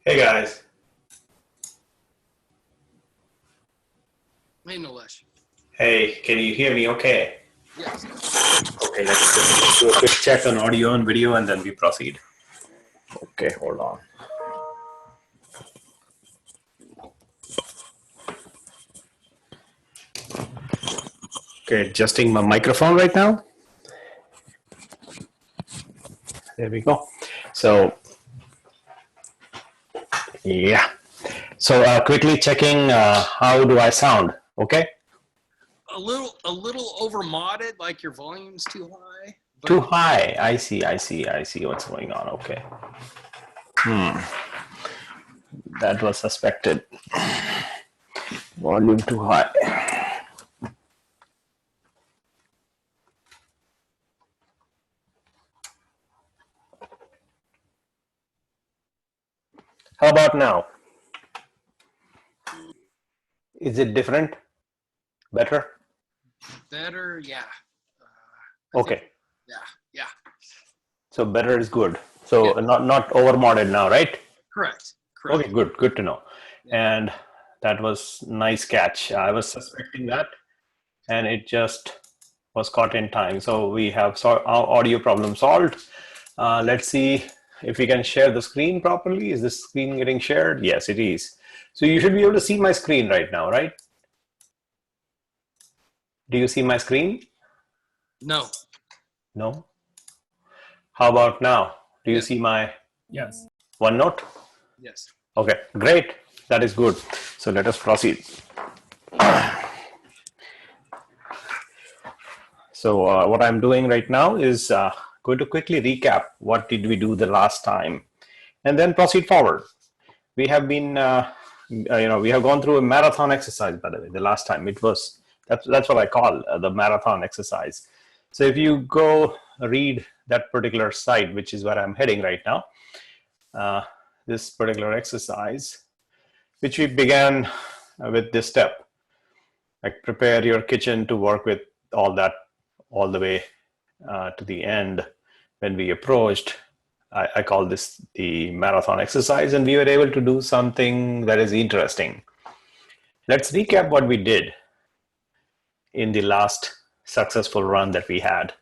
Hey guys. Hey, Nilesh. Hey, can you hear me okay? Yes. Okay, let's do a quick check on audio and video and then we proceed. Okay, hold on. Okay, adjusting my microphone right now. There we go. So, yeah. So quickly checking how do I sound, okay? A little over modded, like your volume's too high. Too high. I see what's going on, okay. That was suspected. Volume too high. How about now? Is it different? Better? Better, yeah. Okay. Yeah. So better is good. So Yeah. not over modded now, right? Correct. Okay, good to know. Yeah. And that was nice catch. I was suspecting that, and it just was caught in time. So we have our audio problem solved. Let's see if we can share the screen properly. Is this screen getting shared? Yes, it is. So you should be able to see my screen right now, right? Do you see my screen? No. No. How about now? Do you see my OneNote? Yes. Okay, great. That is good. So let us proceed. So what I'm doing right now is going to quickly recap what did we do the last time, and then proceed forward. We have been, we have gone through a marathon exercise. By the way, the last time that's what I call the marathon exercise. So if you go read that particular site, which is where I'm heading right now, this particular exercise, which we began with this step, like prepare your kitchen to work with all that all the way to the end. When we approached, I call this the marathon exercise, and we were able to do something that is interesting. Let's recap what we did in the last successful run that we had.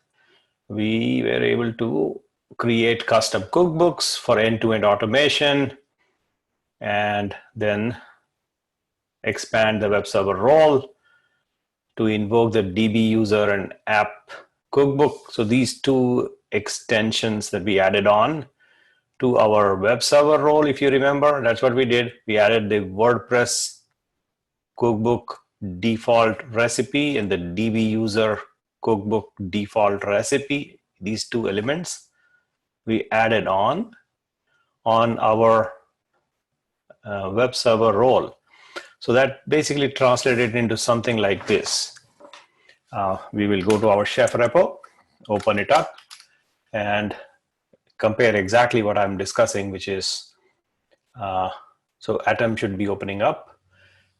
We were able to create custom cookbooks for end-to-end automation, and then expand the web server role to invoke the DB user and app cookbook. So these two extensions that we added on to our web server role, if you remember, that's what we did. We added the WordPress cookbook default recipe and the DB user cookbook default recipe. These two elements we added on our web server role. So that basically translated into something like this. We will go to our chef repo, open it up, and compare exactly what I'm discussing, which is, so Atom should be opening up.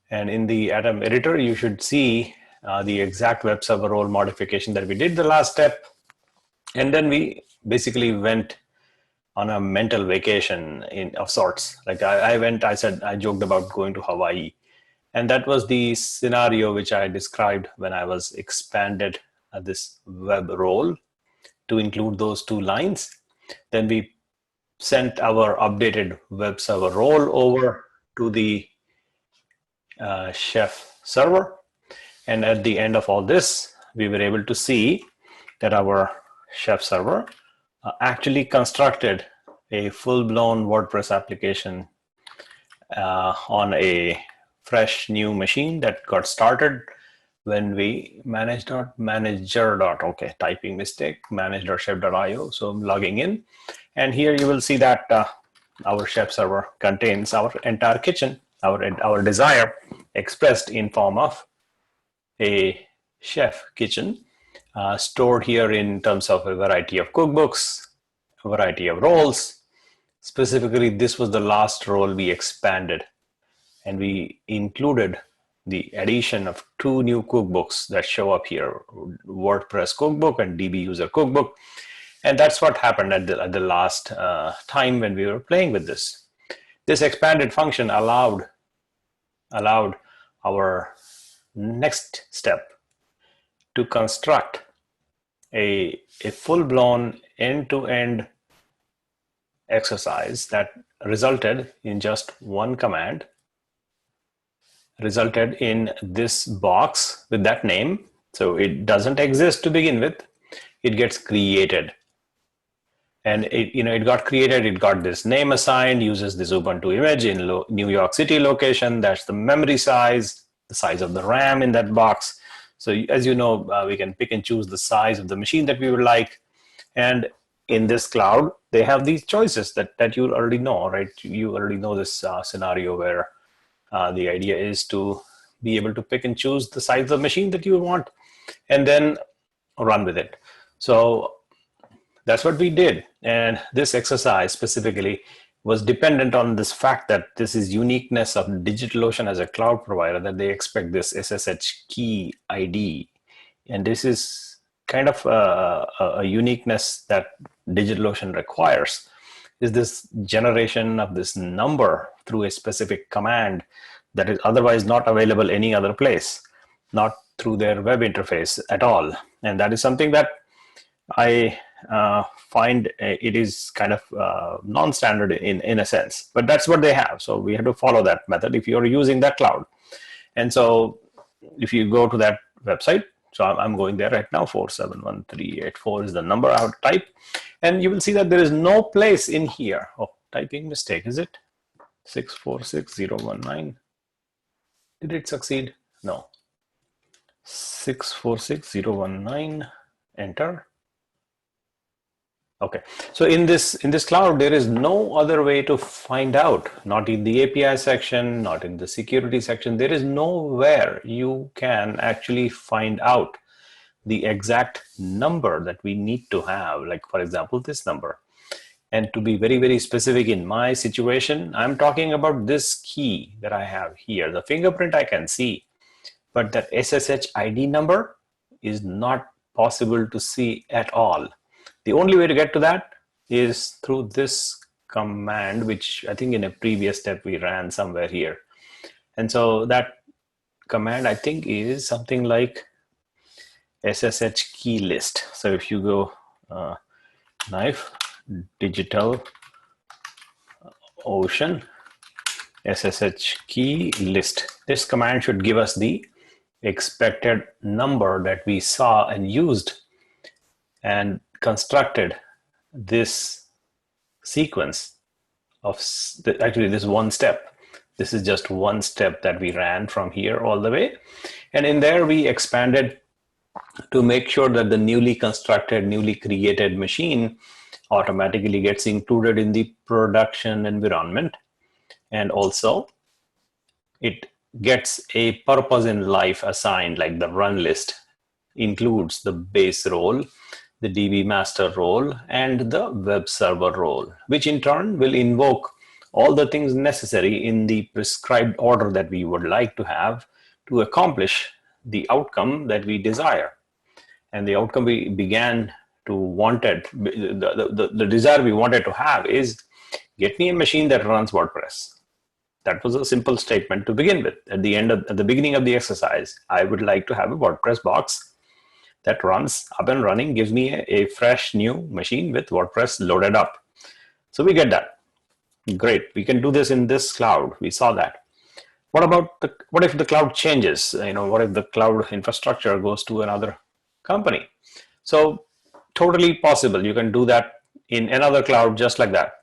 And in the Atom editor, you should see the exact web server role modification that we did the last step. And then we basically went on a mental vacation of sorts. Like I joked about going to Hawaii. And that was the scenario which I described when I was expanded this web role to include those two lines. Then we sent our updated web server role over to the chef server. And at the end of all this, we were able to see that our chef server actually constructed a full-blown WordPress application on a fresh new machine that got started when we okay, typing mistake, manage.chef.io. So I'm logging in, and here you will see that our chef server contains our entire kitchen, our desire expressed in form of a chef kitchen, stored here in terms of a variety of cookbooks, a variety of roles. Specifically, this was the last role we expanded, and we included the addition of two new cookbooks that show up here, WordPress cookbook and DB user cookbook. And that's what happened at the last time when we were playing with this. This expanded function allowed our next step to construct a full-blown end-to-end exercise that resulted in just one command, resulted in this box with that name. So it doesn't exist to begin with. It gets created. And it got created, it got this name assigned, uses this Ubuntu image in New York City location. That's the memory size, the size of the RAM in that box. So as you know, we can pick and choose the size of the machine that we would like. And in this cloud, they have these choices that you already know, right? You already know this scenario where the idea is to be able to pick and choose the size of the machine that you want and then run with it. So that's what we did. And this exercise specifically was dependent on this fact that this is uniqueness of DigitalOcean as a cloud provider, that they expect this SSH key ID. And this is kind of a uniqueness that DigitalOcean requires, is this generation of this number through a specific command that is otherwise not available any other place, not through their web interface at all. And that is something that I find it is kind of non-standard in a sense, but that's what they have. So we have to follow that method if you're using that cloud. And so if you go to that website, so I'm going there right now, 471384 is the number I would type. And you will see that there is no place in here. Oh, typing mistake, is it? 646019. Did it succeed? No. 646019, enter. Okay, so in this cloud, there is no other way to find out, not in the API section, not in the security section. There is nowhere you can actually find out the exact number that we need to have, like for example, this number. And to be very, very specific in my situation, I'm talking about this key that I have here. The fingerprint I can see, but that SSH ID number is not possible to see at all. The only way to get to that is through this command, which I think in a previous step we ran somewhere here. And so that command, I think, is something like SSH key list. So if you go knife digital ocean SSH key list, this command should give us the expected number that we saw and used and constructed this sequence of actually this one step. This is just one step that we ran from here all the way. And in there we expanded to make sure that the newly constructed, newly created machine automatically gets included in the production environment. And also it gets a purpose in life assigned, like the run list includes the base role, the DB master role, and the web server role, which in turn will invoke all the things necessary in the prescribed order that we would like to have to accomplish the outcome that we desire. And the outcome we began to wanted, the desire we wanted to have is, get me a machine that runs WordPress. That was a simple statement to begin with. At the beginning of the exercise, I would like to have a WordPress box that runs up and running, gives me a fresh new machine with WordPress loaded up. So we get that. Great. We can do this in this cloud. We saw that. What if the cloud changes? What if the cloud infrastructure goes to another company? So totally possible. You can do that in another cloud just like that.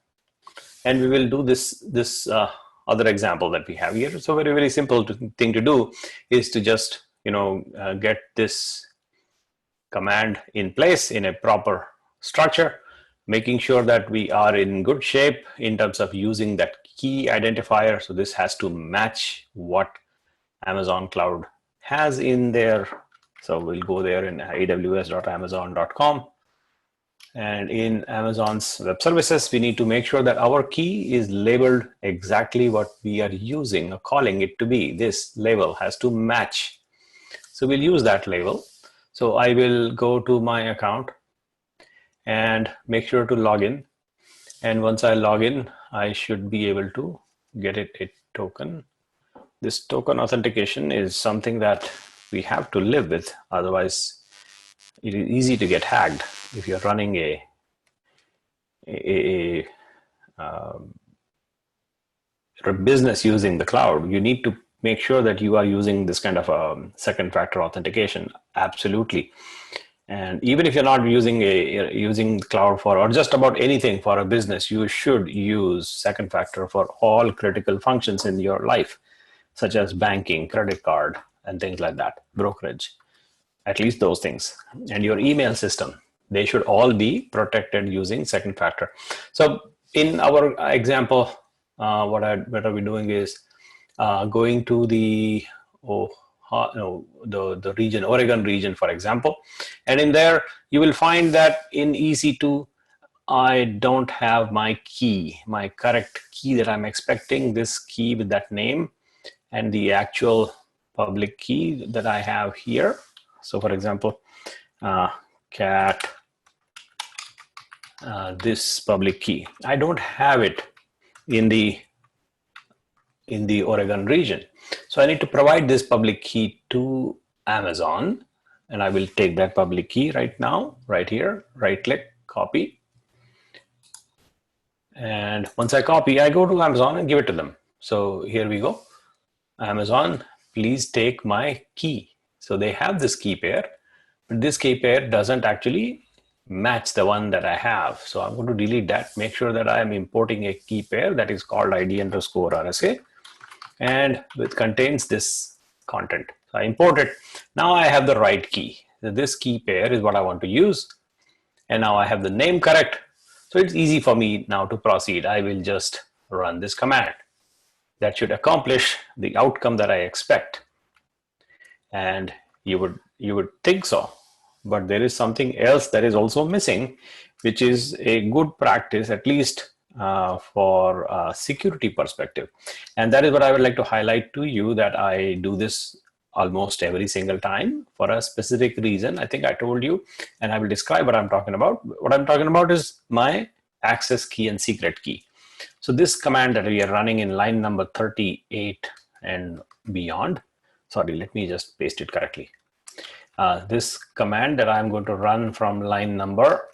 And we will do this other example that we have here. So very, very simple thing to do is to just get this command in place in a proper structure, making sure that we are in good shape in terms of using that key identifier. So this has to match what Amazon Cloud has in there. So we'll go there in aws.amazon.com. And in Amazon's web services, we need to make sure that our key is labeled exactly what we are using or calling it to be. This label has to match. So we'll use that label. So I will go to my account and make sure to log in. And once I log in, I should be able to get it a token. This token authentication is something that we have to live with. Otherwise, it is easy to get hacked if you're running a business using the cloud. You need to make sure that you are using this kind of second factor authentication. Absolutely. And even if you're not using cloud for, or just about anything for a business, you should use second factor for all critical functions in your life, such as banking, credit card, and things like that, brokerage, at least those things. And your email system, they should all be protected using second factor. So in our example, what are we doing is going to the region, Oregon region, for example. And in there, you will find that in EC2, I don't have my key, my correct key that I'm expecting, this key with that name and the actual public key that I have here. So for example, cat, this public key, I don't have it in the Oregon region. So I need to provide this public key to Amazon, and I will take that public key right now, right here, right click, copy. And once I copy, I go to Amazon and give it to them. So here we go. Amazon, please take my key. So they have this key pair, but this key pair doesn't actually match the one that I have. So I'm going to delete that, make sure that I am importing a key pair that is called ID_RSA. And it contains this content. So I import it. Now I have the right key. So this key pair is what I want to use. And now I have the name correct. So it's easy for me now to proceed. I will just run this command. That should accomplish the outcome that I expect. And you would think so. But there is something else that is also missing, which is a good practice, at least for a security perspective. And that is what I would like to highlight to you, that I do this almost every single time for a specific reason. I think I told you, and I will describe what I'm talking about. What I'm talking about is my access key and secret key. So this command that we are running in line number 38 and beyond, sorry, let me just paste it correctly. This command that I'm going to run from line number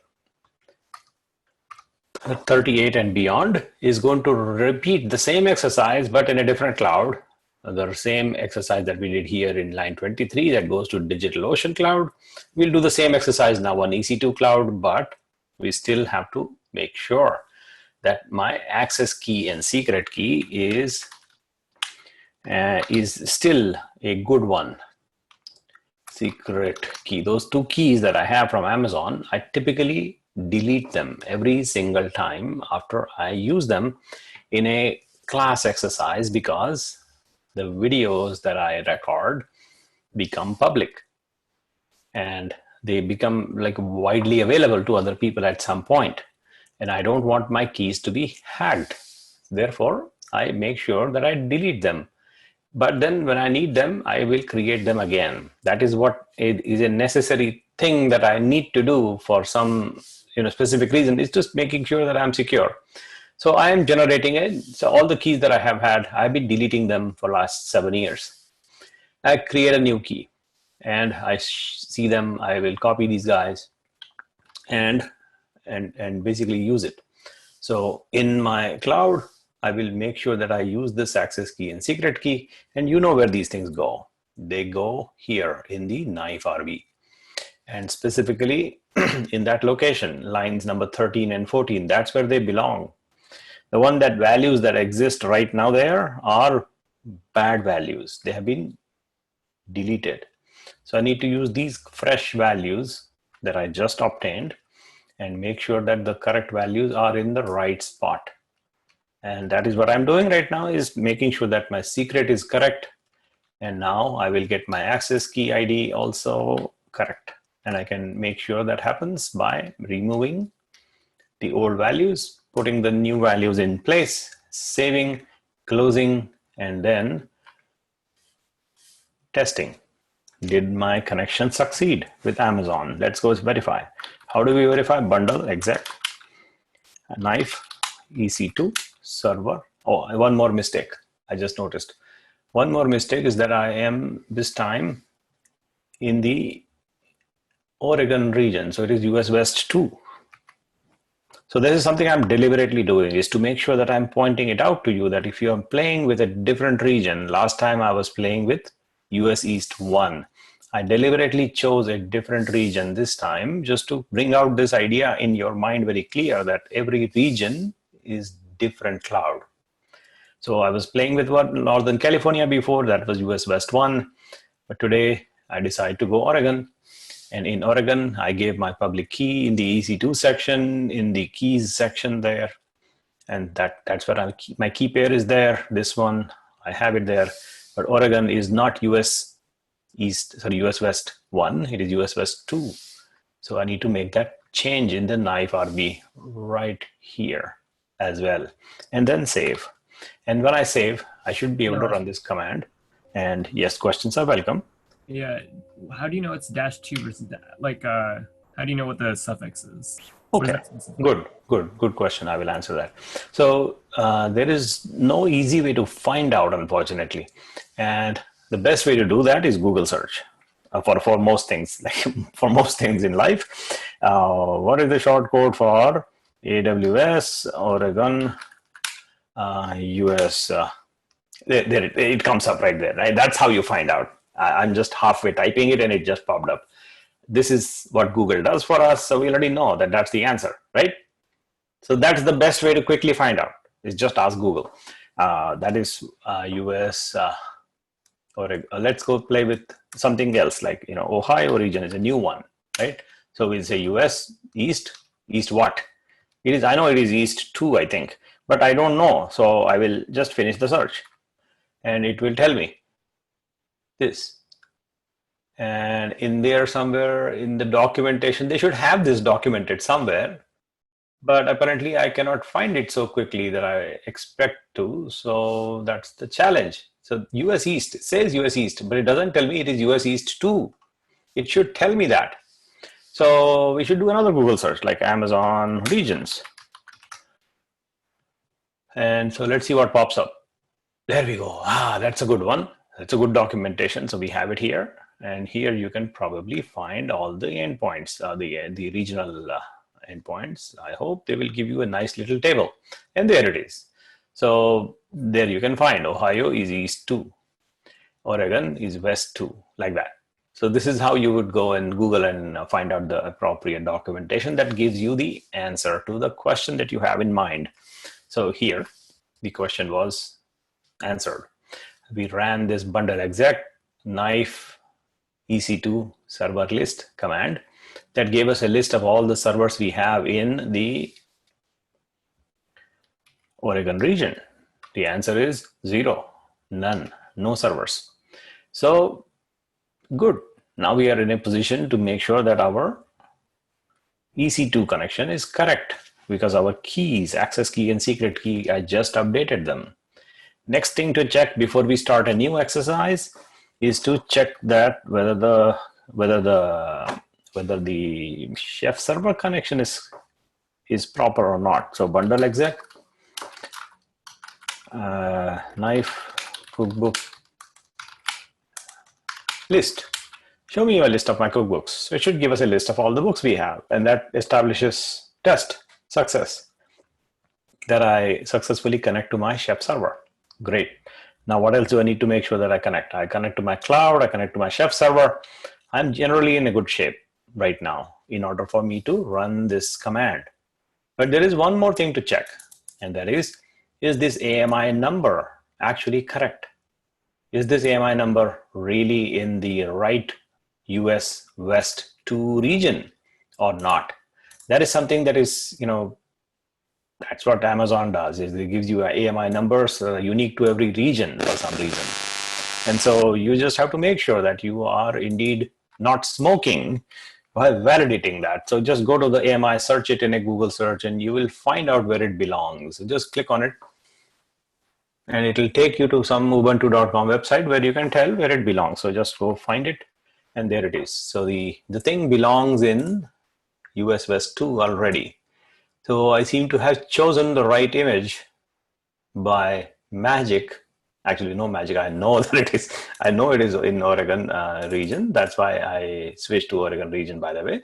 38 and beyond is going to repeat the same exercise, but in a different cloud. The same exercise that we did here in line 23 that goes to DigitalOcean cloud. We'll do the same exercise now on EC2 cloud, but we still have to make sure that my access key and secret key is still a good one. Secret key, those two keys that I have from Amazon, I typically delete them every single time after I use them in a class exercise, because the videos that I record become public and they become like widely available to other people at some point. And I don't want my keys to be hacked. Therefore, I make sure that I delete them. But then when I need them, I will create them again. That is what is a necessary thing that I need to do for some specific reason. It's just making sure that I'm secure. So I am generating it. So all the keys that I have had, I've been deleting them for last 7 years. I create a new key and I see them. I will copy these guys and basically use it. So in my cloud, I will make sure that I use this access key and secret key, and you know where these things go. They go here in the knife RV, and specifically in that location, lines number 13 and 14, that's where they belong. The one that values that exist right now there are bad values. They have been deleted. So I need to use these fresh values that I just obtained and make sure that the correct values are in the right spot. And that is what I'm doing right now, is making sure that my secret is correct. And now I will get my access key ID also correct. And I can make sure that happens by removing the old values, putting the new values in place, saving, closing, and then testing. Did my connection succeed with Amazon? Let's go verify. How do we verify? Bundle exec knife EC2 server Oh, one more mistake. I just noticed. One more mistake is that I am this time in the Oregon region. So it is US West 2. So this is something I'm deliberately doing, is to make sure that I'm pointing it out to you that if you're playing with a different region, last time I was playing with US East 1. I deliberately chose a different region this time just to bring out this idea in your mind very clear that every region is different cloud. So I was playing with what Northern California before, that was US West 1. But today I decided to go Oregon. And in Oregon, I gave my public key in the EC2 section, in the keys section there. And that's where my key pair is there. This one, I have it there. But Oregon is not US West 1, it is US West 2. So I need to make that change in the knife RB right here as well. And then save. And when I save, I should be able to run this command. And yes, questions are welcome. Yeah. How do you know it's -2 versus how do you know what the suffix is? Okay. Good question. I will answer that. So there is no easy way to find out, unfortunately. And the best way to do that is Google search for most things, like for most things in life. What is the short code for AWS Oregon US? There it comes up right there, right? That's how you find out. I'm just halfway typing it and it just popped up. This is what Google does for us, so we already know that that's the answer, right? So that's the best way to quickly find out, is just ask Google. That is US, or let's go play with something else, like, Ohio region is a new one, right? So we'll say US East what? It is, I know it is East 2, I think, but I don't know. So I will just finish the search and it will tell me this. And in there somewhere in the documentation, they should have this documented somewhere, but apparently I cannot find it so quickly that I expect to. So that's the challenge. So US East, it says US East, but it doesn't tell me it is US East 2. It should tell me that. So we should do another Google search, like Amazon regions. And so let's see what pops up. There we go. That's a good one. That's a good documentation. So we have it here. And here you can probably find all the endpoints, the regional endpoints. I hope they will give you a nice little table. And there it is. So there you can find Ohio is East 2. Oregon is West 2, like that. So this is how you would go and Google and find out the appropriate documentation that gives you the answer to the question that you have in mind. So here, the question was answered. We ran this bundle exec knife EC2 server list command that gave us a list of all the servers we have in the Oregon region. The answer is 0, none, no servers. So good. Now we are in a position to make sure that our EC2 connection is correct, because our keys, access key and secret key, I just updated them. Next thing to check before we start a new exercise is to check that whether the chef server connection is proper or not. So bundle exec knife cookbook list. Show me a list of my cookbooks. So it should give us a list of all the books we have, and that establishes test success that I successfully connect to my chef server. Great. Now what else do I need to make sure that I connect? I connect to my cloud, I connect to my chef server. I'm generally in a good shape right now in order for me to run this command. But there is one more thing to check, and that is this AMI number actually correct? Is this AMI number really in the right US West 2 region or not? That is something that is, that's what Amazon does, is it gives you AMI numbers unique to every region for some reason. And so you just have to make sure that you are indeed not smoking while validating that. So just go to the AMI, search it in a Google search, and you will find out where it belongs. So just click on it, and it will take you to some ubuntu.com website where you can tell where it belongs. So just go find it, and there it is. So the thing belongs in US West 2 already. So I seem to have chosen the right image by magic, actually no magic, I know that it is, I know it is in Oregon region. That's why I switched to Oregon region, by the way.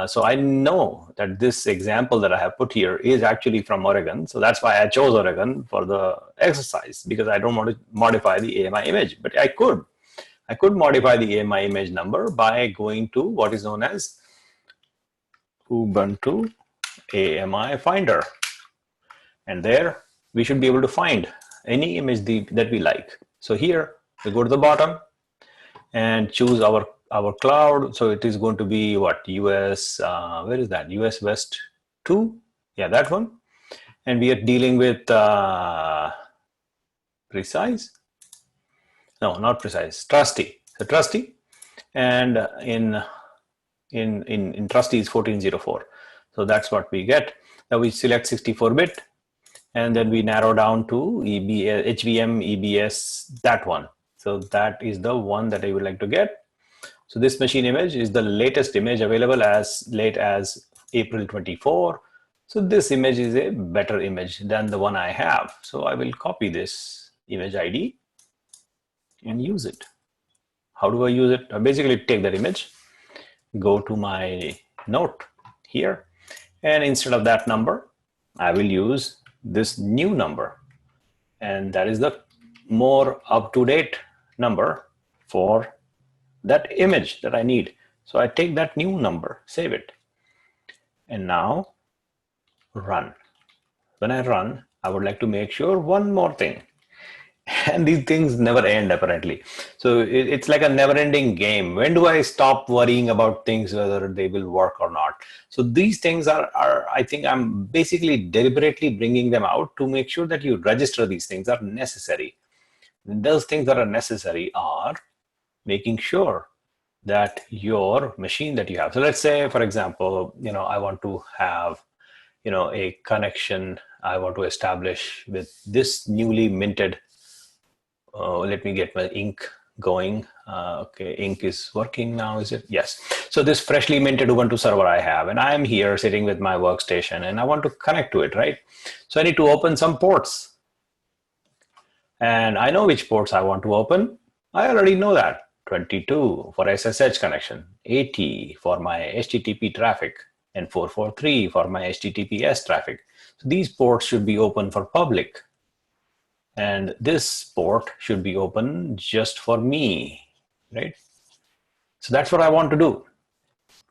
So I know that this example that I have put here is actually from Oregon. So that's why I chose Oregon for the exercise, because I don't want to modify the AMI image, but I could modify the AMI image number by going to what is known as Ubuntu AMI Finder. And there we should be able to find any image that we like. So here we go to the bottom and choose our cloud. So it is going to be what, US, where is that? US West 2. Yeah, that one. And we are dealing with Precise. No, not Precise. Trusty. So Trusty, and in Trusty is 1404. So that's what we get. Now we select 64-bit, and then we narrow down to HVM EBS, that one. So that is the one that I would like to get. So this machine image is the latest image available as late as April 24. So this image is a better image than the one I have. So I will copy this image ID and use it. How do I use it? I basically take that image, go to my note here, and instead of that number, I will use this new number. And that is the more up-to-date number for that image that I need. So I take that new number, save it, and now run. When I run, I would like to make sure one more thing. And these things never end, apparently. So it's like a never-ending game. When do I stop worrying about things, whether they will work or not? So these things are I think I'm basically deliberately bringing them out to make sure that you register these things are necessary. Those things that are necessary are making sure that your machine that you have. So let's say, for example, I want to have, a connection I want to establish with this newly minted. Let me get my ink going. Okay, ink is working now, is it? Yes. So this freshly minted Ubuntu server I have, and I'm here sitting with my workstation, and I want to connect to it, right? So I need to open some ports. And I know which ports I want to open. I already know that. 22 for SSH connection, 80 for my HTTP traffic, and 443 for my HTTPS traffic. So these ports should be open for public. And this port should be open just for me, right? So that's what I want to do.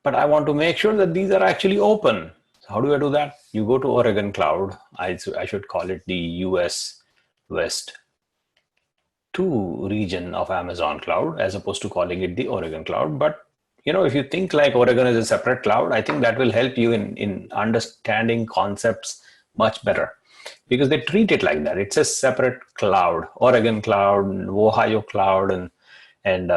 But I want to make sure that these are actually open. So how do I do that? You go to Oregon Cloud. I should call it the US West 2 region of Amazon Cloud, as opposed to calling it the Oregon Cloud. But if you think like Oregon is a separate cloud, I think that will help you in understanding concepts much better, because they treat it like that. It's a separate cloud. Oregon Cloud, Ohio Cloud, and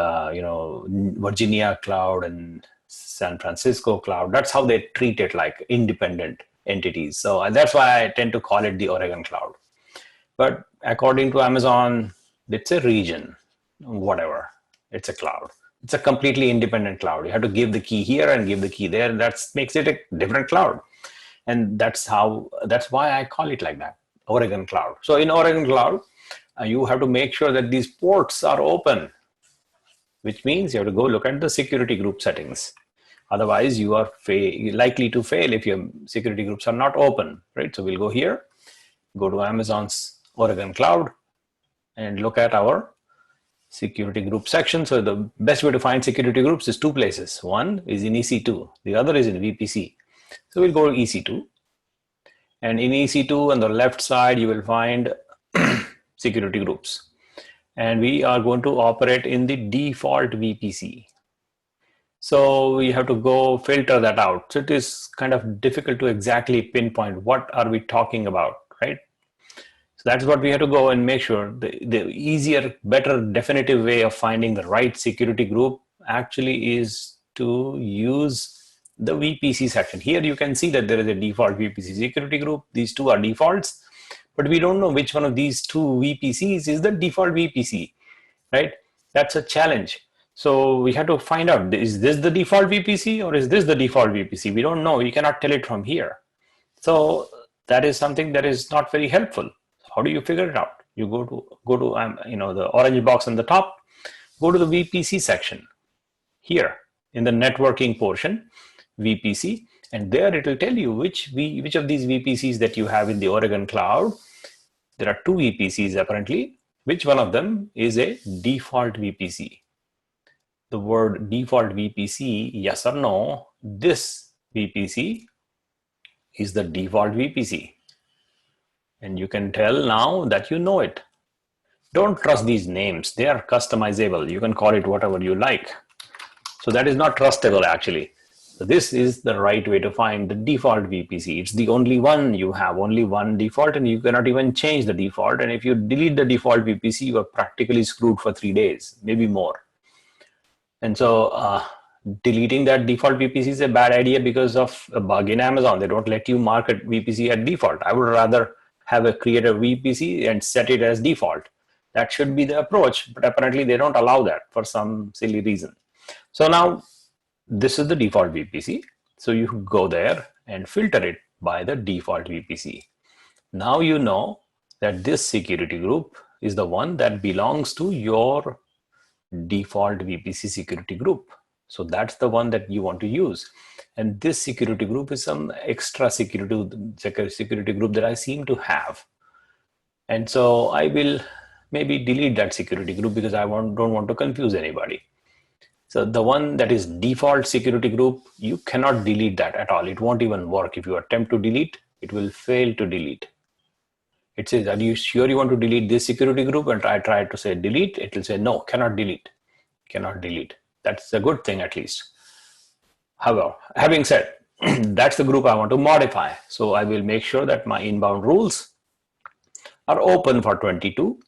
Virginia Cloud, and San Francisco Cloud. That's how they treat it, like independent entities. So that's why I tend to call it the Oregon Cloud. But according to Amazon, it's a region, whatever. It's a cloud. It's a completely independent cloud. You have to give the key here and give the key there. That makes it a different cloud. And that's why I call it like that, Oregon Cloud. So in Oregon Cloud, you have to make sure that these ports are open, which means you have to go look at the security group settings. Otherwise, you are likely to fail if your security groups are not open, right? So we'll go here, go to Amazon's Oregon Cloud, and look at our security group section. So the best way to find security groups is two places. One is in EC2, the other is in VPC. So we'll go to EC2, and in EC2 on the left side, you will find security groups. And we are going to operate in the default VPC. So we have to go filter that out. So it is kind of difficult to exactly pinpoint what are we talking about, right? So that's what we have to go and make sure. The easier, better, definitive way of finding the right security group actually is to use the VPC section. Here you can see that there is a default VPC security group. These two are defaults, but we don't know which one of these two VPCs is the default VPC, right? That's a challenge. So we have to find out, is this the default VPC or is this the default VPC? We don't know. We cannot tell it from here. So that is something that is not very helpful. How do you figure it out? You go to the orange box on the top, go to the VPC section here in the networking portion, VPC, and there it will tell you which of these VPCs that you have in the Oregon cloud. There are 2 VPCs apparently. Which one of them is a default VPC? The word default VPC, yes or no, this VPC is the default VPC. And you can tell now that you know it. Don't trust these names. They are customizable. You can call it whatever you like. So that is not trustable actually. So this is the right way to find the default VPC. It's the only one. You have only one default and you cannot even change the default. And if you delete the default VPC, you are practically screwed for 3 days, maybe more. And so deleting that default VPC is a bad idea because of a bug in Amazon. They don't let you mark a VPC at default. I would rather create a VPC and set it as default. That should be the approach, but apparently they don't allow that for some silly reason. So now this is the default VPC. So you go there and filter it by the default VPC. Now you know that this security group is the one that belongs to your default VPC security group. So that's the one that you want to use. And this security group is some extra security group that I seem to have. And so I will maybe delete that security group because I don't want to confuse anybody. So the one that is default security group, you cannot delete that at all. It won't even work. If you attempt to delete, it will fail to delete. It says, are you sure you want to delete this security group? And I try to say delete. It will say, no, cannot delete. Cannot delete. That's a good thing at least. However, having said, that's the group I want to modify. So I will make sure that my inbound rules are open for 22,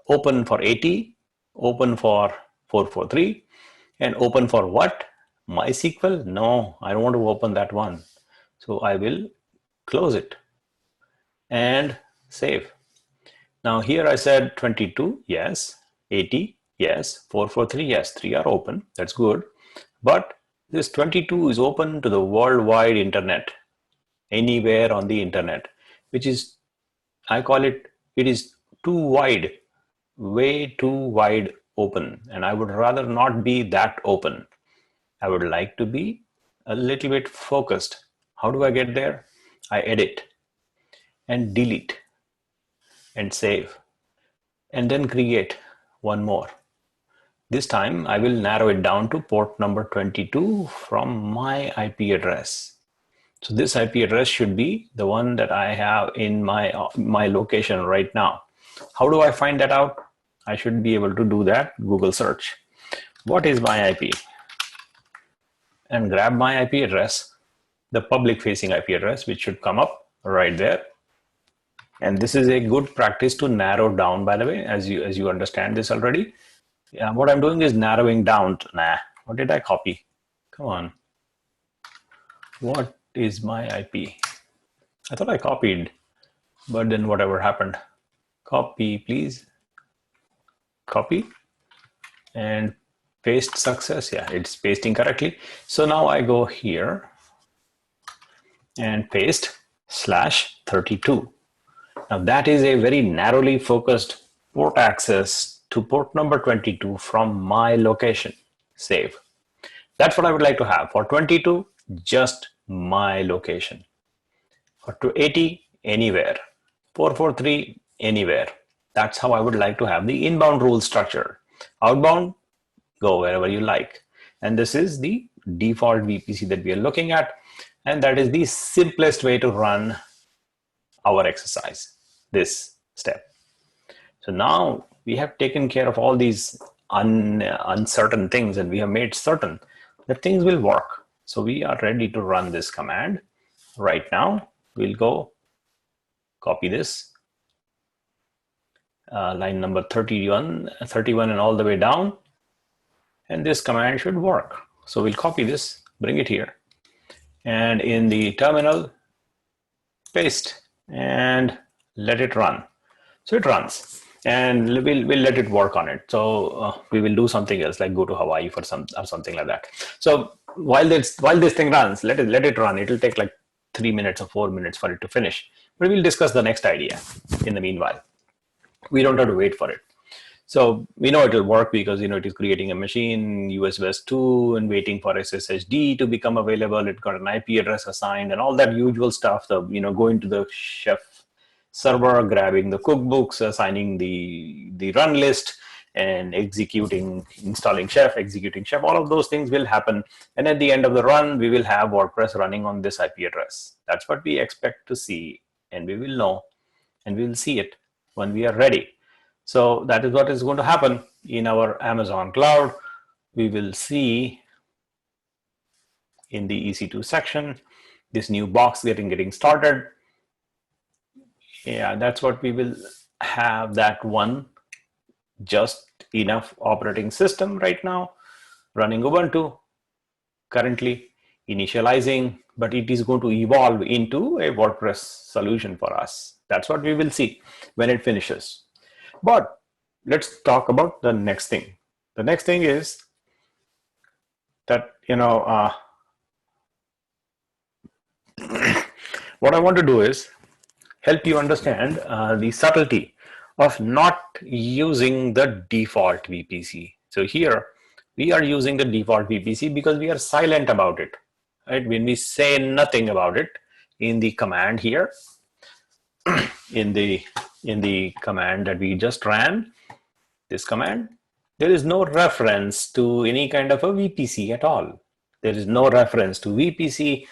open for 80, open for 443, and open for what? MySQL? No, I don't want to open that one. So I will close it and save. Now here I said 22, yes, 80, yes, 443, yes, 3 are open. That's good. But this 22 is open to the worldwide internet, anywhere on the internet, which is, I call it, it is too wide, way too wide open. And I would rather not be that open. I would like to be a little bit focused. How do I get there? I edit and delete and save and then create one more. This time I will narrow it down to port number 22 from my IP address. So this IP address should be the one that I have in my location right now. How do I find that out? I should be able to do that. Google search. What is my IP? And grab my IP address, the public facing IP address, which should come up right there. And this is a good practice to narrow down, by the way, as you understand this already. Yeah, what I'm doing is narrowing down. What did I copy? Come on. What is my IP? I thought I copied, but then whatever happened. Copy, please. Copy and paste success. Yeah, it's pasting correctly. So now I go here and paste /32. Now that is a very narrowly focused port access to port number 22 from my location. Save. That's what I would like to have. For 22, just my location. For 280, anywhere. 443, anywhere. That's how I would like to have the inbound rule structure. Outbound, go wherever you like. And this is the default VPC that we are looking at. And that is the simplest way to run our exercise, this step. So now we have taken care of all these uncertain things, and we have made certain that things will work. So we are ready to run this command right now. We'll go copy this, line number 31 and all the way down. And this command should work. So we'll copy this, bring it here, and in the terminal, paste and let it run. So it runs. And we'll let it work on it. So we will do something else, like go to Hawaii for something like that. So while this thing runs, let it run. It'll take like 3 minutes or 4 minutes for it to finish. But we'll discuss the next idea in the meanwhile. We don't have to wait for it. So we know it will work because it is creating a machine, USB 2, and waiting for SSHD to become available. It got an IP address assigned and all that usual stuff. The going to the chef server, grabbing the cookbooks, assigning the run list, and installing chef, executing chef. All of those things will happen. And at the end of the run, we will have WordPress running on this IP address. That's what we expect to see, and we will know, and we will see it when we are ready. So that is what is going to happen in our Amazon cloud. We will see in the EC2 section, this new box getting started. Yeah, that's what we will have, that one just enough operating system right now running Ubuntu currently initializing, but it is going to evolve into a WordPress solution for us. That's what we will see when it finishes. But let's talk about the next thing. The next thing is that, what I want to do is help you understand the subtlety of not using the default VPC. So here we are using the default VPC because we are silent about it, right? When we say nothing about it in the command here, in the command that we just ran, this command, there is no reference to any kind of a VPC at all. There is no reference to VPC,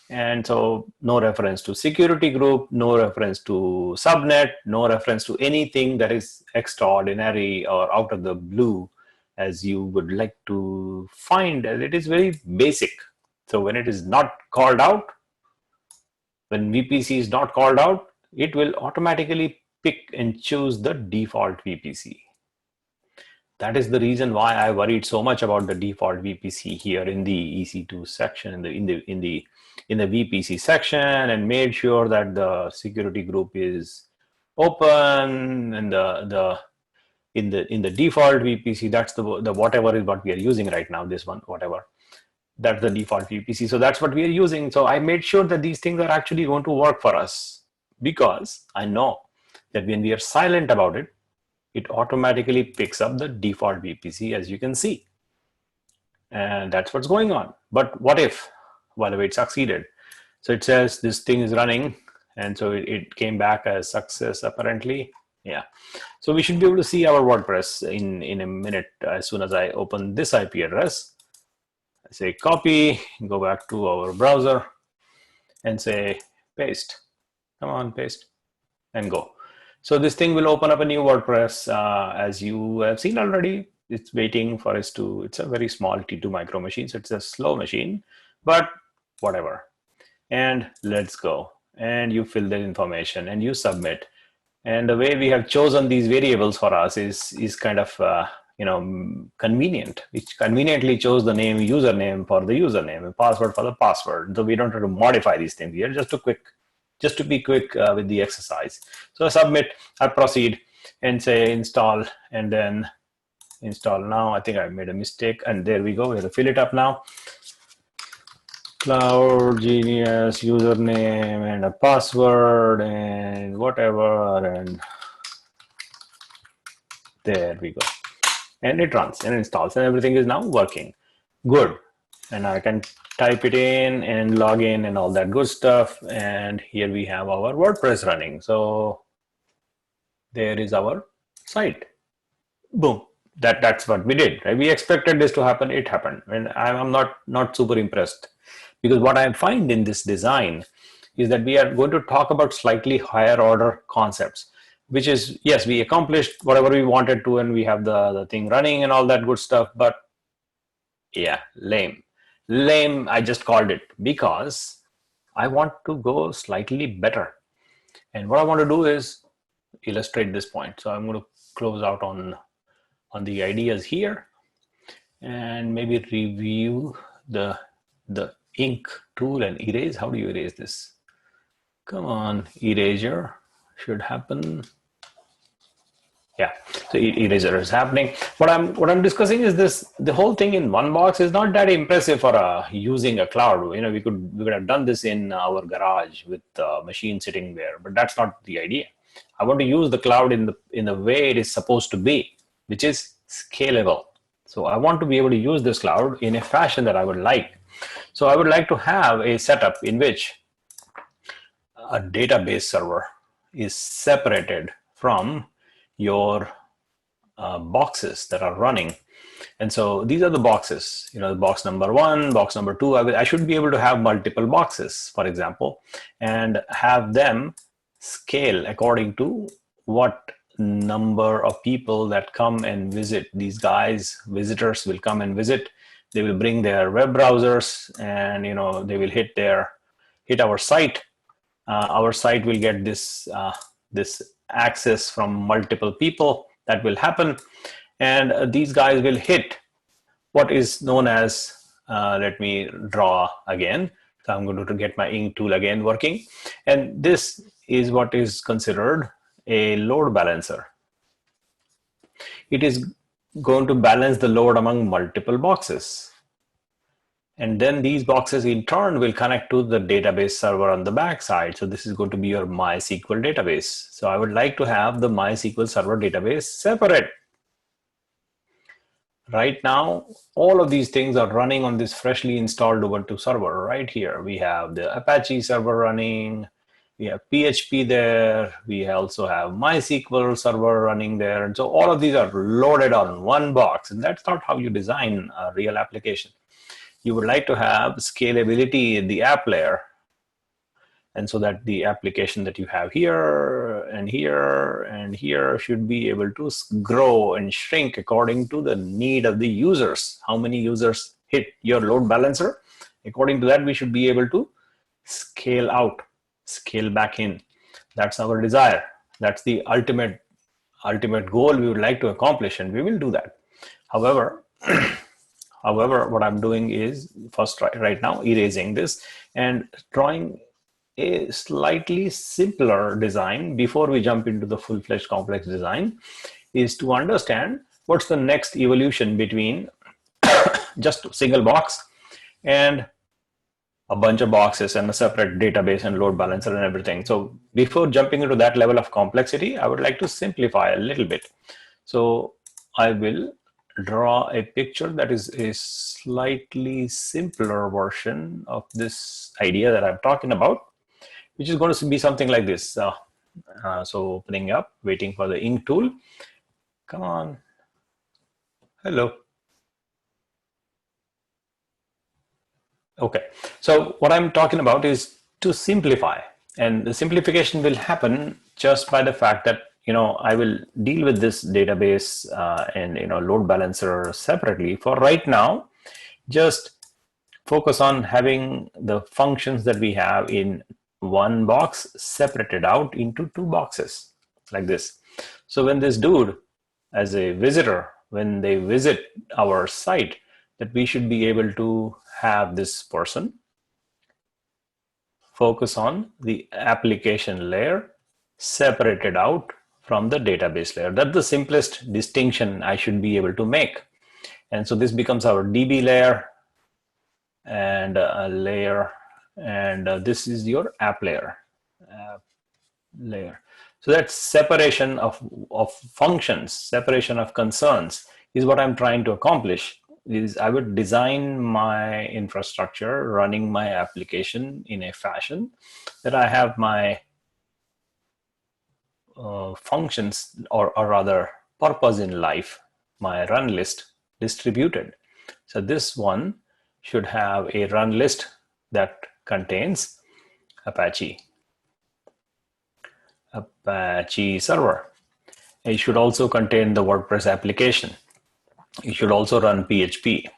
and so no reference to security group, no reference to subnet, no reference to anything that is extraordinary or out of the blue as you would like to find. It is very basic. So when it is not called out, when VPC is not called out, it will automatically pick and choose the default VPC. That is the reason why I worried so much about the default VPC here in the EC2 section, in the VPC section, and made sure that the security group is open, and in the default VPC, that's the whatever is what we are using right now. This one, whatever, that's the default VPC. So that's what we are using. So I made sure that these things are actually going to work for us, because I know that when we are silent about it, it automatically picks up the default VPC, as you can see. And that's what's going on. But what if, by the way, it succeeded? So it says this thing is running, and so it came back as success apparently. Yeah. So we should be able to see our WordPress in a minute as soon as I open this IP address. I say copy, go back to our browser, and say paste. Come on, paste, and go. So this thing will open up a new WordPress, as you have seen already. It's waiting for us to, it's a very small T2 micro machine, so it's a slow machine, but whatever. And let's go. And you fill the information and you submit. And the way we have chosen these variables for us is kind of convenient. Which conveniently chose the username for the username, and password for the password. So we don't have to modify these things here. Just to be quick with the exercise. So I submit, I proceed, and say install, and then install now. I think I made a mistake, and there we go. We have to fill it up now. Cloud Genius username and a password and whatever, and there we go. And it runs and installs, and everything is now working. Good. And I can type it in and log in and all that good stuff. And here we have our WordPress running. So there is our site. Boom. That's what we did. Right? We expected this to happen. It happened. And I'm not super impressed, because what I find in this design is that we are going to talk about slightly higher order concepts, which is, yes, we accomplished whatever we wanted to, and we have the thing running and all that good stuff. But yeah, lame. I just called it because I want to go slightly better. And what I want to do is illustrate this point. So I'm going to close out on the ideas here, and maybe review the ink tool and erase. How do you erase this? Come on, erasure should happen. Yeah, so erasure is happening. What I'm discussing is this: the whole thing in one box is not that impressive for using a cloud. You know, we could have done this in our garage with the machine sitting there, but that's not the idea. I want to use the cloud in the way it is supposed to be, which is scalable. So I want to be able to use this cloud in a fashion that I would like. So I would like to have a setup in which a database server is separated from your boxes that are running. And so these are the boxes, you know, box number 1, box number 2. I should be able to have multiple boxes, for example, and have them scale according to what number of people that come and visit. These guys, visitors will come and visit. They will bring their web browsers, and you know, they will hit our site. Our site will get this access from multiple people. That will happen, and these guys will hit what is known as, let me draw again. So I'm going to get my ink tool again working, and this is what is considered a load balancer. It is going to balance the load among multiple boxes. And then these boxes in turn will connect to the database server on the backside. So this is going to be your MySQL database. So I would like to have the MySQL server database separate. Right now, all of these things are running on this freshly installed Ubuntu server right here. We have the Apache server running. We have PHP there. We also have MySQL server running there. And so all of these are loaded on one box. And that's not how you design a real application. You would like to have scalability in the app layer. And so that the application that you have here and here and here should be able to grow and shrink according to the need of the users. How many users hit your load balancer? According to that, we should be able to scale out, scale back in. That's our desire. That's the ultimate goal we would like to accomplish, and we will do that. However, what I'm doing is first right now erasing this and drawing a slightly simpler design before we jump into the full-fledged complex design, is to understand what's the next evolution between just a single box and a bunch of boxes and a separate database and load balancer and everything. So before jumping into that level of complexity, I would like to simplify a little bit. So I will draw a picture that is a slightly simpler version of this idea that I'm talking about, which is going to be something like this. So opening up, waiting for the ink tool. Come on. Hello. Okay. So what I'm talking about is to simplify. And the simplification will happen just by the fact that, you know, I will deal with this database and, you know, load balancer separately. For right now, just focus on having the functions that we have in one box separated out into two boxes like this. So when this dude, as a visitor, when they visit our site, that we should be able to have this person focus on the application layer separated out from the database layer. That's the simplest distinction I should be able to make. And so this becomes our DB layer and a layer, and this is your app layer. So that separation of functions, separation of concerns is what I'm trying to accomplish. Is I would design my infrastructure, running my application in a fashion that I have my functions, or rather purpose in life, my run list distributed. So this one should have a run list that contains Apache server. It should also contain the WordPress application. It should also run PHP.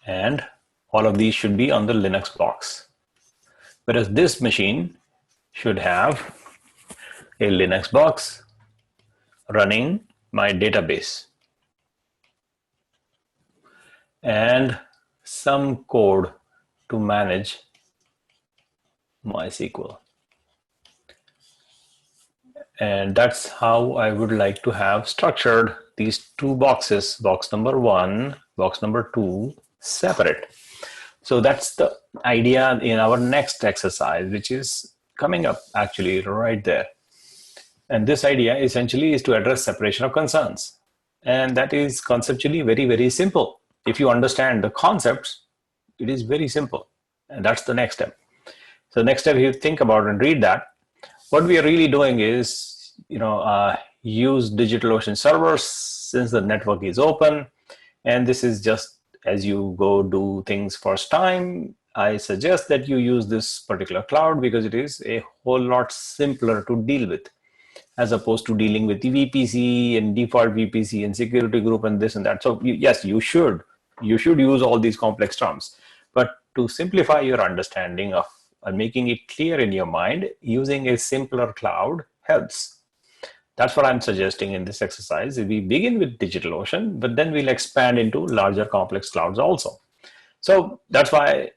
And all of these should be on the Linux box. Whereas this machine should have a Linux box running my database and some code to manage MySQL. And that's how I would like to have structured these two boxes, box number 1, box number 2, separate. So that's the idea in our next exercise, which is coming up actually right there. And this idea essentially is to address separation of concerns. And that is conceptually very, very simple. If you understand the concepts, it is very simple. And that's the next step. So next step, you think about and read that. What we are really doing is, use DigitalOcean servers since the network is open. And this is just as you go do things first time, I suggest that you use this particular cloud because it is a whole lot simpler to deal with as opposed to dealing with the VPC and default VPC and security group and this and that. So yes, you should use all these complex terms, but to simplify your understanding of making it clear in your mind, using a simpler cloud helps. That's what I'm suggesting in this exercise. We begin with DigitalOcean, but then we'll expand into larger complex clouds also. So that's why I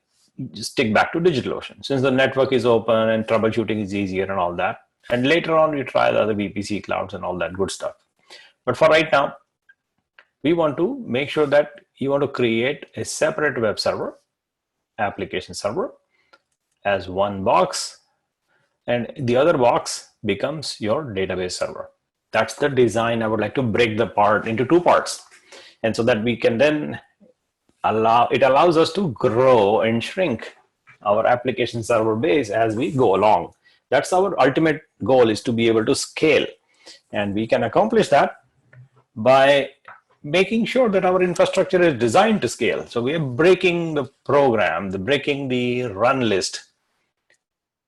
stick back to DigitalOcean, since the network is open and troubleshooting is easier and all that. And later on, we try the other VPC clouds and all that good stuff. But for right now, we want to make sure that you want to create a separate web server, application server, as one box, and the other box becomes your database server. That's the design. I would like to break the part into two parts. And so that we can then allows us to grow and shrink our application server base as we go along. That's our ultimate goal, is to be able to scale. And we can accomplish that by making sure that our infrastructure is designed to scale. So we are breaking the program, breaking the run list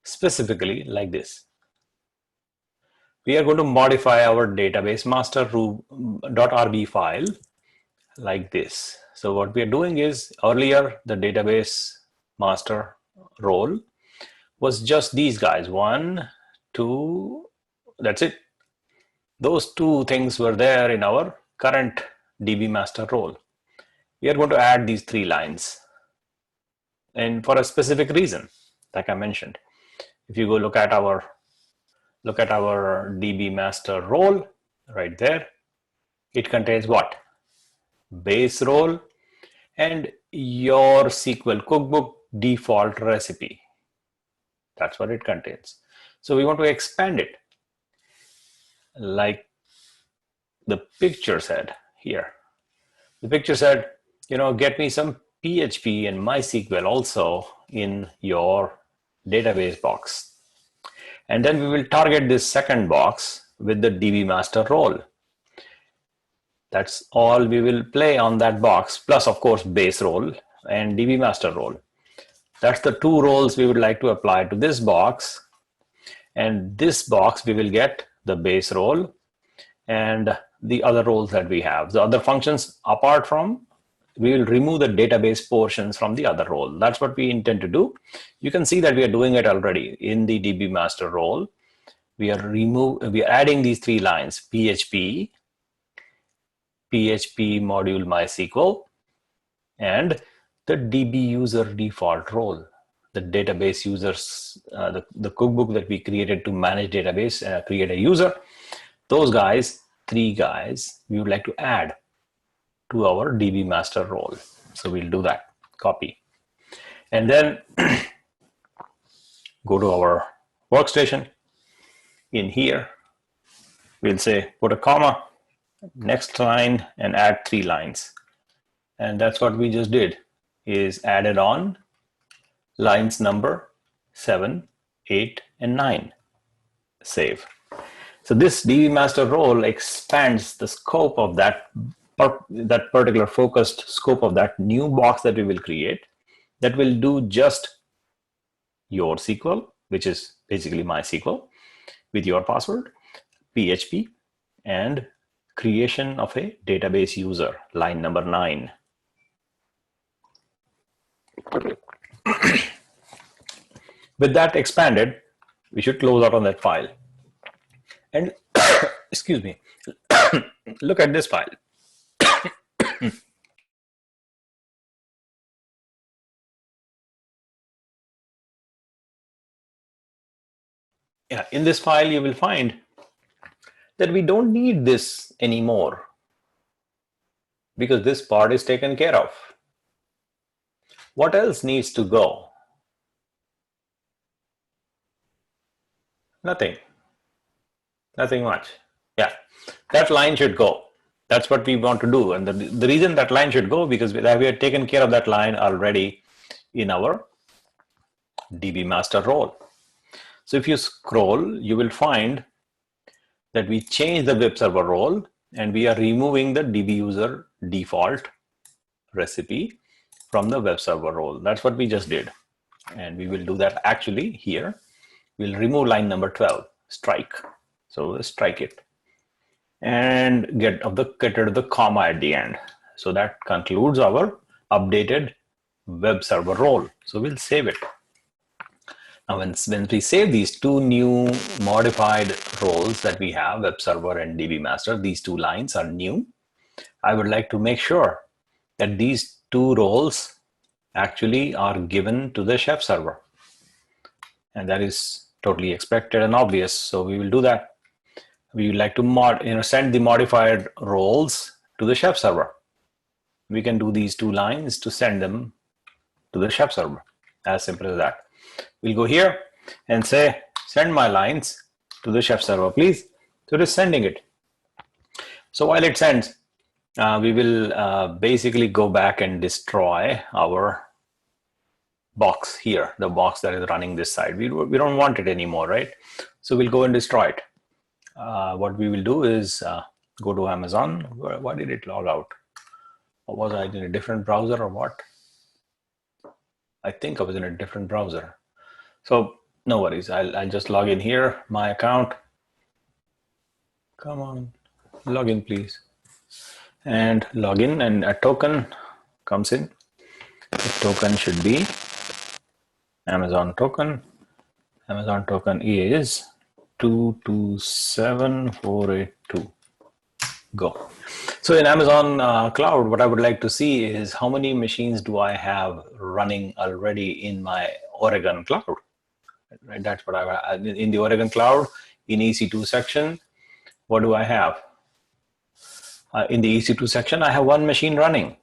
specifically like this. We are going to modify our database master .rb file like this. So what we are doing is, earlier the database master role was just these guys, 1, 2, that's it. Those two things were there in our current DB master role. We are going to add these 3 lines, and for a specific reason, like I mentioned. If you go look at our DB master role right there, it contains what? Base role and your SQL cookbook default recipe. That's what it contains. So we want to expand it like the picture said here. The picture said, get me some PHP and MySQL also in your database box. And then we will target this second box with the DB master role. That's all we will play on that box, plus of course base role and DB master role. That's the 2 roles we would like to apply to this box. And this box, we will get the base role and the other roles that we have. The other functions apart from, we will remove the database portions from the other role. That's what we intend to do. You can see that we are doing it already in the DB master role. We are adding these 3 lines: PHP, PHP module MySQL, and the DB user default role, the database users, the cookbook that we created to manage database, create a user. Those guys, 3 guys, we would like to add to our DB master role. So we'll do that, copy. And then go to our workstation. In here, we'll say, put a comma, next line, and add 3 lines. And that's what we just did, is added on lines number 7, 8, and 9. Save. So this DB master role expands the scope of that particular focused scope of that new box that we will create, that will do just your SQL, which is basically MySQL with your password, PHP, and creation of a database user, line number 9. With that expanded, we should close out on that file. And excuse me, look at this file. Yeah, in this file, you will find that we don't need this anymore because this part is taken care of. What else needs to go? Nothing much. Yeah, that line should go. That's what we want to do. And the reason that line should go, because we have taken care of that line already in our DB master role. So if you scroll, you will find that we changed the web server role and we are removing the DB user default recipe from the web server role. That's what we just did. And we will do that actually here. We'll remove line number 12, strike. So we'll strike it and get rid of the comma at the end. So that concludes our updated web server role. So we'll save it. Now, when we save these two new modified roles that we have, web server and DB master, these two lines are new. I would like to make sure that these two roles actually are given to the chef server. And that is totally expected and obvious. So we will do that. We would like to send the modified roles to the chef server. We can do these two lines to send them to the chef server. As simple as that. We'll go here and say, send my lines to the chef server, please. So it is sending it. So while it sends, we will basically go back and destroy our box here, the box that is running this side. We don't want it anymore, right? So we'll go and destroy it. What we will do is go to Amazon. Why did it log out? Or was I in a different browser or what? I think I was in a different browser. So no worries. I'll just log in here, my account. Come on, log in, please. And log in, and a token comes in. The token should be Amazon token. Amazon token is 227482. Go. So in Amazon Cloud, what I would like to see is how many machines do I have running already in my Oregon Cloud. Right, that's what I in the Oregon Cloud, in EC2 section. What do I have? In the EC2 section, I have one machine running.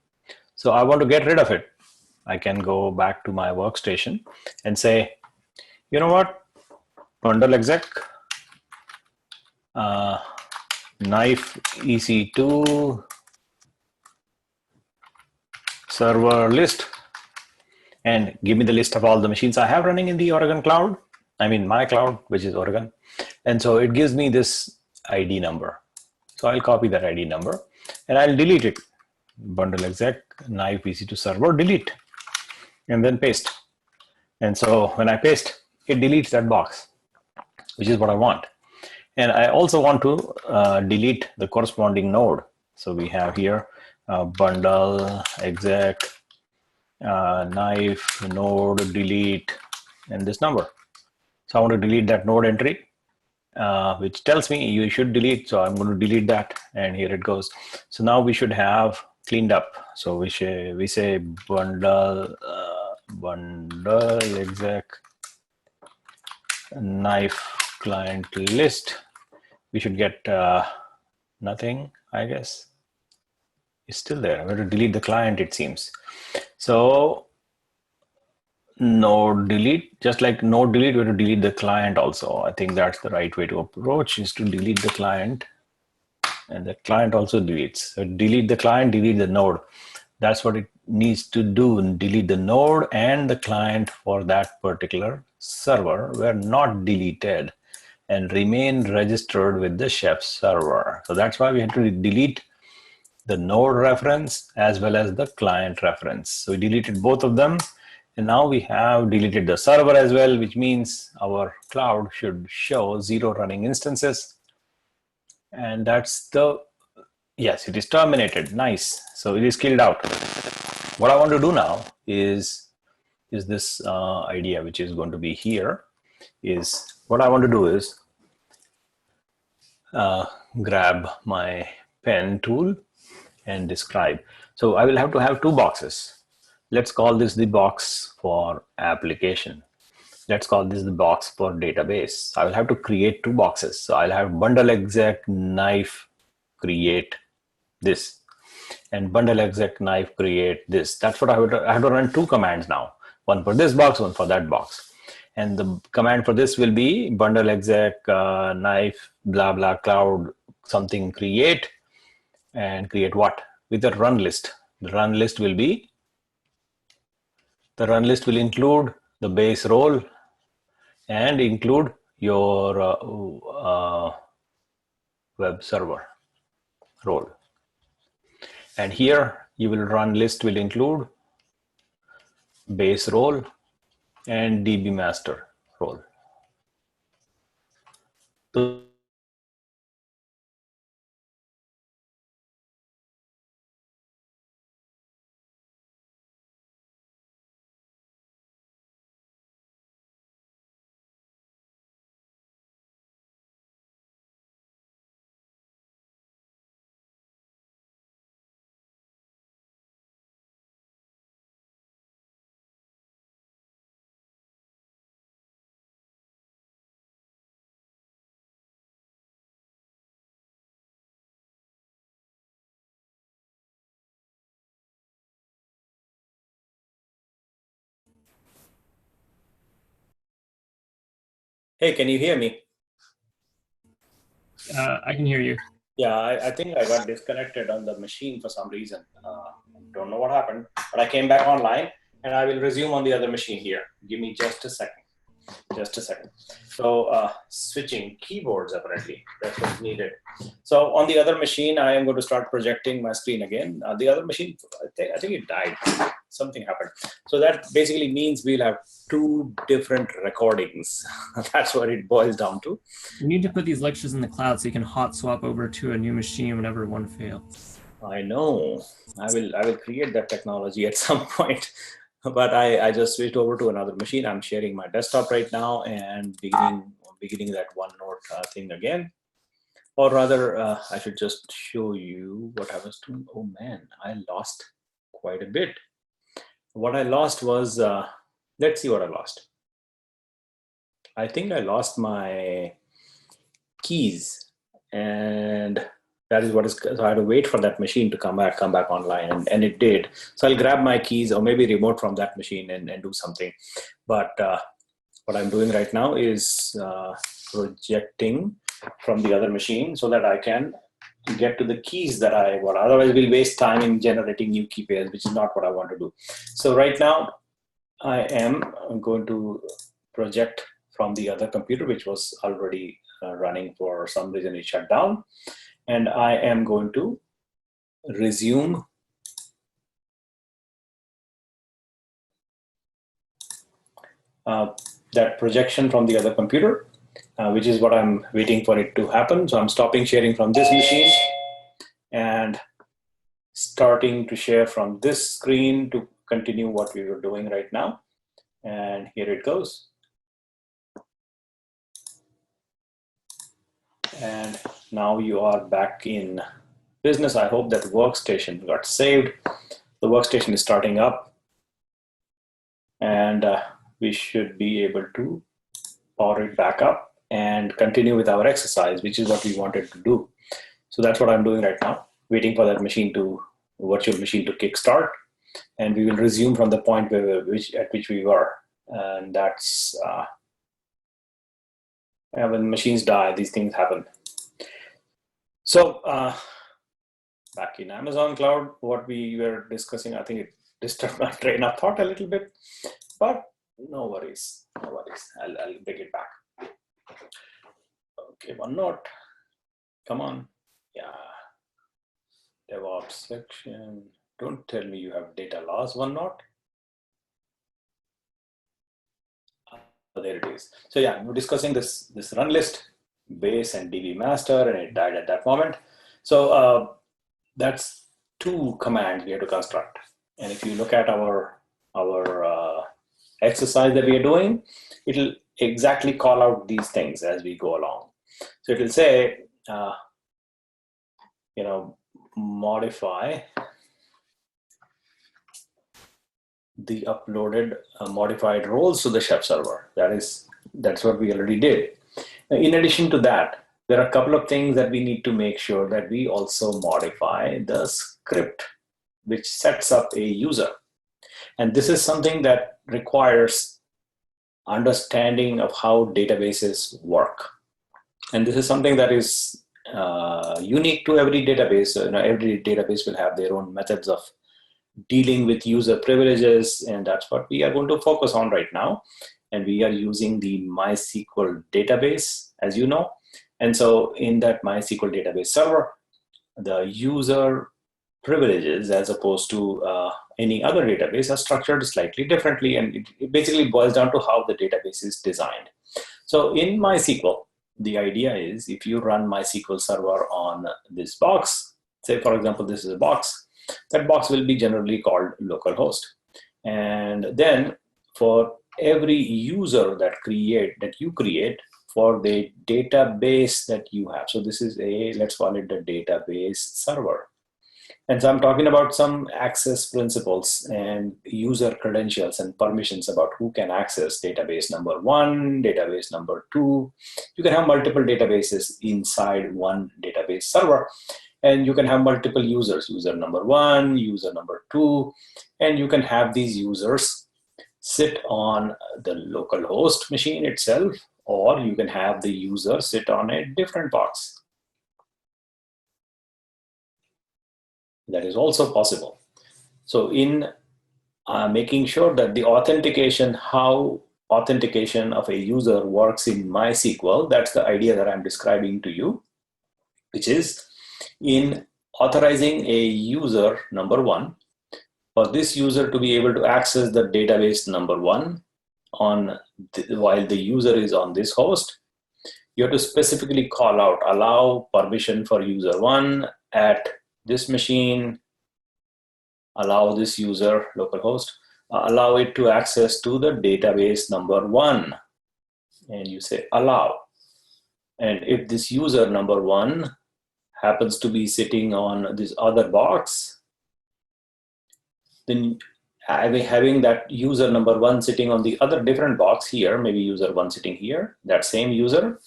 So I want to get rid of it. I can go back to my workstation and say, you know what? Bundle exec, knife EC2 server list, and give me the list of all the machines I have running in the Oregon Cloud. I mean, my cloud, which is Oregon. And so it gives me this ID number. So I'll copy that ID number and I'll delete it. Bundle exec, knife EC2 server, delete, and then paste. And so when I paste, it deletes that box, which is what I want. And I also want to delete the corresponding node. So we have here bundle exec, knife node delete, and this number. So I want to delete that node entry, which tells me you should delete. So I'm going to delete that, and here it goes. So now we should have cleaned up. So we say bundle exec knife client list. We should get nothing, I guess. It's still there. I'm going to delete the client, it seems. So node delete, just like node delete, we're going to delete the client also. I think that's the right way to approach, is to delete the client, and the client also deletes. So delete the client, delete the node. That's what it needs to do. Delete the node and the client for that particular server were not deleted and remain registered with the chef server. So that's why we had to delete the node reference as well as the client reference. So we deleted both of them. And now we have deleted the server as well, which means our cloud should show 0 running instances. And that's yes, it is terminated. Nice. So it is killed out. What I want to do now is this idea, which is going to be here, is what I want to do is grab my pen tool and describe. So I will have to have two boxes. Let's call this the box for application. Let's call this the box for database. I will have to create two boxes. So I'll have bundle exec knife create this, and bundle exec knife create this. That's what I have to run two commands now. One for this box, one for that box. And the command for this will be bundle exec knife blah blah cloud something create, and create what? With a run list. The run list will include the base role and include your web server role. And here you will run list will include base role and DB master role. So hey, can you hear me? I can hear you. Yeah, I think I got disconnected on the machine for some reason. Don't know what happened, but I came back online and I will resume on the other machine here. Give me just a second. Just a second. So switching keyboards, apparently that's what's needed. So on the other machine, I am going to start projecting my screen again. The other machine, I think it died. Something happened. So that basically means we'll have two different recordings. That's what it boils down to. We need to put these lectures in the cloud so you can hot swap over to a new machine whenever one fails. I know. I will create that technology at some point. But I just switched over to another machine. I'm sharing my desktop right now and beginning that OneNote thing again. Or rather, I should just show you what I was doing. Oh man, I lost quite a bit. What I lost was, let's see what I lost. I think I lost my keys, and that is what is, so I had to wait for that machine to come back online, and it did. So I'll grab my keys or maybe remote from that machine and do something. But what I'm doing right now is projecting from the other machine so that I can get to the keys that I want. Otherwise we'll waste time in generating new key pairs, which is not what I want to do. So right now I'm going to project from the other computer, which was already running. For some reason it shut down. And I am going to resume that projection from the other computer, which is what I'm waiting for it to happen. So I'm stopping sharing from this machine and starting to share from this screen to continue what we were doing right now. And here it goes. And now you are back in business. I hope that workstation got saved. The workstation is starting up, and we should be able to power it back up and continue with our exercise, which is what we wanted to do. So that's what I'm doing right now, waiting for that machine virtual machine to kickstart, and we will resume from the point at which we were. And that's when machines die, these things happen. So back in Amazon Cloud, what we were discussing, I think it disturbed my train of thought a little bit, but no worries, no worries. I'll bring it back. Okay, OneNote, come on. Yeah, DevOps section. Don't tell me you have data loss, OneNote. Oh, there it is. So yeah, we're discussing this run list, base and DB master, and it died at that moment. So that's two commands we have to construct. And if you look at our exercise that we are doing, it'll exactly call out these things as we go along. So it will say, modify the uploaded modified roles to the chef server. That's what we already did. Now, in addition to that, there are a couple of things that we need to make sure that we also modify the script which sets up a user. And this is something that requires understanding of how databases work. And this is something that is unique to every database. So, every database will have their own methods of dealing with user privileges, and that's what we are going to focus on right now. And we are using the MySQL database, as you know. And so in that MySQL database server, the user privileges, as opposed to any other database, are structured slightly differently. And it basically boils down to how the database is designed. So in MySQL, the idea is if you run MySQL server on this box, say, for example, this is a box, that box will be generally called localhost. And then for every user that you create for the database that you have. So this is let's call it the database server. And so I'm talking about some access principles and user credentials and permissions about who can access database number 1, database number 2. You can have multiple databases inside one database server. And you can have multiple users, user number 1, user number 2, and you can have these users sit on the local host machine itself, or you can have the user sit on a different box. That is also possible. So in making sure that the authentication, how authentication of a user works in MySQL, that's the idea that I'm describing to you, which is in authorizing a user number 1, for this user to be able to access the database number 1 while the user is on this host, you have to specifically call out, allow permission for user 1 at this machine, allow this user, localhost, allow it to access to the database number 1. And you say allow. And if this user number 1 happens to be sitting on this other box, then having that user number 1 sitting on the other different box here, maybe user 1 sitting here, that same user,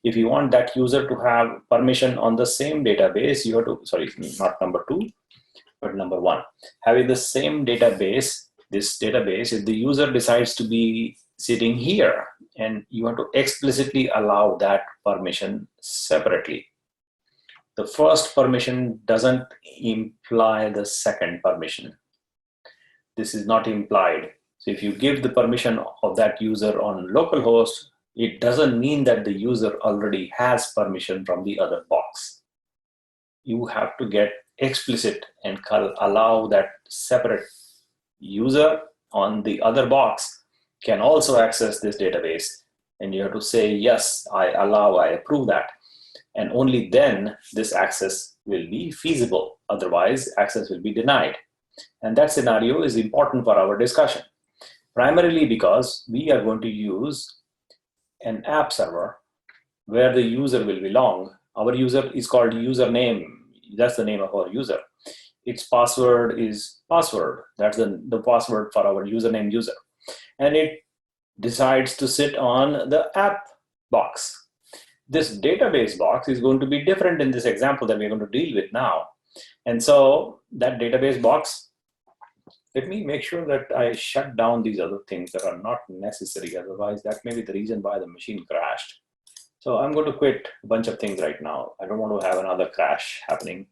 if you want that user to have permission on the same database, you have to, sorry, not number 2, but number 1. Having the same database, this database, if the user decides to be sitting here, and you want to explicitly allow that permission separately. The first permission doesn't imply the second permission. This is not implied. So if you give the permission of that user on localhost, it doesn't mean that the user already has permission from the other box. You have to get explicit and allow that separate user on the other box can also access this database. And you have to say, yes, I allow, I approve that. And only then this access will be feasible. Otherwise, access will be denied. And that scenario is important for our discussion, primarily because we are going to use an app server where the user will belong. Our user is called username. That's the name of our user. Its password is password. That's the password for our username user. And it decides to sit on the app box. This database box is going to be different in this example that we're going to deal with now. And so that database box, let me make sure that I shut down these other things that are not necessary. Otherwise, that may be the reason why the machine crashed. So I'm going to quit a bunch of things right now. I don't want to have another crash happening.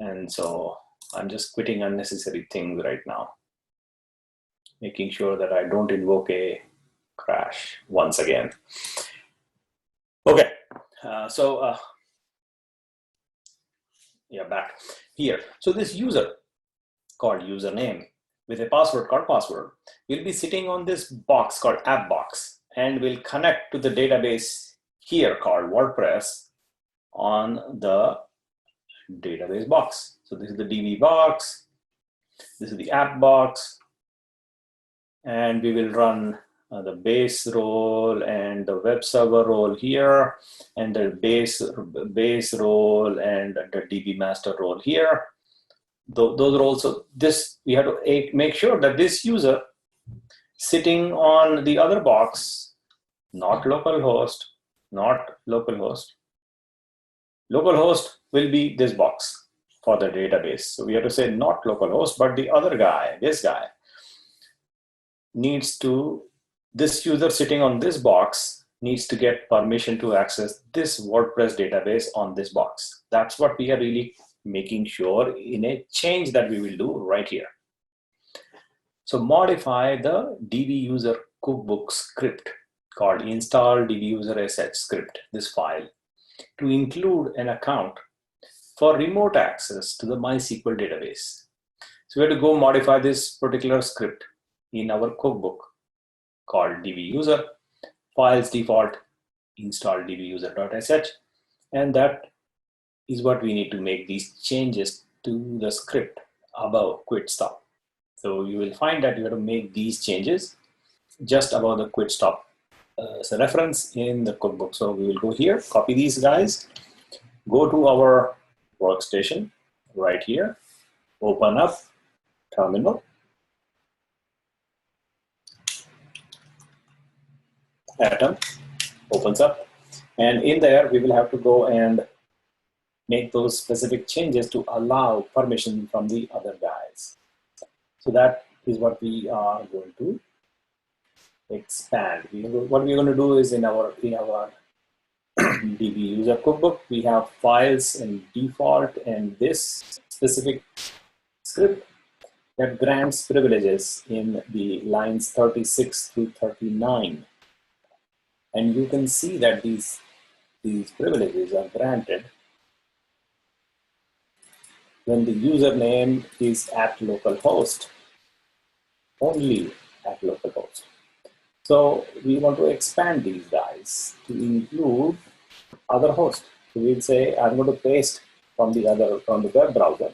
And so I'm just quitting unnecessary things right now, making sure that I don't invoke a crash once again. Okay, back here. So this user called username with a password called password will be sitting on this box called app box and will connect to the database here called WordPress on the database box. So this is the DB box, this is the app box, and we will run the base role and the web server role here, and the base role and the DB master role here. those are also this. We have to make sure that this user sitting on the other box, not localhost, not localhost. Localhost will be this box for the database. So we have to say not localhost, but the other guy, this guy, needs to, this user sitting on this box needs to get permission to access this WordPress database on this box. That's what we are really making sure in a change that we will do right here. So modify the dbuser cookbook script called install dbuser sh script, this file, to include an account for remote access to the MySQL database. So we have to go modify this particular script in our cookbook called dbuser, files default, install dbuser.sh, and that is what we need to make these changes to the script above quit stop. So you will find that you have to make these changes just above the quit stop as a reference in the cookbook. So we will go here, copy these guys, go to our workstation right here, open up terminal, Atom opens up, and in there we will have to go and make those specific changes to allow permission from the other guys. So that is what we are going to expand. What we're going to do is in our DB user cookbook, we have files and default and this specific script that grants privileges in the lines 36 through 39. And you can see that these privileges are granted when the username is at localhost, only at localhost. So we want to expand these guys to include other hosts. So we'll say, I'm going to paste from the web browser,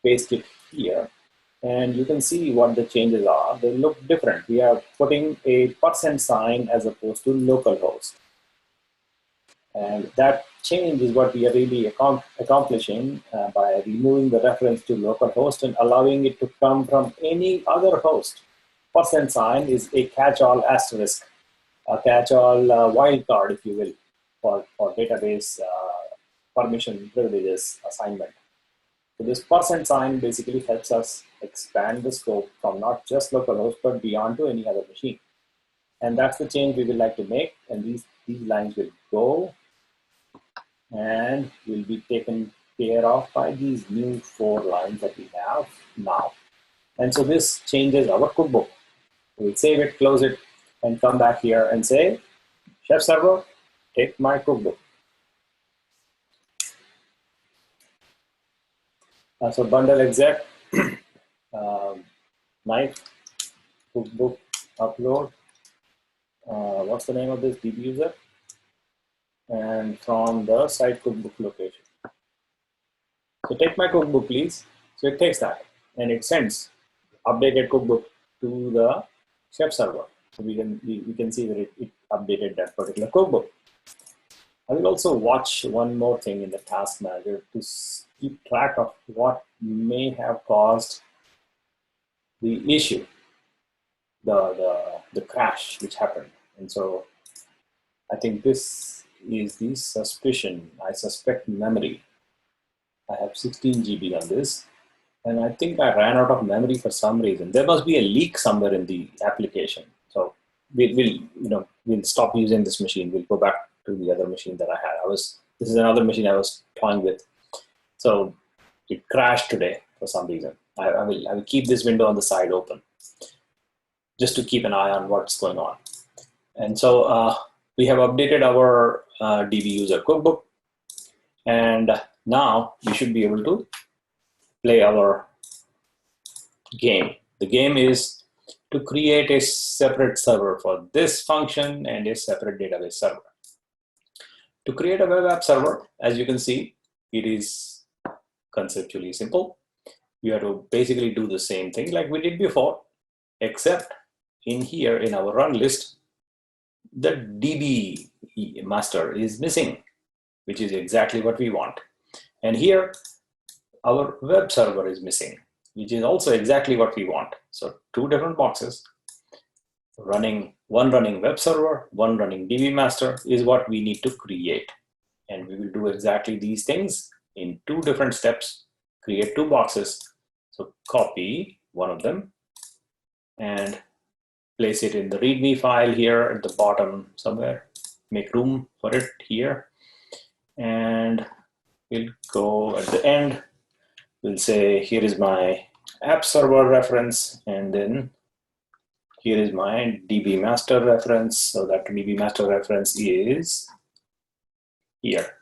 paste it here, and you can see what the changes are. They look different. We are putting a %sign as opposed to localhost. And that change is what we are really accomplishing by removing the reference to localhost and allowing it to come from any other host. %sign is a catch-all asterisk, a catch-all wildcard, if you will, for database permission privileges assignment. So this %sign basically helps us expand the scope from not just localhost, but beyond to any other machine. And that's the change we would like to make. And these lines will go and will be taken care of by these new 4 lines that we have now. And so this changes our cookbook. We'll save it, close it, and come back here and say, chef server, take my cookbook. So bundle exec, knife, cookbook, upload. What's the name of this DB user? And from the site cookbook location. So take my cookbook, please. So it takes that and it sends updated cookbook to the chef server. So we can see that it updated that particular cookbook. I will also watch one more thing in the task manager to keep track of what may have caused the issue, the crash which happened. And so I think this is the suspicion. I suspect memory. I have 16 GB on this, and I think I ran out of memory for some reason. There must be a leak somewhere in the application. So we'll stop using this machine. We'll go back to the other machine that I had. This is another machine I was toying with. So it crashed today for some reason. I will keep this window on the side open just to keep an eye on what's going on. And so we have updated our DB user cookbook, and now we should be able to play our game. The game is to create a separate server for this function and a separate database server. To create a web app server, as you can see, it is conceptually simple. You have to basically do the same thing like we did before, except in here in our run list, the DB master is missing, which is exactly what we want. And here our web server is missing, which is also exactly what we want. So two different boxes running, one running web server, one running DB master is what we need to create. And we will do exactly these things in two different steps, create two boxes. So copy one of them and place it in the README file here at the bottom somewhere. Make room for it here. And we'll go at the end. We'll say, here is my app server reference, and then here is my DB master reference. So that DB master reference is here.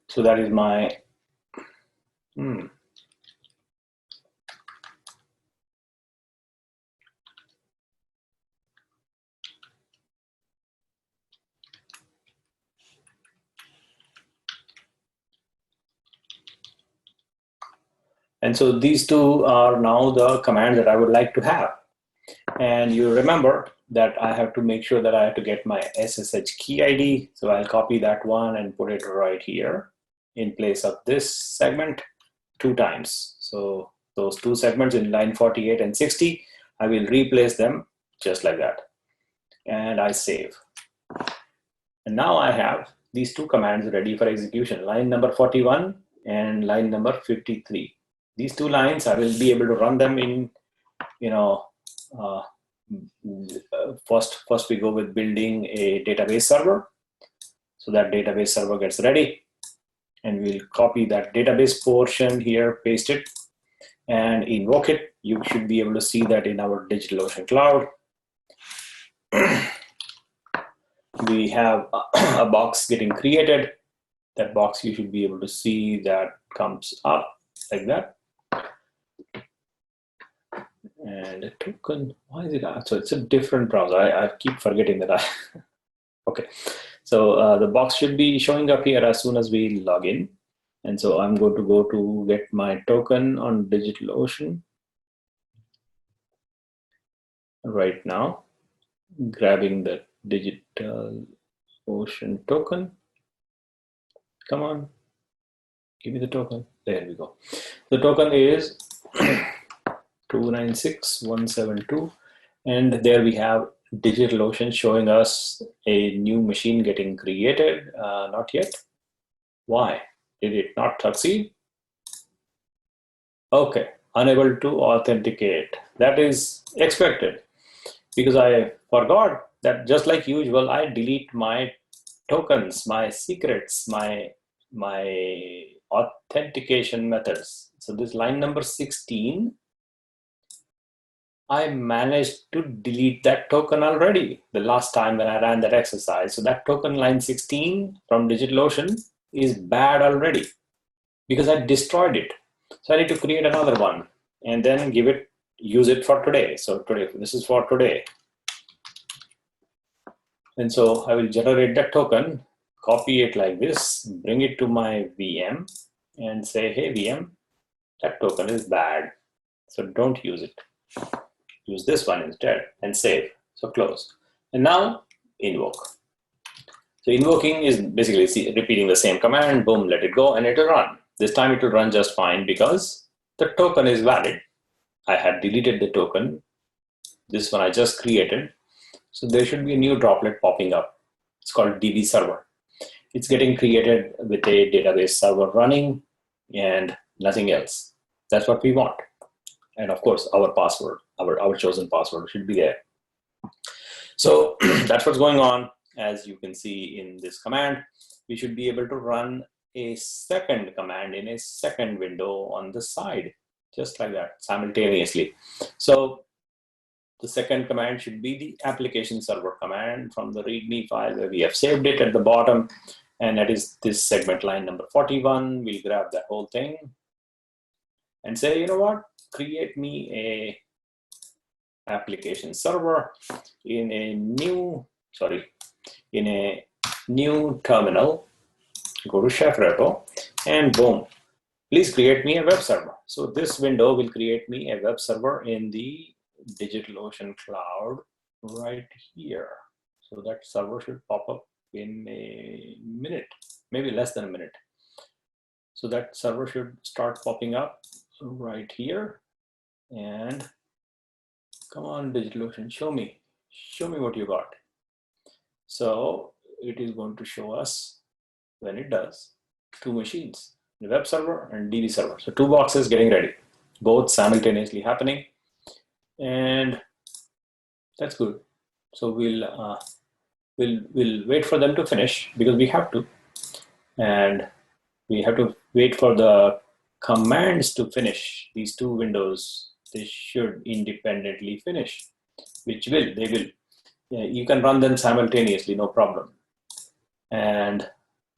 So that is my, and so these two are now the commands that I would like to have. And you remember that I have to make sure that I have to get my SSH key ID. So I'll copy that one and put it right here in place of this segment 2 times. So those 2 segments in line 48 and 60, I will replace them just like that. And I save. And now I have these 2 commands ready for execution, line number 41 and line number 53. These 2 lines, I will be able to run them in, first we go with building a database server. So that database server gets ready, and we'll copy that database portion here, paste it, and invoke it. You should be able to see that in our DigitalOcean cloud. We have a box getting created. That box, you should be able to see that comes up like that. And a token, why is it out? So it's a different browser. I keep forgetting that. Okay, so the box should be showing up here as soon as we log in. And so I'm going to go to get my token on DigitalOcean right now, grabbing the DigitalOcean token. Come on, give me the token. There we go. The token is 296.172, and there we have DigitalOcean showing us a new machine getting created. Not yet. Why? Did it not succeed? Okay, unable to authenticate. That is expected, because I forgot that just like usual, I delete my tokens, my secrets, my authentication methods. So this line number 16, I managed to delete that token already the last time when I ran that exercise. So that token line 16 from DigitalOcean is bad already because I destroyed it. So I need to create another one and then use it for today. So today, this is for today. And so I will generate that token, copy it like this, bring it to my VM and say, hey VM, that token is bad. So don't use it. Use this one instead and save. So close. And now invoke. So invoking is basically repeating the same command, boom, let it go, and it will run. This time it will run just fine because the token is valid. I had deleted the token. This one I just created. So there should be a new droplet popping up. It's called DB server. It's getting created with a database server running and nothing else. That's what we want. And of course, our password, our chosen password should be there. So that's what's going on. As you can see in this command, we should be able to run a second command in a second window on the side, just like that, simultaneously. So the second command should be the application server command from the README file where we have saved it at the bottom. And that is this segment line number 41. We'll grab that whole thing and say, you know what? Create me a application server in a new terminal. Go to chef repo and boom, please create me a web server. So this window will create me a web server in the DigitalOcean cloud right here. So that server should pop up in a minute, maybe less than a minute. So that server should start popping up right here. And come on, DigitalOcean, show me what you got. So it is going to show us, when it does, two machines, the web server and DB server. So two boxes getting ready, both simultaneously happening. And that's good. So we'll wait for them to finish, because we have to. And we have to wait for the commands to finish. These two windows, they should independently finish, which they will. Yeah, you can run them simultaneously, no problem. And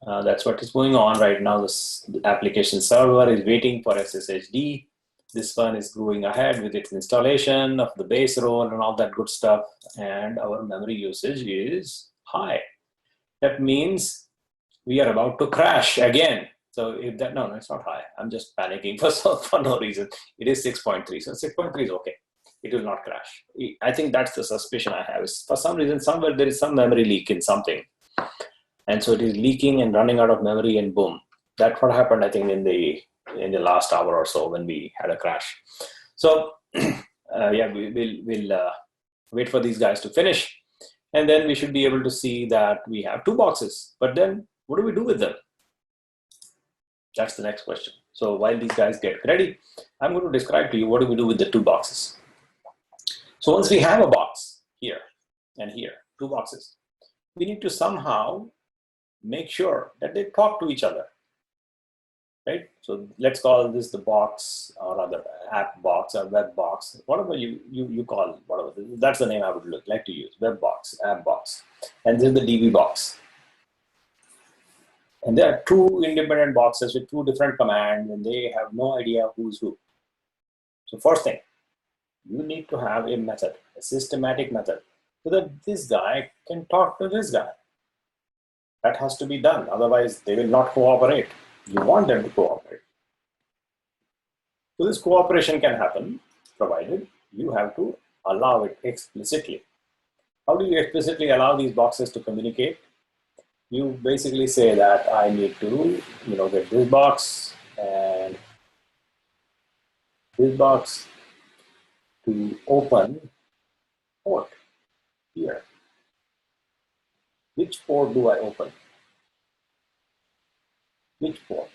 that's what is going on right now. The application server is waiting for SSHD. This one is going ahead with its installation of the base role and all that good stuff. And our memory usage is high. That means we are about to crash again. So if that, no, it's not high. I'm just panicking for no reason. It is 6.3. So 6.3 is okay. It will not crash. I think that's the suspicion I have. Is for some reason, somewhere there is some memory leak in something. And so it is leaking and running out of memory, and boom. That's what happened, I think, in the last hour or so when we had a crash. So yeah, we'll wait for these guys to finish. And then we should be able to see that we have two boxes. But then what do we do with them? That's the next question. So while these guys get ready, I'm going to describe to you what do we do with the two boxes. So once we have a box here and here, two boxes, we need to somehow make sure that they talk to each other, right? So let's call this the box, or other app box or web box, whatever you call it, whatever. That's the name I would like to use, web box, app box. And this is the DB box. And there are two independent boxes with two different commands, and they have no idea who's who. So first thing, you need to have a method, a systematic method, so that this guy can talk to this guy. That has to be done. Otherwise, they will not cooperate. You want them to cooperate. So this cooperation can happen, provided you have to allow it explicitly. How do you explicitly allow these boxes to communicate? You basically say that I need to, get this box and this box to open port here. Which port do I open? Which port?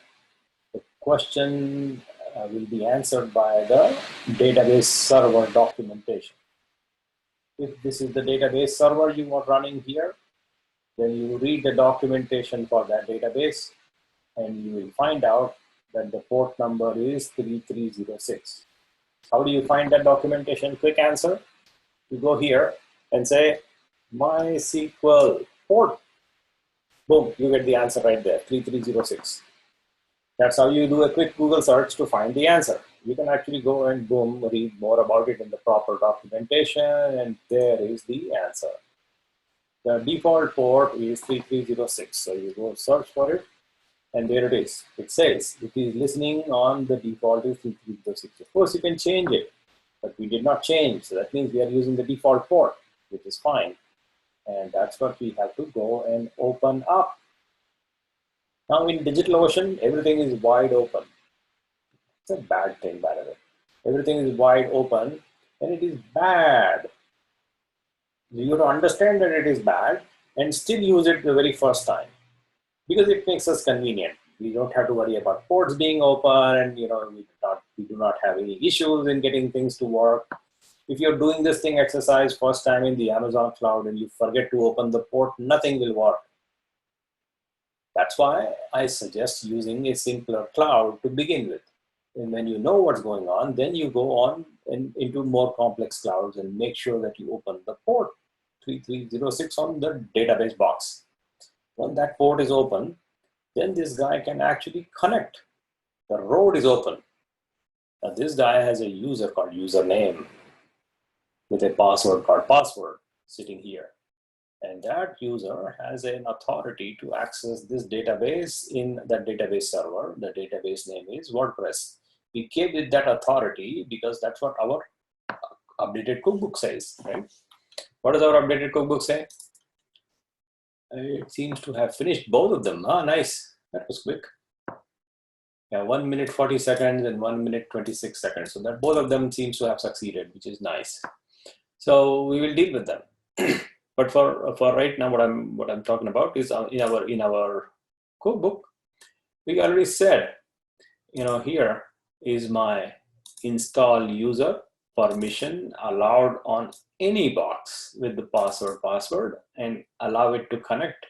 The question will be answered by the database server documentation. If this is the database server you are running here, then you read the documentation for that database, and you will find out that the port number is 3306. How do you find that documentation? Quick answer. You go here and say, MySQL port. Boom, you get the answer right there, 3306. That's how you do a quick Google search to find the answer. You can actually go and boom, read more about it in the proper documentation, and there is the answer. The default port is 3306. So you go search for it, and there it is. It says it is listening on the default is 3306. Of course, you can change it, but we did not change. So that means we are using the default port, which is fine. And that's what we have to go and open up. Now in DigitalOcean, everything is wide open. It's a bad thing, by the way. Everything is wide open, and it is bad. You have to understand that it is bad and still use it the very first time, because it makes us convenient. We don't have to worry about ports being open, and we do not have any issues in getting things to work. If you're doing this thing exercise first time in the Amazon cloud and you forget to open the port, nothing will work. That's why I suggest using a simpler cloud to begin with. And when you know what's going on, then you go on into more complex clouds and make sure that you open the port 3306 on the database box. When that port is open, then this guy can actually connect. The road is open. Now this guy has a user called username with a password called password sitting here. And that user has an authority to access this database in that database server. The database name is WordPress. We gave it that authority because that's what our updated cookbook says, right? What does our updated cookbook say? It seems to have finished both of them. Ah, nice. That was quick. Yeah, 1 minute 40 seconds and 1 minute 26 seconds. So that both of them seems to have succeeded, which is nice. So we will deal with them. But for right now, what I'm talking about is in our cookbook, we already said, here is my install user permission allowed on any box with the password and allow it to connect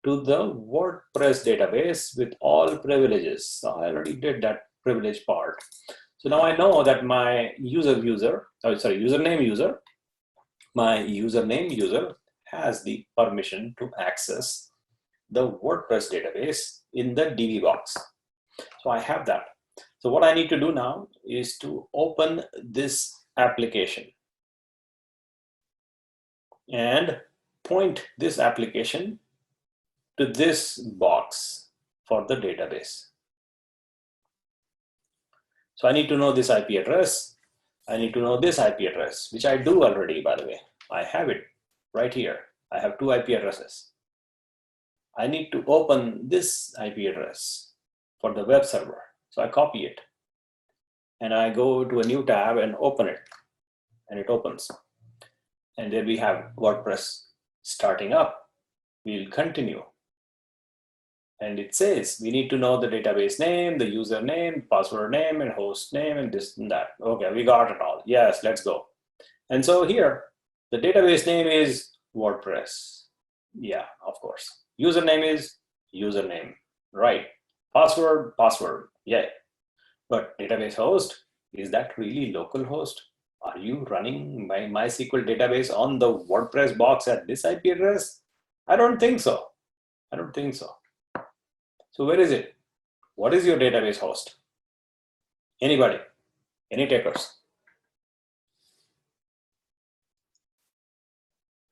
to the WordPress database with all privileges. So I already did that privilege part. So now I know that my username user has the permission to access the WordPress database in the DB box. So I have that. So what I need to do now is to open this application and point this application to this box for the database. So I need to know this IP address. I need to know this IP address, which I do already, by the way. I have it right here. I have 2 IP addresses. I need to open this IP address for the web server. So I copy it and I go to a new tab and open it, and it opens. And there we have WordPress starting up. We'll continue. And it says we need to know the database name, the username, password name, and host name, and this and that. Okay, we got it all. Yes, let's go. And so here, the database name is WordPress. Yeah, of course. Username is username, right? Password, yeah. But database host, is that really local-host? Are you running my MySQL database on the WordPress box at this IP address? I don't think so. So where is it? What is your database host? Anybody? Any takers?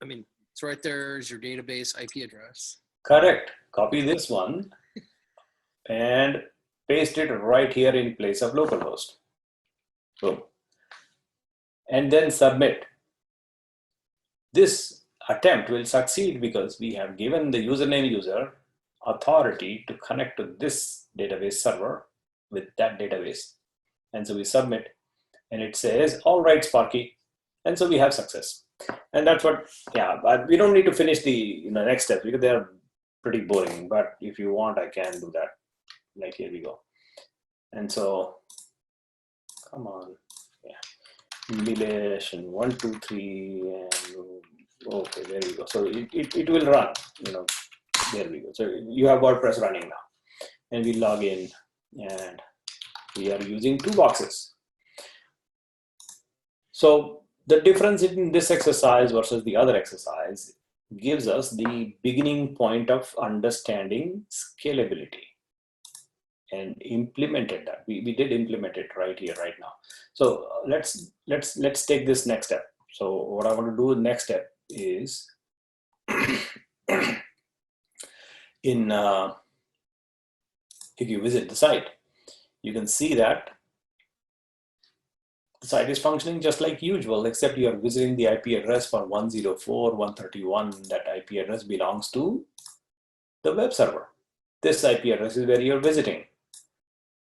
I mean, it's right there is your database IP address. Correct. Copy this one and paste it right here in place of localhost. Boom. And then submit. This attempt will succeed because we have given the username user authority to connect to this database server with that database. And so we submit and it says, all right, Sparky. And so we have success. And that's what, yeah, but we don't need to finish the next step because they're pretty boring. But if you want, I can do that. Like, here we go. And so, come on, yeah, deletion 1, 2, 3, and okay, there we go. So it will run, there we go. So you have WordPress running now, and we log in, and we are using 2 boxes. So the difference in this exercise versus the other exercise gives us the beginning point of understanding scalability. And implemented that. We did implement it right here, right now. So let's take this next step. So what I want to do next step is in if you visit the site, you can see that the site is functioning just like usual, except you are visiting the IP address for 104.131. That IP address belongs to the web server. This IP address is where you're visiting.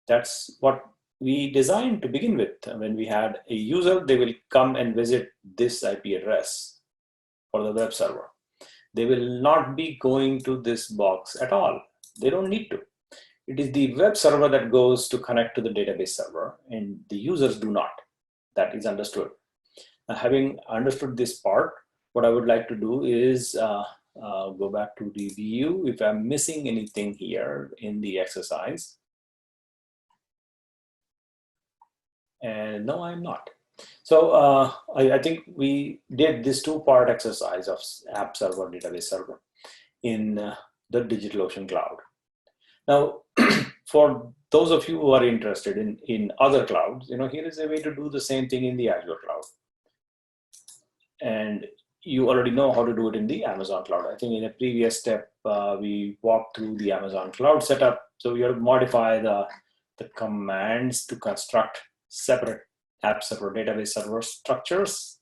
That's what we designed to begin with. When we had a user, they will come and visit this IP address for the web server. They will not be going to this box at all. They don't need to. It is the web server that goes to connect to the database server, and the users do not. That is understood. Now, having understood this part, what I would like to do is go back to the view. If I'm missing anything here in the exercise, and no, I'm not. So I think we did this 2-part exercise of app server, database server in the DigitalOcean cloud. Now, for those of you who are interested in other clouds, here is a way to do the same thing in the Azure cloud. And you already know how to do it in the Amazon cloud. I think in a previous step, we walked through the Amazon cloud setup. So you have to modify the commands to construct separate app server, database server structures,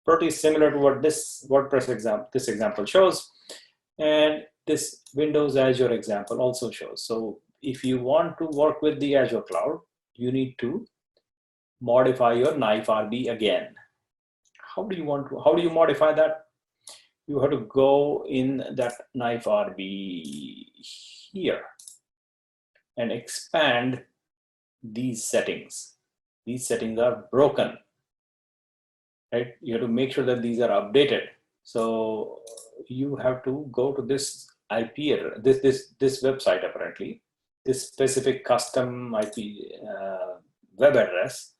pretty similar to what this WordPress example shows. And this Windows Azure example also shows. So if you want to work with the Azure cloud, you need to modify your knife RB again. How do you modify that? You have to go in that knife RB here and expand these settings. These settings are broken, right? You have to make sure that these are updated. So you have to go to this IP address, this website apparently, this specific custom IP web address,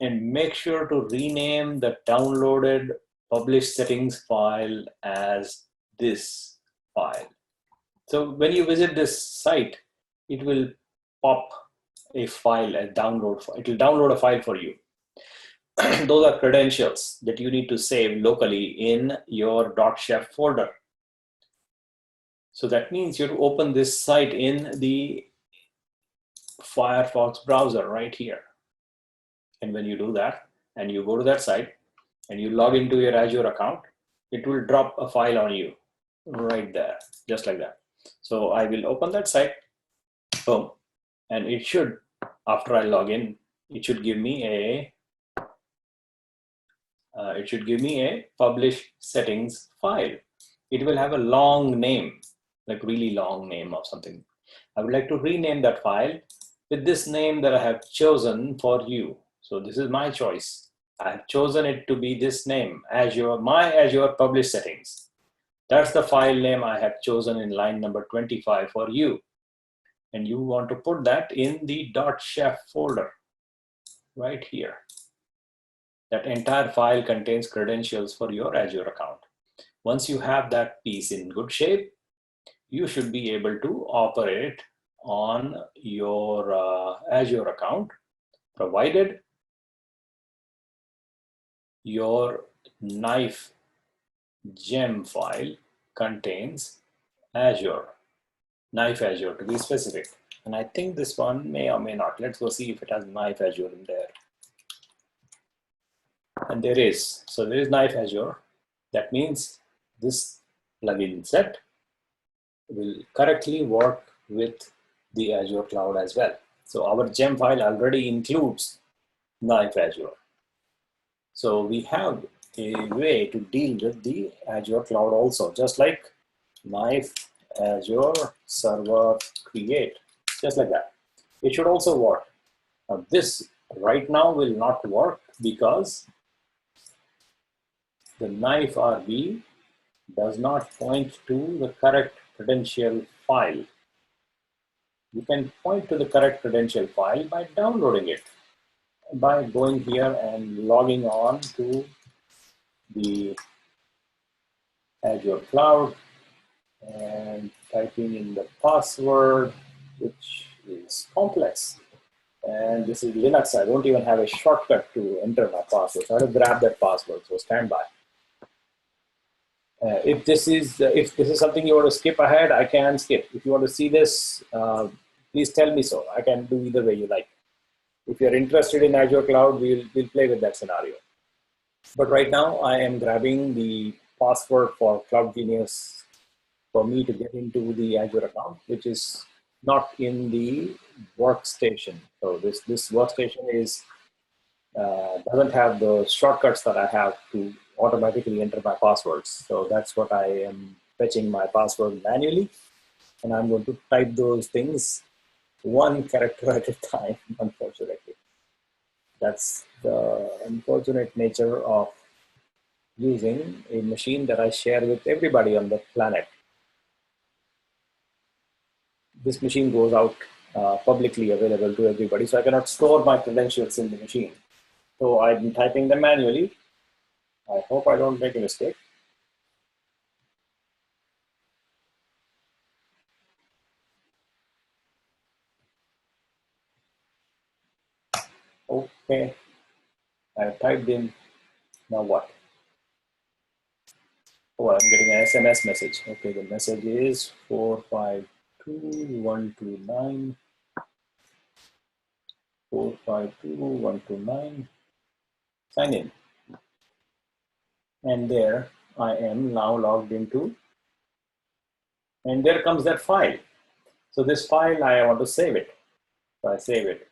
and make sure to rename the downloaded published settings file as this file. So when you visit this site, it will pop a file, a download file. It will download a file for you. Those are credentials that you need to save locally in your .chef folder. So that means you have to open this site in the Firefox browser right here. And when you do that, and you go to that site, and you log into your Azure account, it will drop a file on you right there, just like that. So I will open that site, boom, and it should, after I log in, it should give me a publish settings file. It will have a long name, like really long name of something. I would like to rename that file with this name that I have chosen for you. So this is my choice. I have chosen it to be this name, my Azure publish settings. That's the file name I have chosen in line number 25 for you. And you want to put that in the .chef folder right here. That entire file contains credentials for your Azure account. Once you have that piece in good shape, you should be able to operate on your Azure account, provided your knife gem file contains Azure, knife Azure to be specific. And I think this one may or may not. Let's go see if it has knife Azure in there. And there is. So there is knife Azure. That means this plugin set will correctly work with the Azure cloud as well. So our gem file already includes knife Azure. So we have a way to deal with the Azure cloud also, just like knife Azure server create, just like that. It should also work. Now this right now will not work because the knife RB does not point to the correct credential file. You can point to the correct credential file by downloading it, by going here and logging on to the Azure cloud and typing in the password, which is complex. And this is Linux. I don't even have a shortcut to enter my password. So I have to grab that password, so stand by. If this is something you want to skip ahead, I can skip. If you want to see this, please tell me so. I can do either way you like. If you're interested in Azure Cloud, we'll play with that scenario. But right now, I am grabbing the password for Cloud Genius for me to get into the Azure account, which is not in the workstation. So this workstation is doesn't have the shortcuts that I have to automatically enter my passwords. So that's what I am fetching my password manually. And I'm going to type those things one character at a time, unfortunately. That's the unfortunate nature of using a machine that I share with everybody on the planet. This machine goes out publicly available to everybody, so I cannot store my credentials in the machine. So I'm typing them manually. I hope I don't make a mistake. Okay, I typed in, now what? Oh, I'm getting an SMS message. Okay, the message is 452129. 452129. Sign in. And there I am now logged into, and there comes that file. So this file, I want to save it. So I save it.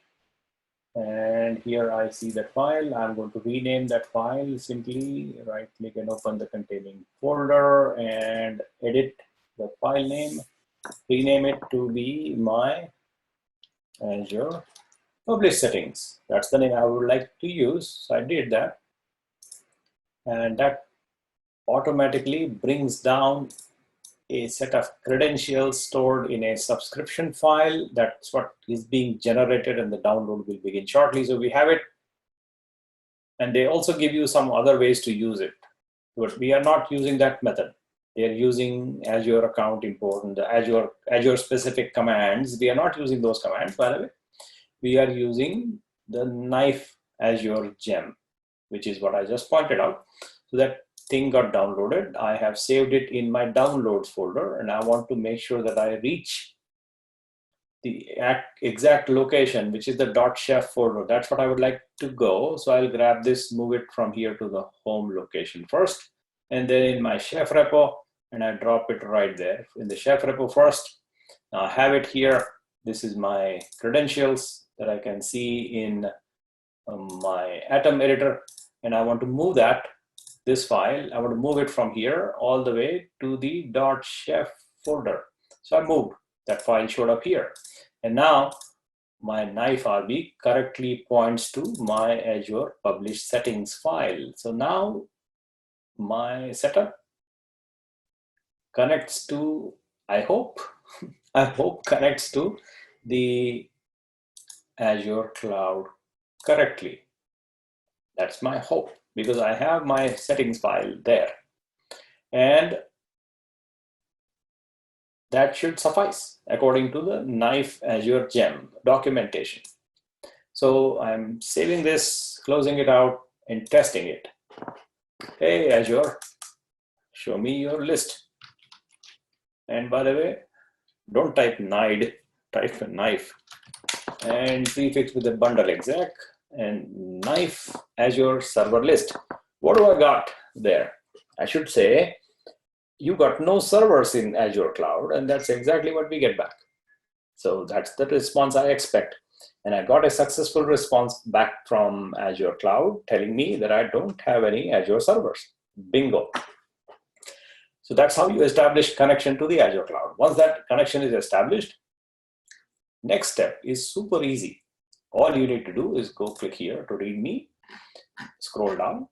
And here I see that file. I'm going to rename that file. Simply right click and open the containing folder and edit the file name. Rename it to be my Azure publish settings. That's the name I would like to use. So I did that. And that automatically brings down a set of credentials stored in a subscription file. That's what is being generated, and the download will begin shortly. So we have it. And they also give you some other ways to use it. But we are not using that method. They are using Azure account import and the Azure specific commands. We are not using those commands, by the way. We are using the knife Azure gem, which is what I just pointed out. So that thing got downloaded. I have saved it in my downloads folder, and I want to make sure that I reach the exact location, which is the .chef folder. That's what I would like to go. So I'll grab this, move it from here to the home location first, and then in my chef repo, and I drop it right there in the chef repo first. Now I have it here. This is my credentials that I can see in my Atom editor, and I want to move this file. I want to move it from here all the way to the .chef folder. So I moved. That file showed up here. And now my knife RB correctly points to my Azure published settings file. So now my setup connects to, I hope connects to the Azure cloud correctly. That's my hope, because I have my settings file there. And that should suffice according to the knife Azure gem documentation. So I'm saving this, closing it out, and testing it. Hey Azure, show me your list. And by the way, don't type NIDE, type a knife, and prefix with a bundle exec and knife Azure server list. What do I got there? I should say, you got no servers in Azure cloud, and that's exactly what we get back. So that's the response I expect. And I got a successful response back from Azure cloud telling me that I don't have any Azure servers. Bingo. So that's how you establish connection to the Azure cloud. Once that connection is established, next step is super easy. All you need to do is go click here to README, scroll down,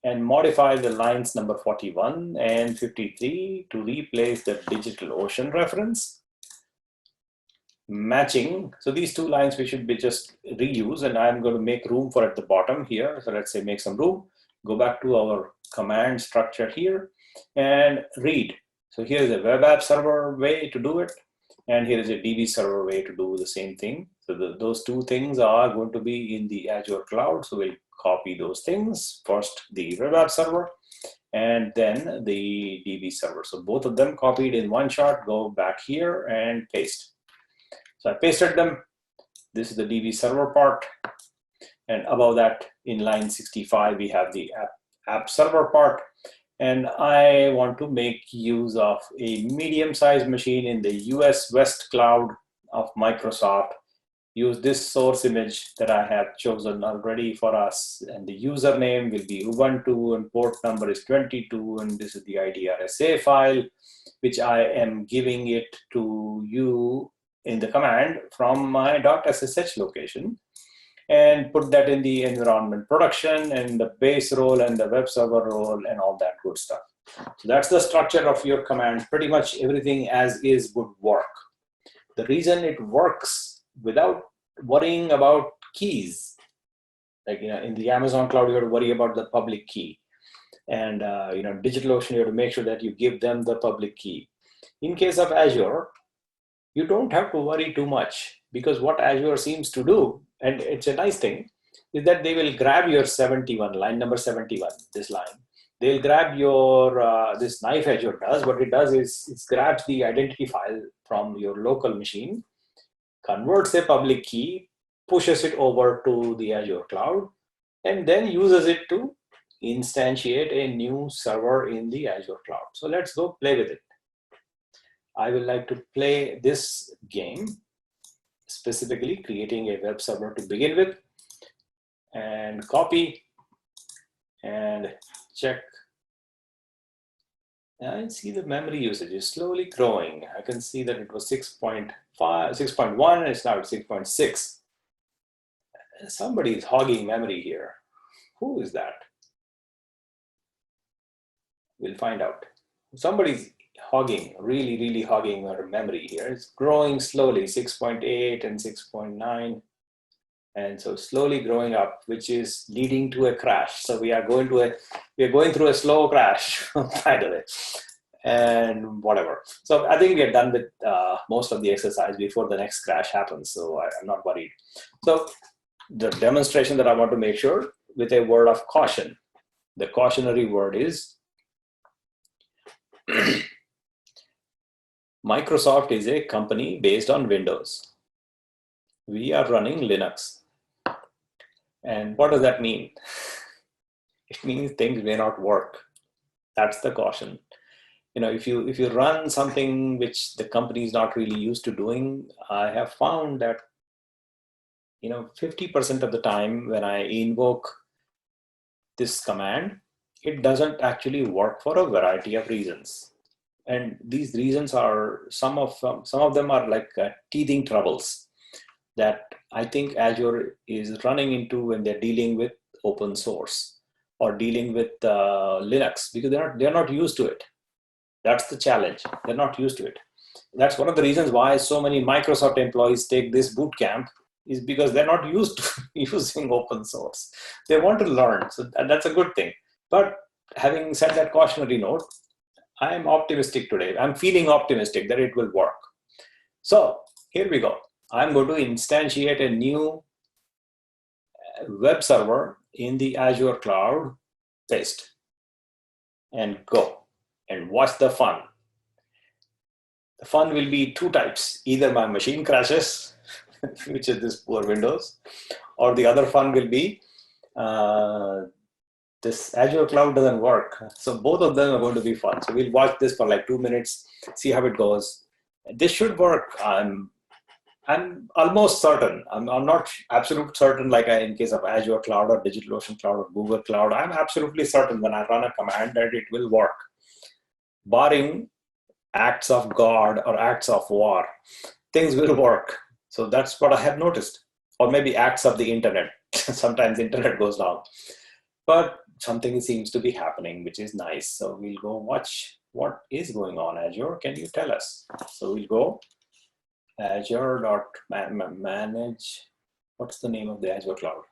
and modify the lines number 41 and 53 to replace the DigitalOcean reference. Matching, so these two lines we should be just reuse, and I'm going to make room for at the bottom here. So let's say make some room, go back to our command structure here and read. So here is a web app server way to do it, and here is a DB server way to do the same thing. So those two things are going to be in the Azure cloud. So we'll copy those things. First the web app server, and then the DB server. So both of them copied in one shot. Go back here and paste. So I pasted them. This is the DB server part. And above that, in line 65, we have the app server part. And I want to make use of a medium-sized machine in the US West Cloud of Microsoft. Use this source image that I have chosen already for us, and the username will be Ubuntu, and port number is 22, and this is the IDRSA file, which I am giving it to you in the command from my .ssh location, and put that in the environment production and the base role and the web server role and all that good stuff. So that's the structure of your command. Pretty much everything as is would work. The reason it works without worrying about keys, like in the Amazon cloud, you have to worry about the public key, and DigitalOcean, you have to make sure that you give them the public key. In case of Azure, you don't have to worry too much, because what Azure seems to do, and it's a nice thing, is that they will grab your 71, line number 71, this line. They'll grab your, this knife Azure does, what it does is it grabs the identity file from your local machine, converts a public key, pushes it over to the Azure cloud, and then uses it to instantiate a new server in the Azure cloud. So let's go play with it. I will like to play this game, specifically creating a web server to begin with, and copy and check. I see the memory usage is slowly growing. I can see that it was 6.5, 6.1, and it's now at 6.6. Somebody is hogging memory here. Who is that? We'll find out. Somebody's hogging, really hogging our memory here. It's growing slowly, 6.8 and 6.9. And so slowly growing up, which is leading to a crash. So we are going through a slow crash, by the way, and whatever. So I think we are done with most of the exercise before the next crash happens. So I'm not worried. So the demonstration that I want to make sure with a word of caution. The cautionary word is Microsoft is a company based on Windows. We are running Linux. And what does that mean? It means things may not work. That's the caution. You know, if you run something which the company is not really used to doing, I have found that 50% of the time when I invoke this command, it doesn't actually work for a variety of reasons. And these reasons are some of them are like teething troubles that I think Azure is running into when they're dealing with open source or dealing with Linux, because they're not used to it. That's the challenge. They're not used to it. That's one of the reasons why so many Microsoft employees take this bootcamp, is because they're not used to using open source. They want to learn, so that's a good thing. But having said that cautionary note, I'm optimistic today. I'm feeling optimistic that it will work. So here we go. I'm going to instantiate a new web server in the Azure cloud, paste, and go, and watch the fun. The fun will be two types. Either my machine crashes, which is this poor Windows, or the other fun will be this Azure cloud doesn't work. So both of them are going to be fun. So we'll watch this for like 2 minutes, see how it goes. This should work. I'm almost certain. I'm not absolute certain like in case of Azure cloud or DigitalOcean cloud or Google cloud. I'm absolutely certain when I run a command that it will work, barring acts of God or acts of war. Things will work. So that's what I have noticed. Or maybe acts of the internet. Sometimes internet goes down. But something seems to be happening, which is nice. So we'll go watch what is going on. Azure, can you tell us? So we'll go azure.manage. What's the name of the Azure cloud?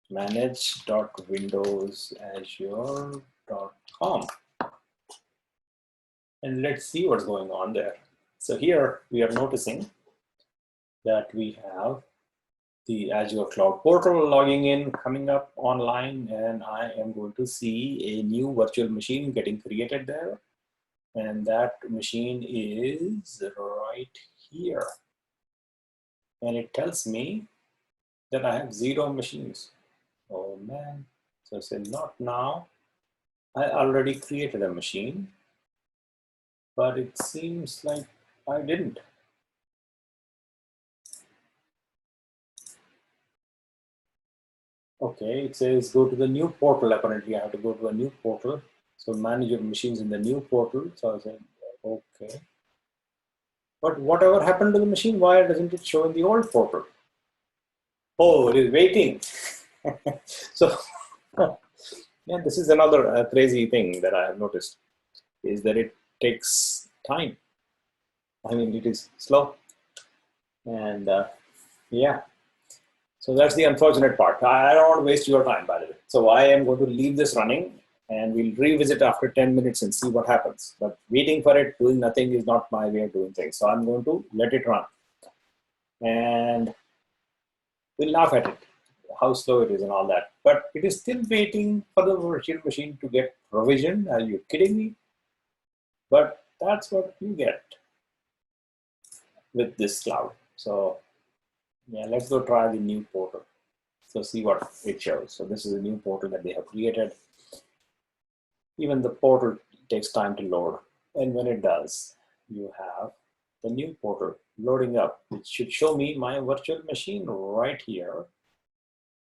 manage.windowsazure.com. And let's see what's going on there. So here we are noticing that we have the Azure Cloud Portal logging in, coming up online, and I am going to see a new virtual machine getting created there. And that machine is right here. And it tells me that I have 0 machines. Oh man, so I said not now. I already created a machine, but it seems like I didn't. Okay, it says go to the new portal. Apparently I have to go to a new portal. So manage your machines in the new portal. So I said, okay. But whatever happened to the machine? Why doesn't it show in the old portal? Oh, it is waiting. So yeah, this is another crazy thing that I have noticed, is that it takes time. I mean, it is slow. And yeah. So that's the unfortunate part. I don't want to waste your time, by the way. So I am going to leave this running, and we'll revisit after 10 minutes and see what happens. But waiting for it, doing nothing is not my way of doing things. So I'm going to let it run. And we'll laugh at it, how slow it is and all that. But it is still waiting for the virtual machine to get provisioned. Are you kidding me? But that's what you get with this cloud. So yeah, let's go try the new portal. So see what it shows. So this is a new portal that they have created. Even the portal takes time to load. And when it does, you have the new portal loading up. It should show me my virtual machine right here.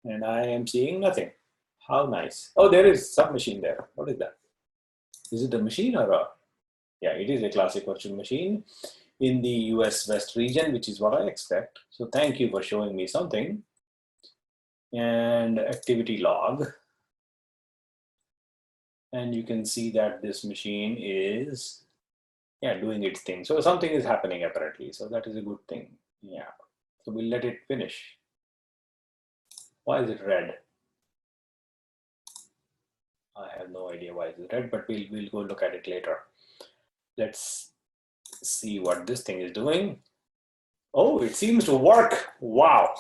And I am seeing nothing. How nice. Oh, there is some machine there. What is that? Is it a machine or a? Yeah, it is a classic virtual machine in the US West region, which is what I expect. So thank you for showing me something. And activity log. And you can see that this machine is, yeah, doing its thing. So something is happening apparently. So that is a good thing. Yeah. So we'll let it finish. Why is it red? I have no idea why it's red, but we'll go look at it later. Let's see what this thing is doing. Oh, it seems to work. Wow.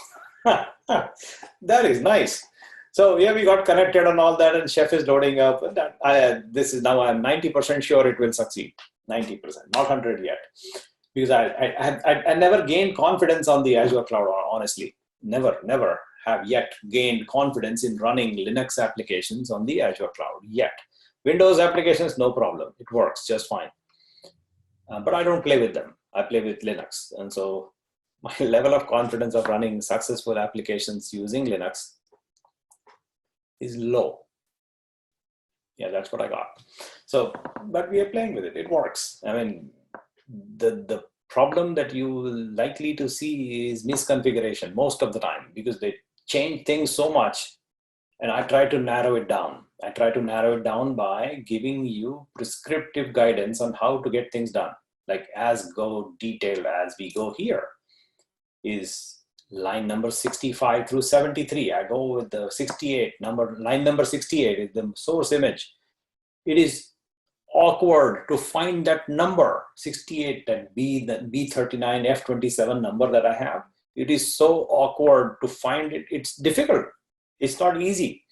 That is nice. So yeah, we got connected and all that, and Chef is loading up. This is now, I'm 90% sure it will succeed. 90%, not 100 yet. Because I never gained confidence on the Azure cloud, honestly. Never have yet gained confidence in running Linux applications on the Azure cloud yet. Windows applications, no problem. It works just fine. But I don't play with them. I play with Linux. And so my level of confidence of running successful applications using Linux is low. Yeah, that's what I got. So, but we are playing with it. It works. I mean, the problem that you will likely to see is misconfiguration most of the time, because they change things so much. And I try to narrow it down. I try to narrow it down by giving you prescriptive guidance on how to get things done. Like as go detailed as we go here is line number 65 through 73. I go with the 68 number. Line number 68 is the source image. It is awkward to find that number 68, that B39 F27 number that I have. It is so awkward to find it. It's difficult. It's not easy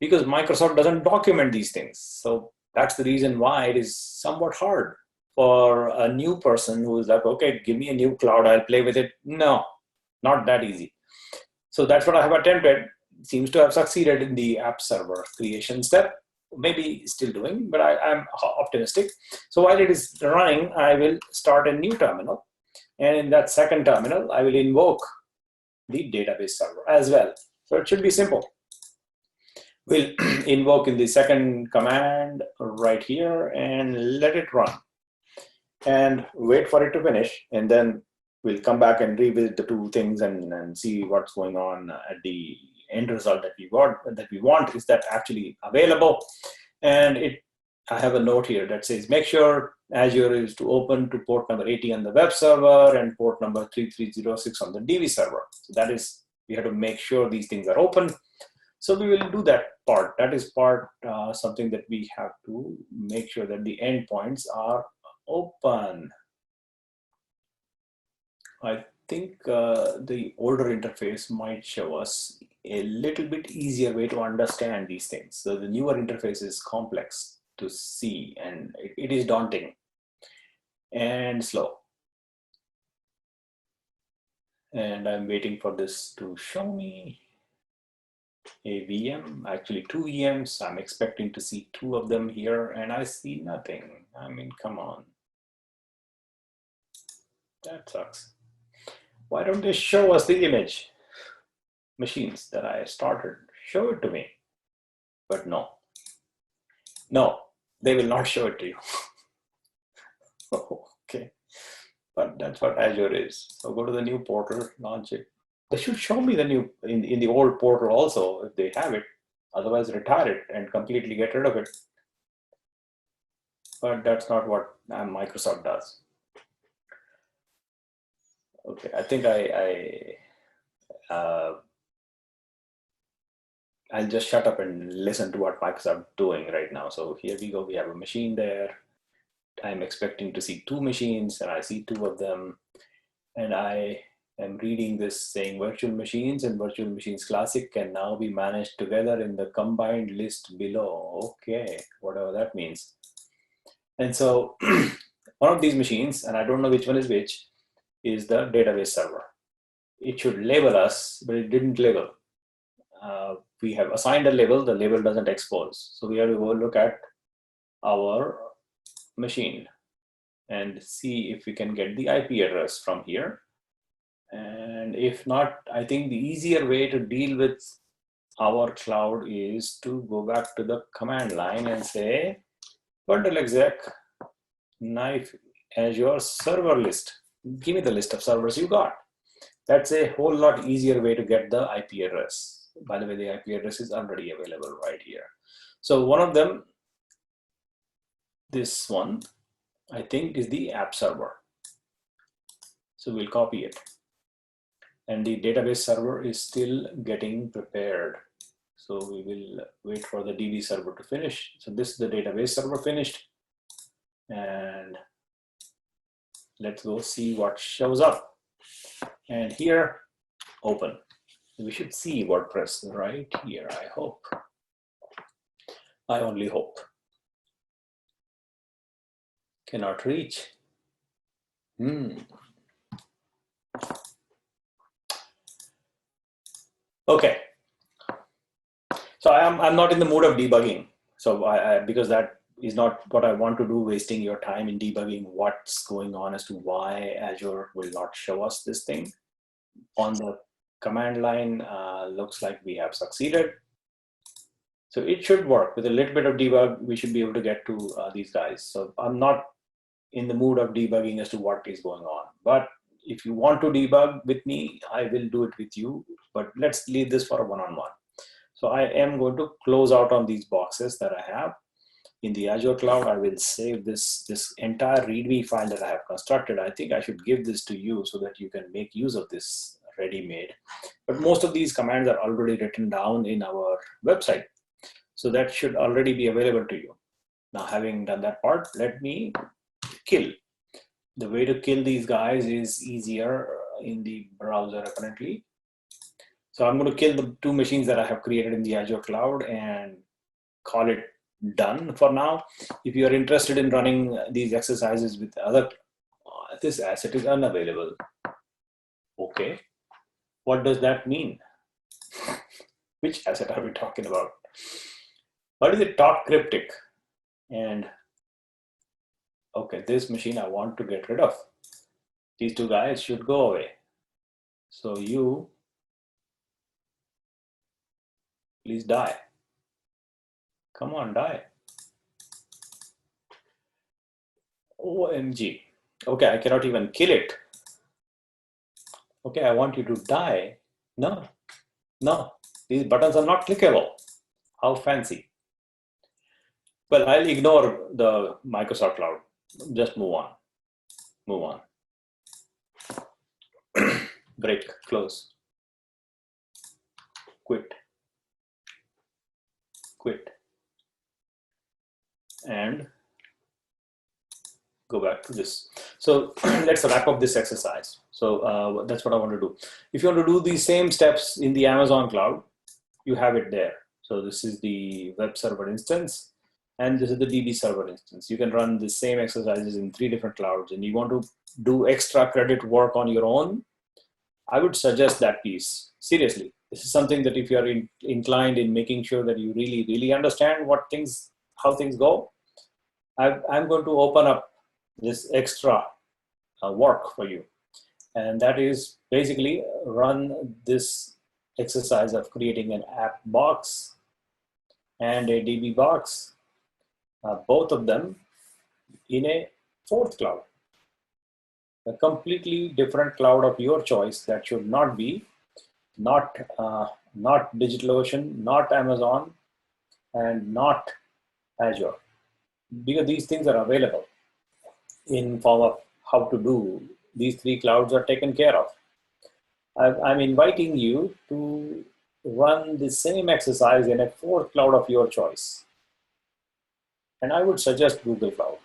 because Microsoft doesn't document these things. So that's the reason why it is somewhat hard for a new person who is like, okay, give me a new cloud, I'll play with it. No, not that easy. So that's what I have attempted. It seems to have succeeded in the app server creation step. Maybe still doing, but I'm optimistic. So while it is running, I will start a new terminal. And in that second terminal, I will invoke the database server as well. So it should be simple. We'll invoke in the second command right here and let it run. And wait for it to finish. And then we'll come back and revisit the two things and see what's going on at the end result that we want. Is that actually available? And I have a note here that says, make sure Azure is to open to port number 80 on the web server and port number 3306 on the DB server. So that is, we have to make sure these things are open. So we will do that part. That is part, something that we have to make sure that the endpoints are open. I think the older interface might show us a little bit easier way to understand these things. So the newer interface is complex to see, and it is daunting and slow. And I'm waiting for this to show me a VM, actually two VMs. I'm expecting to see two of them here, and I see nothing. I mean, come on. That sucks. Why don't they show us the image? Machines that I started, show it to me. But no, they will not show it to you. Okay, but that's what Azure is. So go to the new portal, launch it. They should show me the new, in the old portal also, if they have it. Otherwise, retire it and completely get rid of it. But that's not what Microsoft does. Okay, I think I'll just shut up and listen to what Microsoft is doing right now. So here we go. We have a machine there. I'm expecting to see two machines, and I see two of them. And I am reading this saying virtual machines and virtual machines classic can now be managed together in the combined list below. Okay, whatever that means. And so one of these machines, and I don't know which one is which, is the database server. It should label us, but it didn't label. We have assigned a label, the label doesn't expose. So we have to go look at our machine. and see if we can get the IP address from here. And if not, I think the easier way to deal with our cloud is to go back to the command line and say bundle exec knife Azure server list. Give me the list of servers you got. That's a whole lot easier way to get the IP address. By the way, the IP address is already available right here. So one of them, this one, I think is the app server. So we'll copy it. And the database server is still getting prepared. So we will wait for the DB server to finish. So this is the database server finished. And let's go see what shows up. And here, open. We should see WordPress right here, I hope. I only hope. Cannot reach. Okay. So I'm not in the mood of debugging. So because that is not what I want to do, wasting your time in debugging what's going on as to why Azure will not show us this thing. On the command line, looks like we have succeeded. So it should work. With a little bit of debug, we should be able to get to these guys. So I'm not in the mood of debugging as to what is going on. But if you want to debug with me, I will do it with you. But let's leave this for a one-on-one. So I am going to close out on these boxes that I have. In the Azure cloud, I will save this entire README file that I have constructed. I think I should give this to you so that you can make use of this ready-made. But most of these commands are already written down in our website. So that should already be available to you. Now, having done that part, let me kill. The way to kill these guys is easier in the browser apparently. So I'm going to kill the two machines that I have created in the Azure cloud and call it done for now. If you are interested in running these exercises with other, this asset is unavailable. Okay, what does that mean? Which asset are we talking about? What is it? Talk cryptic. And okay, this machine I want to get rid of. These two guys should go away. So you please die. Come on, die. OMG. Okay, I cannot even kill it. Okay, I want you to die. No, no, these buttons are not clickable. How fancy. Well, I'll ignore the Microsoft Cloud. Just move on. Move on. Break, close. Quit. Quit. And go back to this. So let's wrap up this exercise. So that's what I want to do. If you want to do these same steps in the Amazon cloud, you have it there. So this is the web server instance, and this is the DB server instance. You can run the same exercises in 3 different clouds, and you want to do extra credit work on your own, I would suggest that piece. Seriously, this is something that if you're inclined in making sure that you really understand how things go, I'm going to open up this extra work for you. And that is basically run this exercise of creating an app box and a DB box, both of them in a 4th cloud. A completely different cloud of your choice that should not be, not DigitalOcean, not Amazon, and not Azure. Because these things are available in form of how to do. These 3 clouds are taken care of. I'm inviting you to run the same exercise in a 4th cloud of your choice. And I would suggest Google Cloud.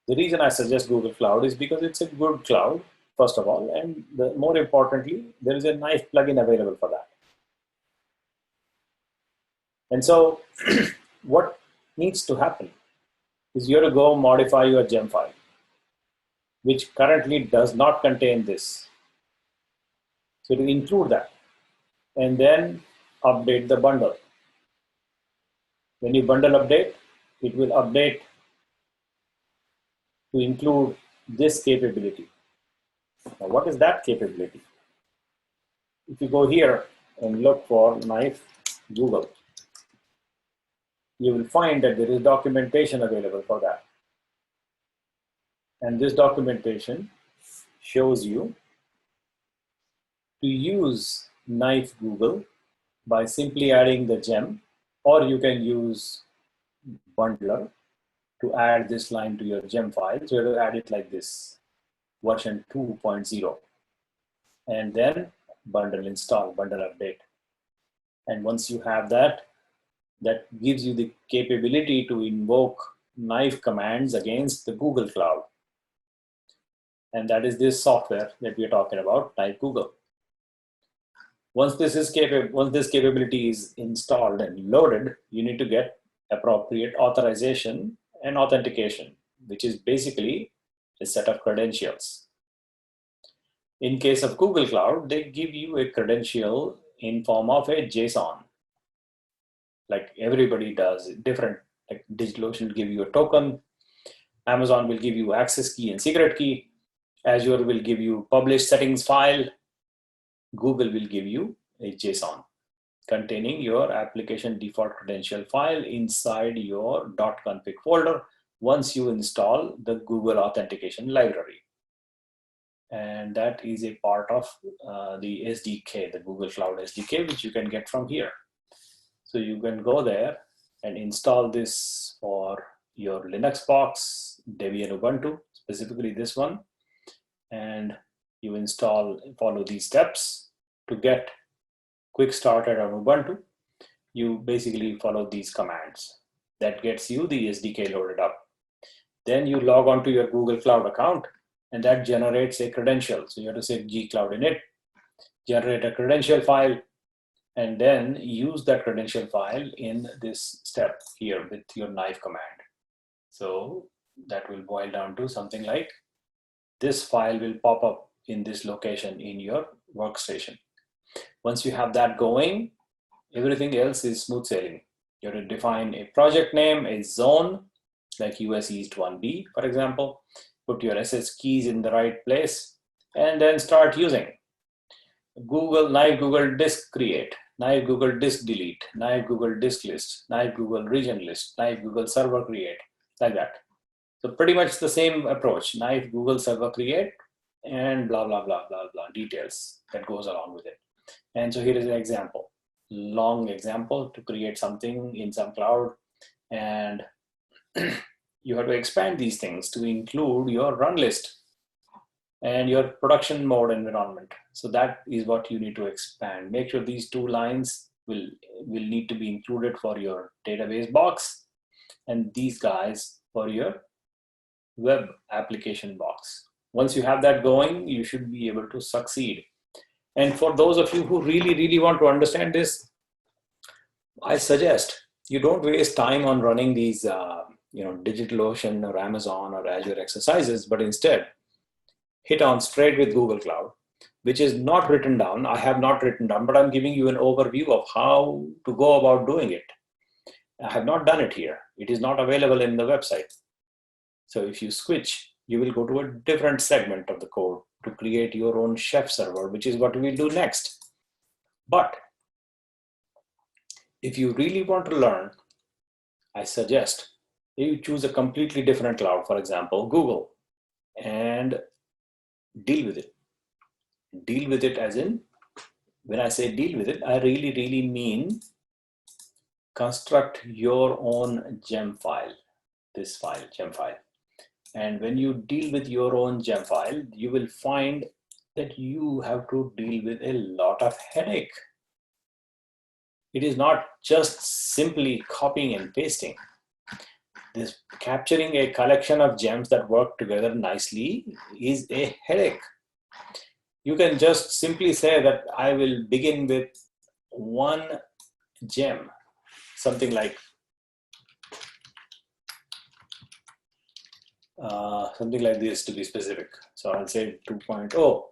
The reason I suggest Google Cloud is because it's a good cloud, first of all, and more importantly, there is a nice plugin available for that. And so what needs to happen is you have to go modify your gem file, which currently does not contain this. So to include that, and then update the bundle. When you bundle update, it will update to include this capability. Now, what is that capability? If you go here and look for knife Google, you will find that there is documentation available for that. And this documentation shows you to use knife Google by simply adding the gem, or you can use bundler to add this line to your gem file. So you will add it like this, version 2.0, and then bundle install, bundle update. And once you have that, that gives you the capability to invoke knife commands against the Google Cloud. And that is this software that we are talking about, Knife Google. Once this capability is installed and loaded, you need to get appropriate authorization and authentication, which is basically a set of credentials. In case of Google Cloud, they give you a credential in form of a JSON. Like everybody does, different. Like DigitalOcean will give you a token, Amazon will give you access key and secret key, Azure will give you publish settings file, Google will give you a JSON containing your application default credential file inside your .config folder once you install the Google authentication library. And that is a part of the SDK, the Google Cloud SDK, which you can get from here. So you can go there and install this for your Linux box, Debian Ubuntu, specifically this one. And you follow these steps to get quick started on Ubuntu. You basically follow these commands. That gets you the SDK loaded up. Then you log on to your Google Cloud account, and that generates a credential. So you have to say gcloud init, generate a credential file, and then use that credential file in this step here with your knife command. So that will boil down to something like this file will pop up in this location in your workstation. Once you have that going, everything else is smooth sailing. You have to define a project name, a zone, like US East 1B, for example, put your SS keys in the right place, and then start using knife Google disk create, knife Google disk delete, knife Google disk list, knife Google region list, knife Google server create, like that. So pretty much the same approach, knife Google server create, and blah, blah, blah, blah, blah, details that goes along with it. And so here is an example, long example to create something in some cloud. And you have to expand these things to include your run list and your production mode environment. So that is what you need to expand. Make sure these two lines will need to be included for your database box, and these guys for your web application box. Once you have that going, you should be able to succeed. And for those of you who really, really want to understand this, I suggest you don't waste time on running these DigitalOcean or Amazon or Azure exercises, but instead hit on straight with Google Cloud, which is not written down. I have not written down, but I'm giving you an overview of how to go about doing it. I have not done it here. It is not available in the website. So if you switch, you will go to a different segment of the code to create your own chef server, which is what we'll do next. But if you really want to learn, I suggest you choose a completely different cloud, for example, Google, and deal with it. Deal with it as in, when I say deal with it, I really, really mean construct your own gem file, this file, gem file. And when you deal with your own gem file, you will find that you have to deal with a lot of headache. It is not just simply copying and pasting. This capturing a collection of gems that work together nicely is a headache. You can just simply say that I will begin with one gem, something like this to be specific. So I'll say 2.0.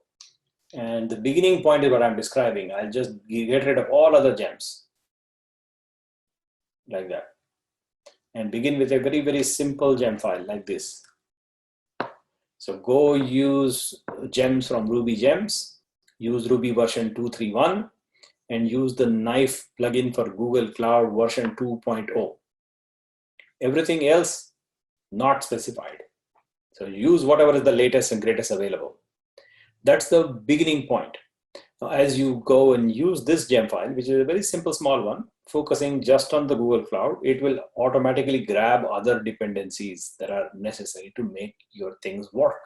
And the beginning point is what I'm describing. I'll just get rid of all other gems like that. And begin with a very, very simple gem file like this. So go use gems from Ruby Gems, use Ruby version 2.3.1, and use the Knife plugin for Google Cloud version 2.0. Everything else, not specified. So use whatever is the latest and greatest available. That's the beginning point. Now, as you go and use this gem file, which is a very simple small one, focusing just on the Google Cloud, it will automatically grab other dependencies that are necessary to make your things work.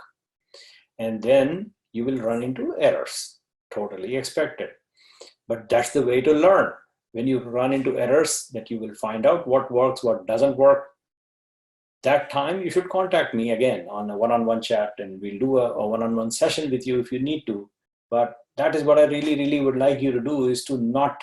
And then you will run into errors, totally expected. But that's the way to learn. When you run into errors, that you will find out what works, what doesn't work. That time you should contact me again on a one-on-one chat, and we'll do a one-on-one session with you if you need to. But that is what I really would like you to do, is to not,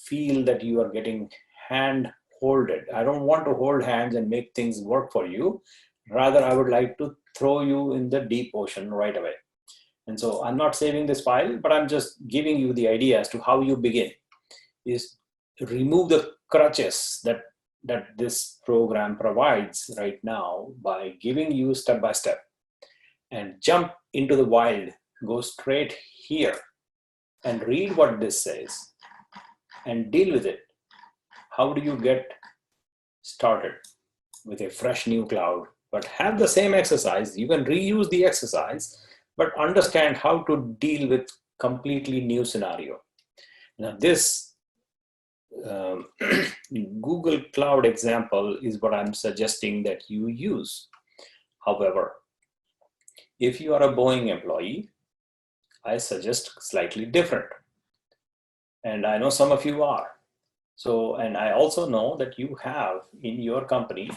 feel that you are getting hand-holded. I don't want to hold hands and make things work for you. Rather, I would like to throw you in the deep ocean right away. And so I'm not saving this file, but I'm just giving you the idea as to how you begin, is remove the crutches that this program provides right now by giving you step by step, and jump into the wild. Go straight here and read what this says and deal with it. How do you get started with a fresh new cloud, but have the same exercise? You can reuse the exercise, but understand how to deal with completely new scenario. Now this Google Cloud example is what I'm suggesting that you use. However, if you are a Boeing employee, I suggest slightly different. And I know some of you are. So, and I also know that you have in your company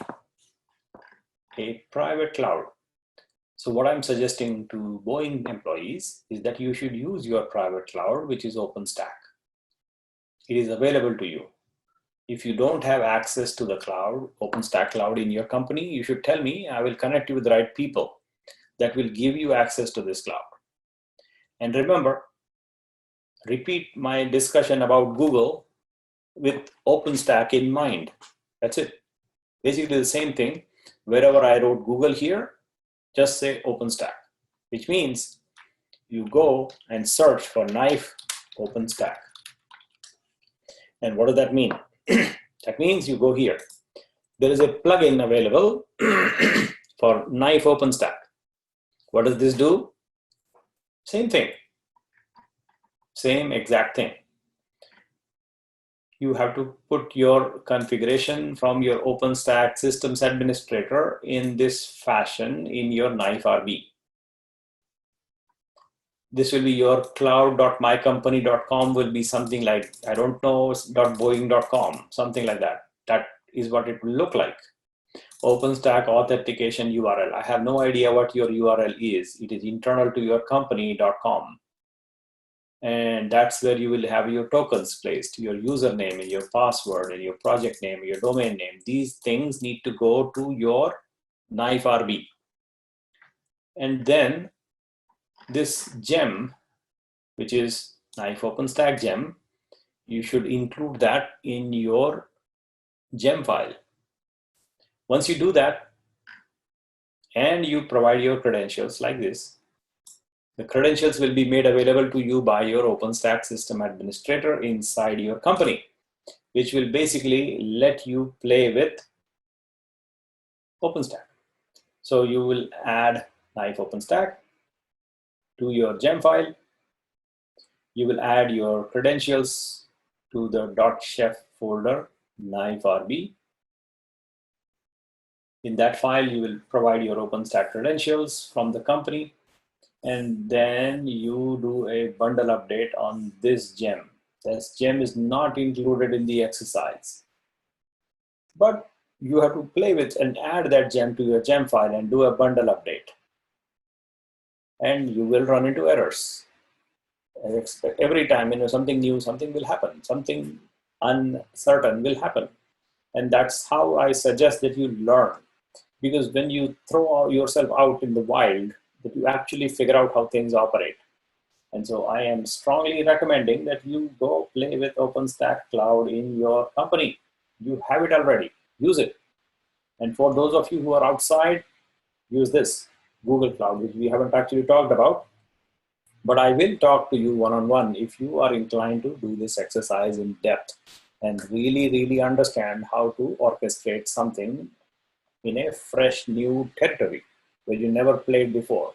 a private cloud. So what I'm suggesting to Boeing employees is that you should use your private cloud, which is OpenStack. It is available to you. If you don't have access to the cloud, OpenStack cloud in your company, you should tell me. I will connect you with the right people that will give you access to this cloud. And remember, repeat my discussion about Google with OpenStack in mind. That's it. Basically the same thing. Wherever I wrote Google here, just say OpenStack, which means you go and search for Knife OpenStack. And what does that mean? That means you go here. There is a plugin available for Knife OpenStack. What does this do? Same thing. Same exact thing. You have to put your configuration from your OpenStack systems administrator in this fashion in your Knife RB. This will be your cloud.mycompany.com will be something like, I don't know, .boeing.com, something like that. That is what it will look like. OpenStack authentication URL. I have no idea what your URL is. It is internal to your company.com. And that's where you will have your tokens placed, your username and your password and your project name, your domain name. These things need to go to your Knife RB. And then this gem, which is Knife OpenStack gem, you should include that in your gem file. Once you do that, and you provide your credentials like this, the credentials will be made available to you by your OpenStack system administrator inside your company, which will basically let you play with OpenStack. So you will add Knife OpenStack to your gem file. You will add your credentials to the .chef folder, Knife RB. In that file, you will provide your OpenStack credentials from the company, and then you do a bundle update on this gem. This gem is not included in the exercise, but you have to play with and add that gem to your gem file and do a bundle update. And you will run into errors. Every time, something new, something will happen, something uncertain will happen. And that's how I suggest that you learn. Because when you throw yourself out in the wild, that you actually figure out how things operate. And so I am strongly recommending that you go play with OpenStack Cloud in your company. You have it already, use it. And for those of you who are outside, use this Google Cloud, which we haven't actually talked about. But I will talk to you one-on-one if you are inclined to do this exercise in depth and really, really understand how to orchestrate something in a fresh new territory where you never played before.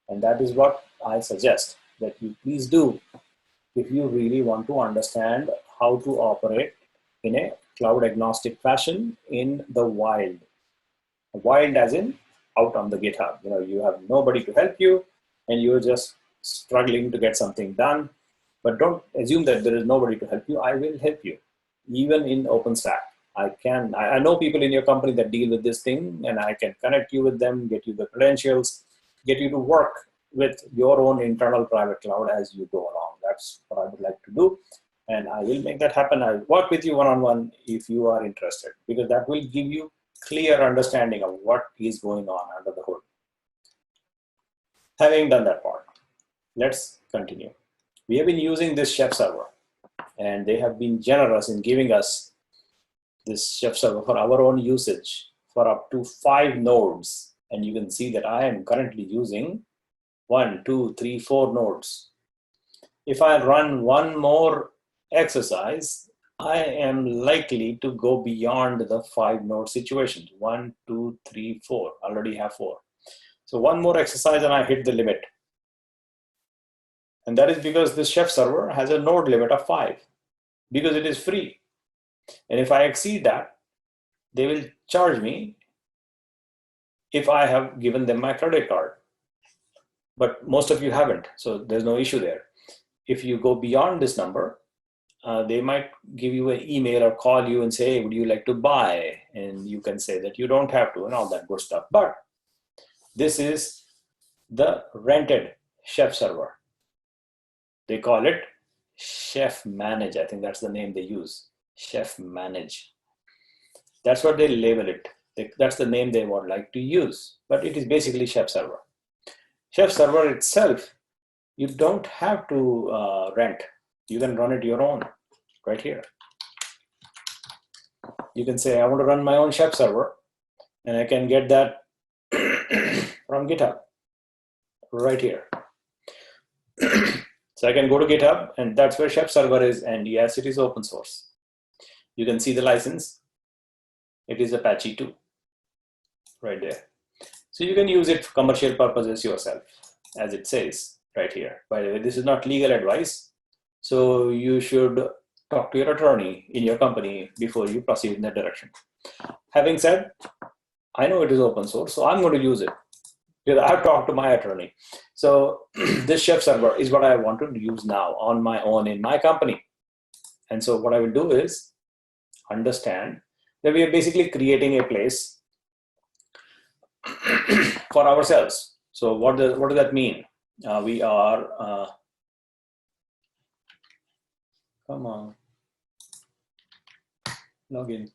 And that is what I suggest that you please do if you really want to understand how to operate in a cloud agnostic fashion in the wild. Wild as in out on the GitHub. You have nobody to help you and you're just struggling to get something done. But don't assume that there is nobody to help you. I will help you, even in OpenStack. I know people in your company that deal with this thing, and I can connect you with them, get you the credentials, get you to work with your own internal private cloud as you go along. That's what I would like to do. And I will make that happen. I'll work with you one-on-one if you are interested, because that will give you clear understanding of what is going on under the hood. Having done that part, let's continue. We have been using this Chef server, and they have been generous in giving us this Chef server for our own usage for up to 5 nodes. And you can see that I am currently using 1, 2, 3, 4 nodes. If I run one more exercise, I am likely to go beyond the 5 node situation. 1, 2, 3, 4. I already have 4. So one more exercise and I hit the limit. And that is because this Chef server has a node limit of 5 because it is free. And if I exceed that, they will charge me if I have given them my credit card. But most of you haven't, so there's no issue there. If you go beyond this number, they might give you an email or call you and say, hey, would you like to buy? And you can say that you don't have to and all that good stuff. But this is the rented Chef server. They call it Chef Manage. I think that's the name they use, Chef Manage. That's what they label it. That's the name they would like to use, but it is basically Chef server. Chef server itself, you don't have to rent. You can run it your own right here. You can say, I want to run my own Chef server, and I can get that from GitHub right here. So I can go to GitHub, and that's where Chef server is, and yes, it is open source. You can see the license. It is Apache 2 right there. So you can use it for commercial purposes yourself, as it says right here. By the way, this is not legal advice, so you should talk to your attorney in your company before you proceed in that direction. Having said, I know it is open source, so I'm going to use it because I've talked to my attorney. So this Chef server is what I want to use now on my own in my company. And so what I will do is understand that we are basically creating a place for ourselves. So what does that mean? We are, come on, log in.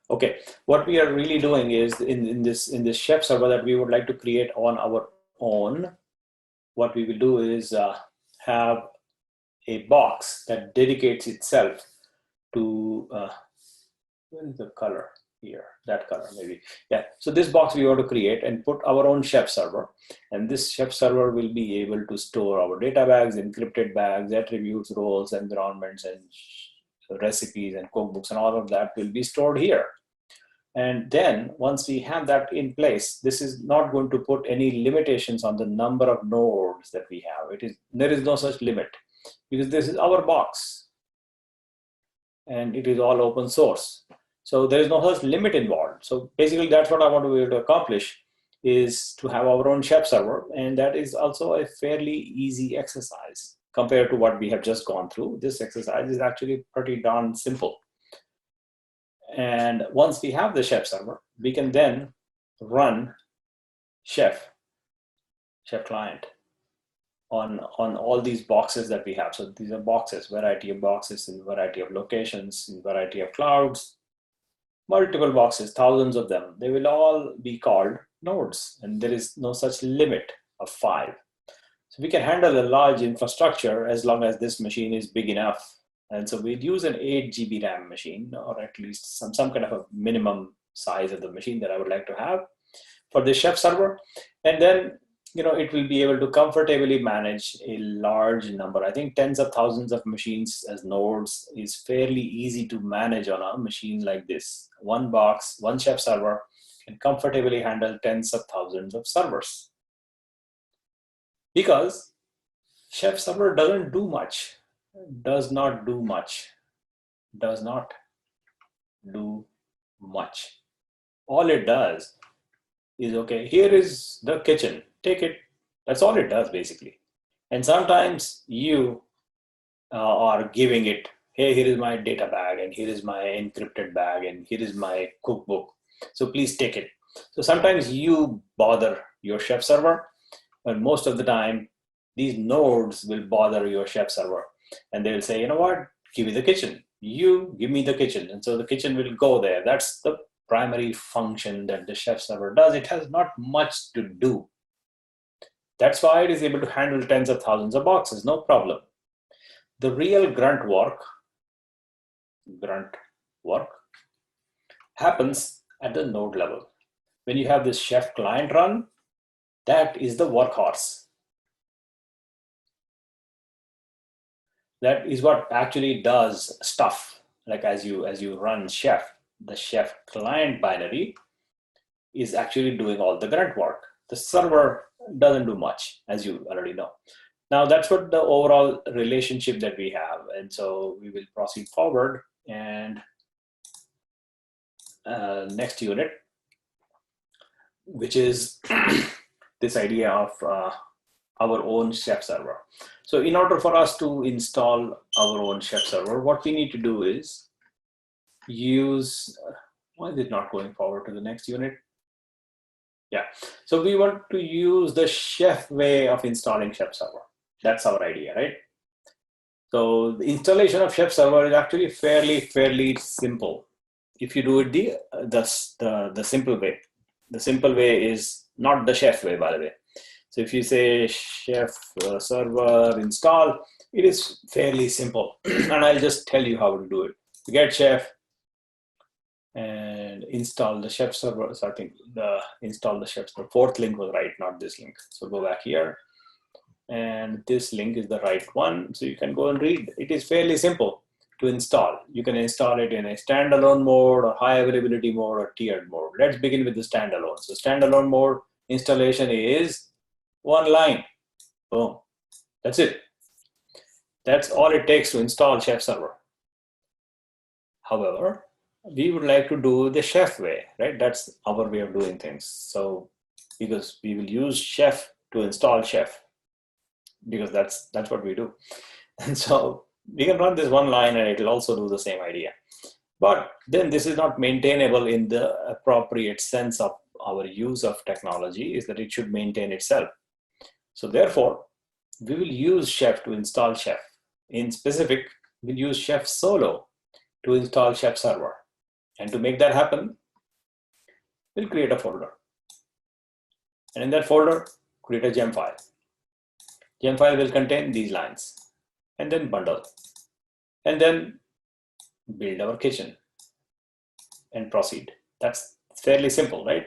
Okay, what we are really doing is in this Chef server that we would like to create on our own, what we will do is have a box that dedicates itself to, where is the color here? That color maybe. Yeah, so this box we want to create and put our own Chef server. And this Chef server will be able to store our data bags, encrypted bags, attributes, roles, environments, and recipes and cookbooks, and all of that will be stored here. And then once we have that in place, this is not going to put any limitations on the number of nodes that we have. There is no such limit because this is our box and it is all open source. So there is no such limit involved. So basically that's what I want to be able to accomplish, is to have our own Chef server. And that is also a fairly easy exercise compared to what we have just gone through. This exercise is actually pretty darn simple. And once we have the Chef server, we can then run Chef client on all these boxes that we have. So these are boxes, variety of boxes in variety of locations, in variety of clouds, multiple boxes, thousands of them. They will all be called nodes, and there is no such limit of 5. So we can handle a large infrastructure as long as this machine is big enough. And so we'd use an 8 GB RAM machine, or at least some kind of a minimum size of the machine that I would like to have for the Chef server. And then, it will be able to comfortably manage a large number. I think tens of thousands of machines as nodes is fairly easy to manage on a machine like this. One box, one Chef server can comfortably handle tens of thousands of servers. Because Chef server doesn't do much, does not do much. All it does is, okay, here is the kitchen, take it. That's all it does basically. And sometimes you are giving it, hey, here is my data bag, and here is my encrypted bag, and here is my cookbook. So please take it. So sometimes you bother your Chef server, but most of the time, these nodes will bother your Chef server. And they'll say, you know what, give me the kitchen. You give me the kitchen. And so the kitchen will go there. That's the primary function that the Chef server does. It has not much to do. That's why it is able to handle tens of thousands of boxes, no problem. The real grunt work happens at the node level. When you have this Chef client run, that is the workhorse. That is what actually does stuff. Like as you run Chef, the Chef client binary is actually doing all the grunt work. The server doesn't do much, as you already know. Now that's what the overall relationship that we have. And so we will proceed forward, and next unit, which is this idea of our own Chef server. So in order for us to install our own Chef server, what we need to do is use, why is it not going forward to the next unit? Yeah, so we want to use the Chef way of installing Chef server. That's our idea, right? So the installation of Chef server is actually fairly simple. If you do it the simple way. The simple way is not the Chef way, by the way. So if you say Chef server install, it is fairly simple. And I'll just tell you how to do it. Get Chef and install the Chef server. So I think install the Chef server. Fourth link was right, not this link. So go back here. And this link is the right one. So you can go and read. It is fairly simple to install. You can install it in a standalone mode or high availability mode or tiered mode. Let's begin with the standalone. So standalone mode installation is one line. Boom. That's it. That's all it takes to install Chef server. However, we would like to do the Chef way, right? That's our way of doing things. So because we will use Chef to install Chef, because that's what we do. And so we can run this one line and it'll also do the same idea. But then this is not maintainable in the appropriate sense of our use of technology, is that it should maintain itself. So therefore, we will use Chef to install Chef. In specific, we'll use Chef solo to install Chef server. And to make that happen, we'll create a folder. And in that folder, create a gem file. Gem file will contain these lines, and then bundle. And then build our kitchen and proceed. That's fairly simple, right?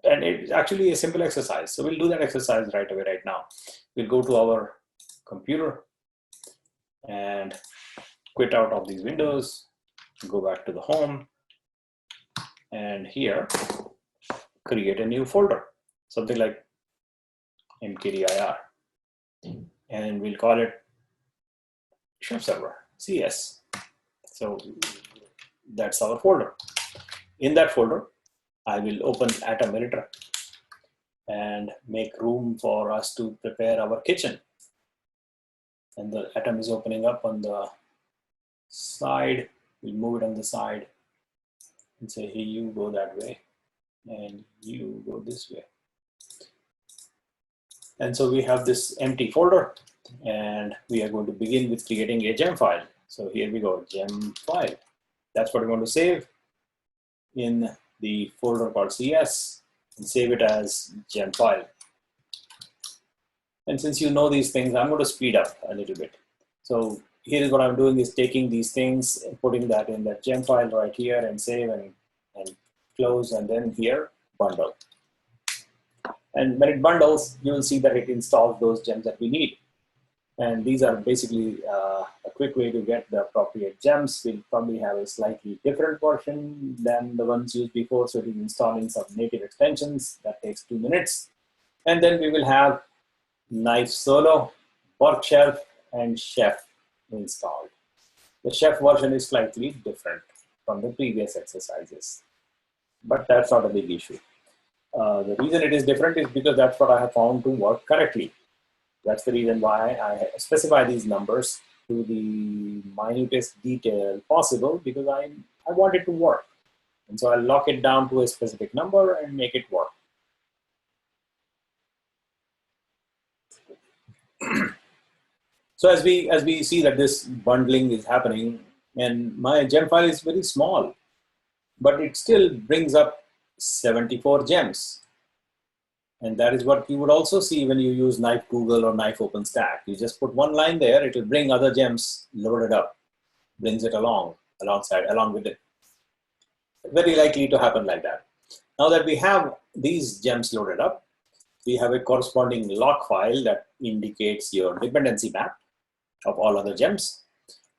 And it's actually a simple exercise. So we'll do that exercise right away, right now. We'll go to our computer and quit out of these windows, go back to the home, and here, create a new folder, something like mkdir. And we'll call it Chef server, CS. So that's our folder. In that folder, I will open Atom editor and make room for us to prepare our kitchen. And the Atom is opening up on the side. We'll move it on the side and say, hey, you go that way and you go this way. And so we have this empty folder, and we are going to begin with creating a gem file. So here we go, gem file. That's what we want to save in the folder called CS, and save it as gem file. And since you know these things, I'm going to speed up a little bit. So here is what I'm doing is taking these things and putting that in that gem file right here and save and close, and then here bundle. And when it bundles, you will see that it installs those gems that we need. And these are basically a quick way to get the appropriate gems. We'll probably have a slightly different version than the ones used before. So it is installing some native extensions. That takes 2 minutes. And then we will have Knife Solo, Work Shelf, and Chef installed. The Chef version is slightly different from the previous exercises, but that's not a big issue. The reason it is different is because that's what I have found to work correctly. That's the reason why I specify these numbers to the minutest detail possible, because I want it to work. And so I'll lock it down to a specific number and make it work. So as we see that this bundling is happening, and my gem file is very small, but it still brings up 74 gems. And that is what you would also see when you use Knife Google or Knife OpenStack. You just put one line there, it will bring other gems loaded up, brings it along with it. Very likely to happen like that. Now that we have these gems loaded up, we have a corresponding log file that indicates your dependency map of all other gems.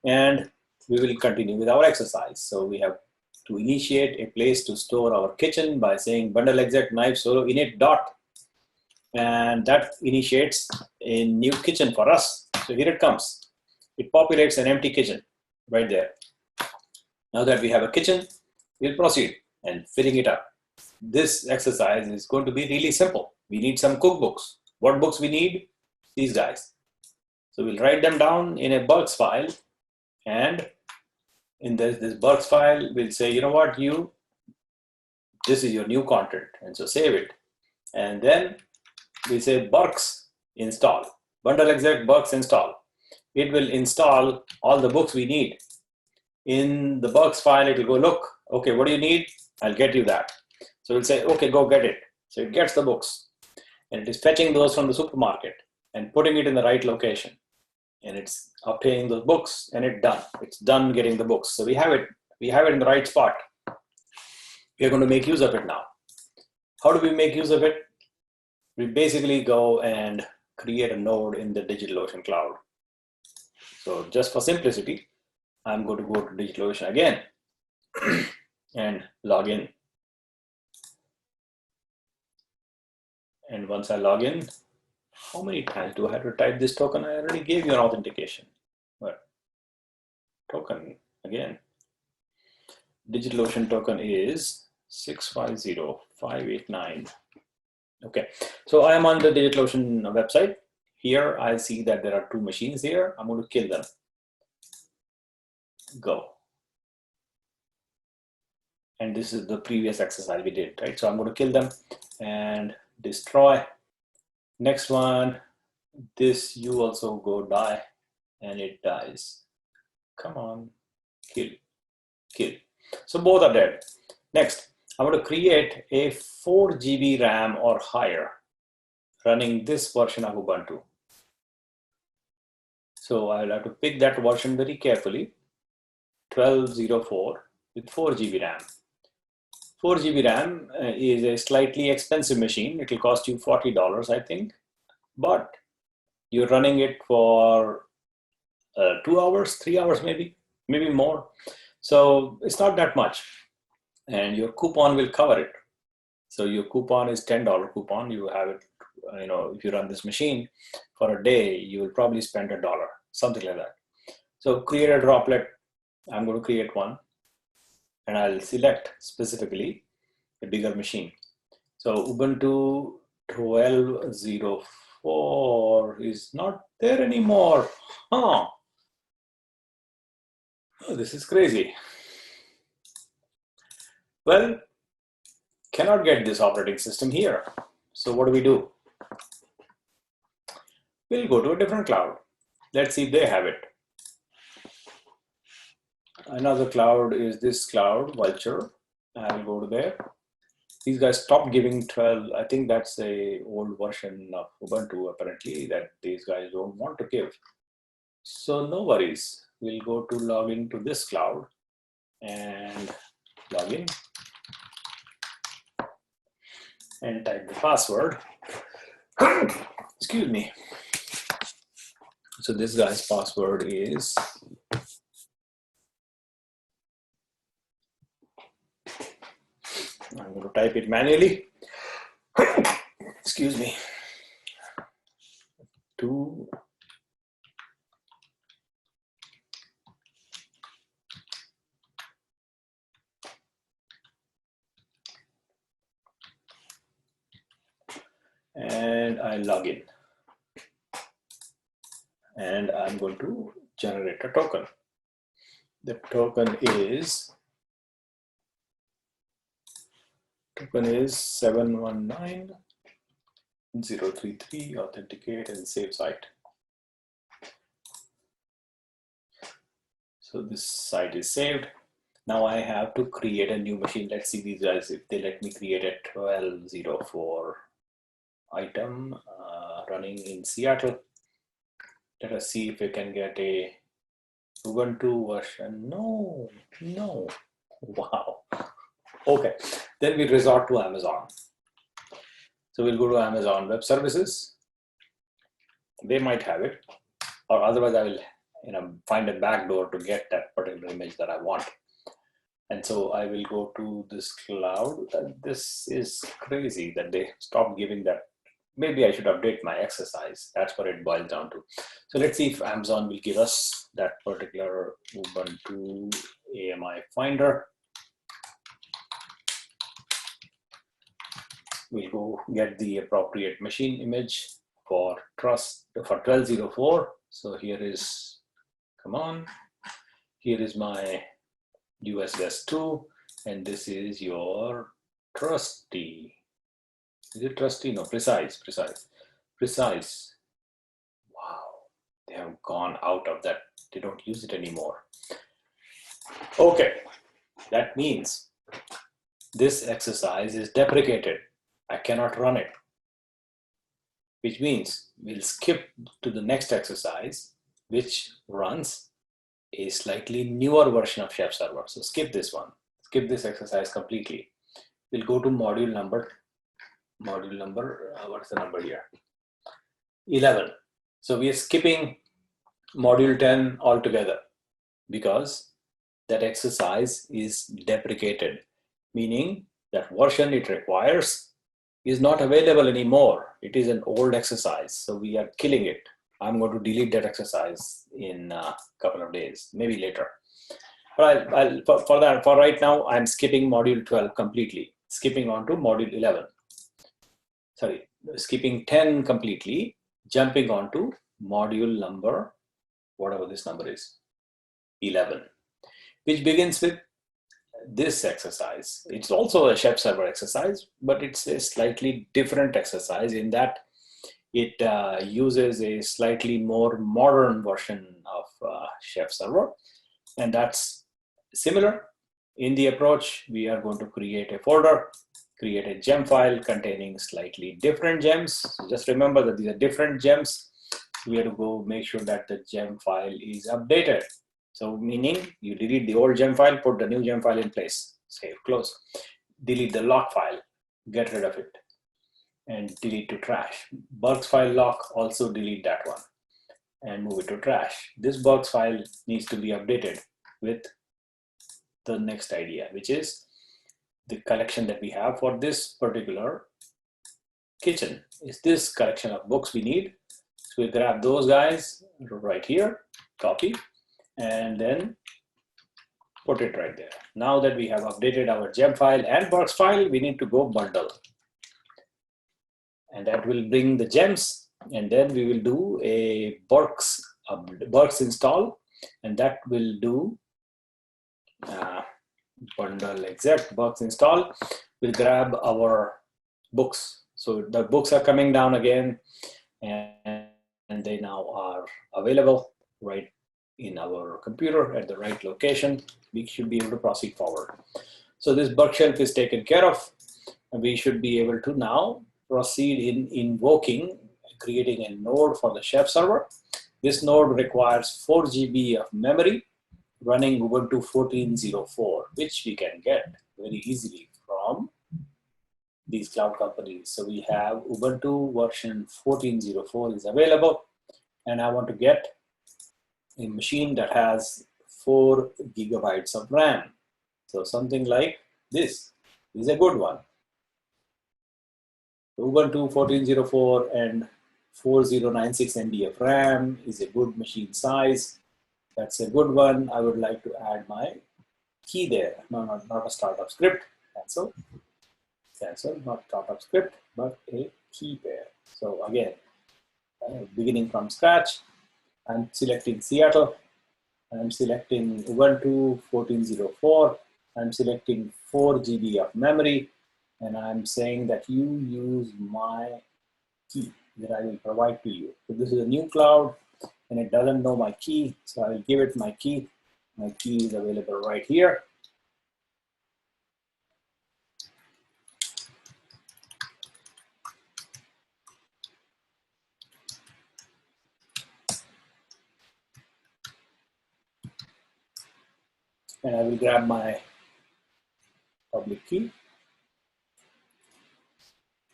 And we will continue with our exercise. So we have to initiate a place to store our kitchen by saying bundle exec knife solo init dot. And that initiates a new kitchen for us. So here it comes. It populates an empty kitchen right there. Now that we have a kitchen, we'll proceed and filling it up. This exercise is going to be really simple. We need some cookbooks. What books we need? These guys. So we'll write them down in a bulks file. And in this bulks file, we'll say, you know what, this is your new content. And so save it. And then we say Burks install, bundle exec Burks install. It will install all the books we need. In the Burks file, it will go, look, okay, what do you need? I'll get you that. So we'll say, okay, go get it. So it gets the books. And it is fetching those from the supermarket and putting it in the right location. And it's obtaining those books, and it's done. It's done getting the books. So we have it in the right spot. We are going to make use of it now. How do we make use of it? We basically go and create a node in the DigitalOcean cloud. So just for simplicity, I'm going to go to DigitalOcean again and log in. And once I log in, how many times do I have to type this token? I already gave you an authentication. But token again. DigitalOcean token is 650589. Okay, so I am on the DigitalOcean website. Here I see that there are 2 machines here. I'm going to kill them. Go. And this is the previous exercise we did, right? So I'm going to kill them and destroy. Next one, this you also go die, and it dies. Come on, kill, kill. So both are dead. Next, I'm going to create a 4 GB RAM or higher running this version of Ubuntu. So I'll have to pick that version very carefully, 1204 with 4 GB RAM. 4 GB RAM is a slightly expensive machine. It will cost you $40, I think, but you're running it for 2 hours, 3 hours, maybe more. So it's not that much. And your coupon will cover it. So your coupon is $10 coupon. You have it, if you run this machine for a day, you will probably spend $1, something like that. So create a droplet. I'm going to create one, and I'll select specifically a bigger machine. So Ubuntu 12.04 is not there anymore. Oh, this is crazy. Well, cannot get this operating system here. So what do? We'll go to a different cloud. Let's see if they have it. Another cloud is this cloud, Vulture. I'll go to there. These guys stopped giving 12. I think that's a old version of Ubuntu apparently that these guys don't want to give. So no worries. We'll go to log into this cloud and log in and type the password. Excuse me. So this guy's password is I'm going to type it manually. Excuse me. 2 and I log in. And I'm going to generate a token. The token is 719033, authenticate and save site. So this site is saved. Now I have to create a new machine. Let's see these guys if they let me create a 1204 item running in Seattle. Let us see if we can get a Ubuntu version. No. Wow. Okay, then we resort to Amazon. So we'll go to Amazon Web Services. They might have it, or otherwise I will find a backdoor to get that particular image that I want. And so I will go to this cloud. This is crazy that they stopped giving that. Maybe I should update my exercise. That's what it boils down to. So let's see if Amazon will give us that particular Ubuntu AMI Finder. We'll go get the appropriate machine image for 1204. So here is, come on, here is my US West 2, and this is your trusty. Is it trusty? No, precise. Wow, they have gone out of that. They don't use it anymore. Okay, that means this exercise is deprecated. I cannot run it, which means we'll skip to the next exercise, which runs a slightly newer version of Chef Server. So skip this one, skip this exercise completely. We'll go to module number, what's the number here? 11. So we are skipping module 10 altogether because that exercise is deprecated, meaning that version it requires is not available anymore. It is an old exercise, so we are killing it. I'm going to delete that exercise in a couple of days, maybe later. But for right now, I'm skipping module 12 completely, skipping on to module 11. Sorry, skipping 10 completely, jumping on to module number, whatever this number is, 11, which begins with this exercise. It's also a Chef Server exercise, but it's a slightly different exercise in that it uses a slightly more modern version of Chef Server, and that's similar. In the approach, we are going to create a folder, create a gem file containing slightly different gems. So just remember that these are different gems. We have to go make sure that the gem file is updated. So meaning you delete the old gem file, put the new gem file in place, save, close. Delete the lock file, get rid of it, and delete to trash. Bugs file lock, also delete that one and move it to trash. This bugs file needs to be updated with the next idea, which is the collection that we have for this particular kitchen. Is this collection of books we need? So we grab those guys right here, copy, and then put it right there. Now that we have updated our gem file and bugs file, we need to go bundle. And that will bring the gems, and then we will do a bugs install, and that will do bundle exec bugs install. We'll grab our books. So the books are coming down again, and they now are available right in our computer at the right location. We should be able to proceed forward. So this bug shelf is taken care of. we should be able to now proceed in invoking, creating a node for the chef server. This node requires 4 GB of memory running Ubuntu 14.04, which we can get very easily from these cloud companies. So we have Ubuntu version 14.04 is available, and I want to get a machine that has 4 GB of RAM. So something like this is a good one. Ubuntu 14.04 and 4096 MB of RAM is a good machine size. That's a good one. I would like to add my key there. No, not a startup script. Cancel. Cancel, not startup script, but a key pair. So again, beginning from scratch, I'm selecting Seattle. I'm selecting Ubuntu 14.04. I'm selecting 4 GB of memory. And I'm saying that you use my key that I will provide to you. So this is a new cloud and it doesn't know my key. So I will give it my key. My key is available right here. And I will grab my public key,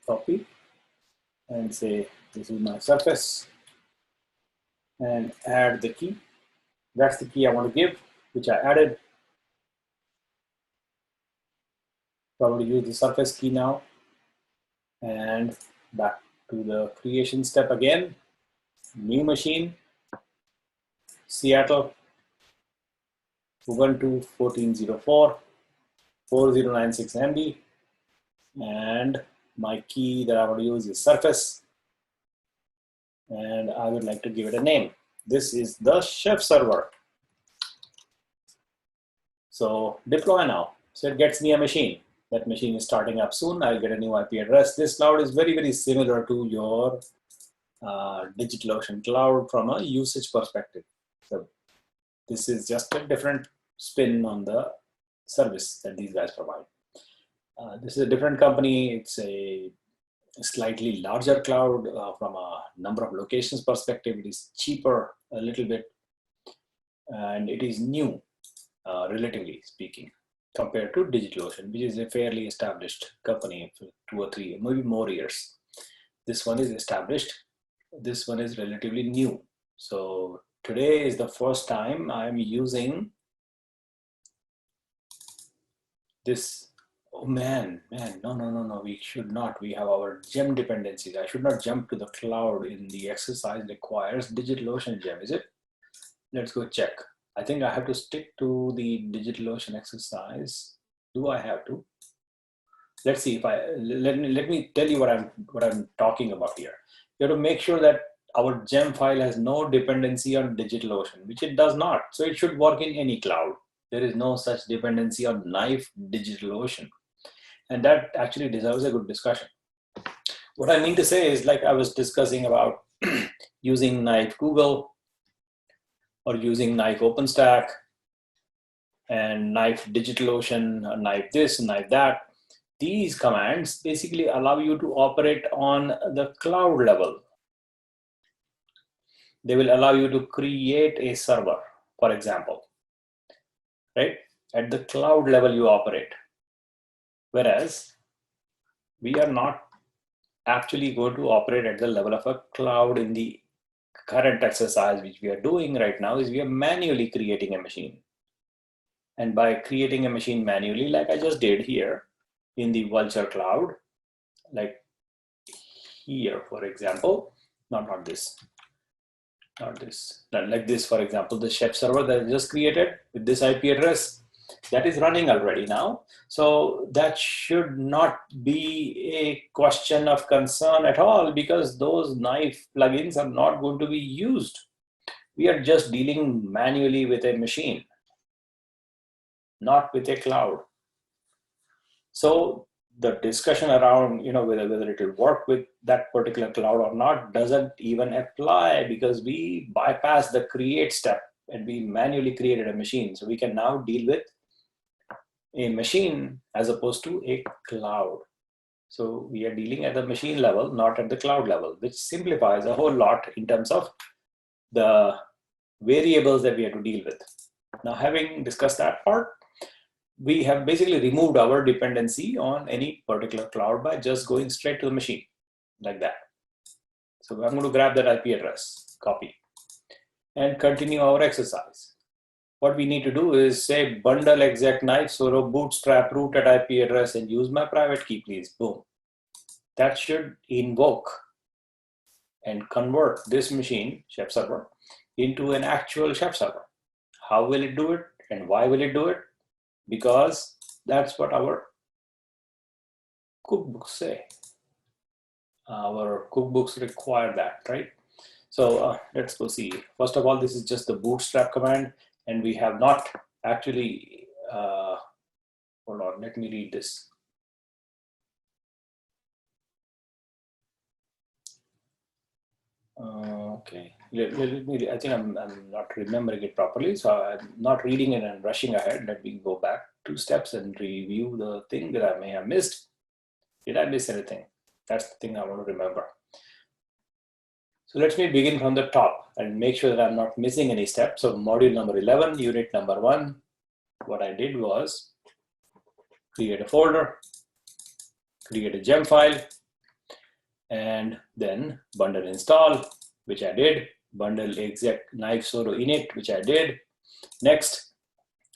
copy, and say this is my surface, and add the key. That's the key I want to give, which I added. So I'm going to use the surface key now, and back to the creation step again. New machine, Seattle, Ubuntu 14.04, 4096 MB, and my key that I want to use is surface, and I would like to give it a name. This is the chef server. So deploy now. So it gets me a machine. That machine is starting up soon. I'll get a new IP address. This cloud is very, very similar to your DigitalOcean cloud from a usage perspective. So this is just a different spin on the service that these guys provide. This is a different company. It's a slightly larger cloud from a number of locations perspective. It is cheaper a little bit, and it is new, relatively speaking, compared to DigitalOcean, which is a fairly established company for 2 or 3, maybe more years. This one is established. This one is relatively new. So today is the first time I'm using this. Oh man, no, we should not. We have our gem dependencies. I should not jump to the cloud in the exercise requires DigitalOcean gem, is it? Let's go check. I think I have to stick to the DigitalOcean exercise. Do I have to? Let's see if let me tell you what I'm talking about here. You have to make sure that our gem file has no dependency on DigitalOcean, which it does not. So it should work in any cloud. There is no such dependency on Knife DigitalOcean. And that actually deserves a good discussion. What I mean to say is, like I was discussing about using Knife Google or using Knife OpenStack and Knife DigitalOcean, Knife this, Knife that. These commands basically allow you to operate on the cloud level. They will allow you to create a server, for example, right? At the cloud level you operate. Whereas we are not actually going to operate at the level of a cloud in the current exercise, which we are doing right now is we are manually creating a machine. And by creating a machine manually, like I just did here in the Vultr cloud, like here, for example, not this, like this, for example, the chef server that I just created with this IP address, that is running already now. So that should not be a question of concern at all, because those Knife plugins are not going to be used. We are just dealing manually with a machine, not with a cloud. So the discussion around, whether it will work with that particular cloud or not doesn't even apply, because we bypassed the create step and we manually created a machine. So we can now deal with a machine as opposed to a cloud. So we are dealing at the machine level, not at the cloud level, which simplifies a whole lot in terms of the variables that we have to deal with. Now, having discussed that part, we have basically removed our dependency on any particular cloud by just going straight to the machine like that. So I'm going to grab that IP address, copy, and continue our exercise. What we need to do is say bundle exec knife soro bootstrap root at IP address and use my private key, please. Boom. That should invoke and convert this machine, chef server, into an actual chef server. How will it do it and why will it do it? Because that's what our cookbooks say. Our cookbooks require that, right? So let's go see. First of all, this is just the bootstrap command, and we have not actually, hold on, let me read this. Okay, I think I'm not remembering it properly, so I'm not reading it and rushing ahead. Let me go back 2 steps and review the thing that I may have missed. Did I miss anything? That's the thing I want to remember. So let me begin from the top and make sure that I'm not missing any steps. So module number 11, unit number 1, what I did was create a folder, create a gem file, and then bundle install, which I did, bundle exec knife soro init, which I did. Next,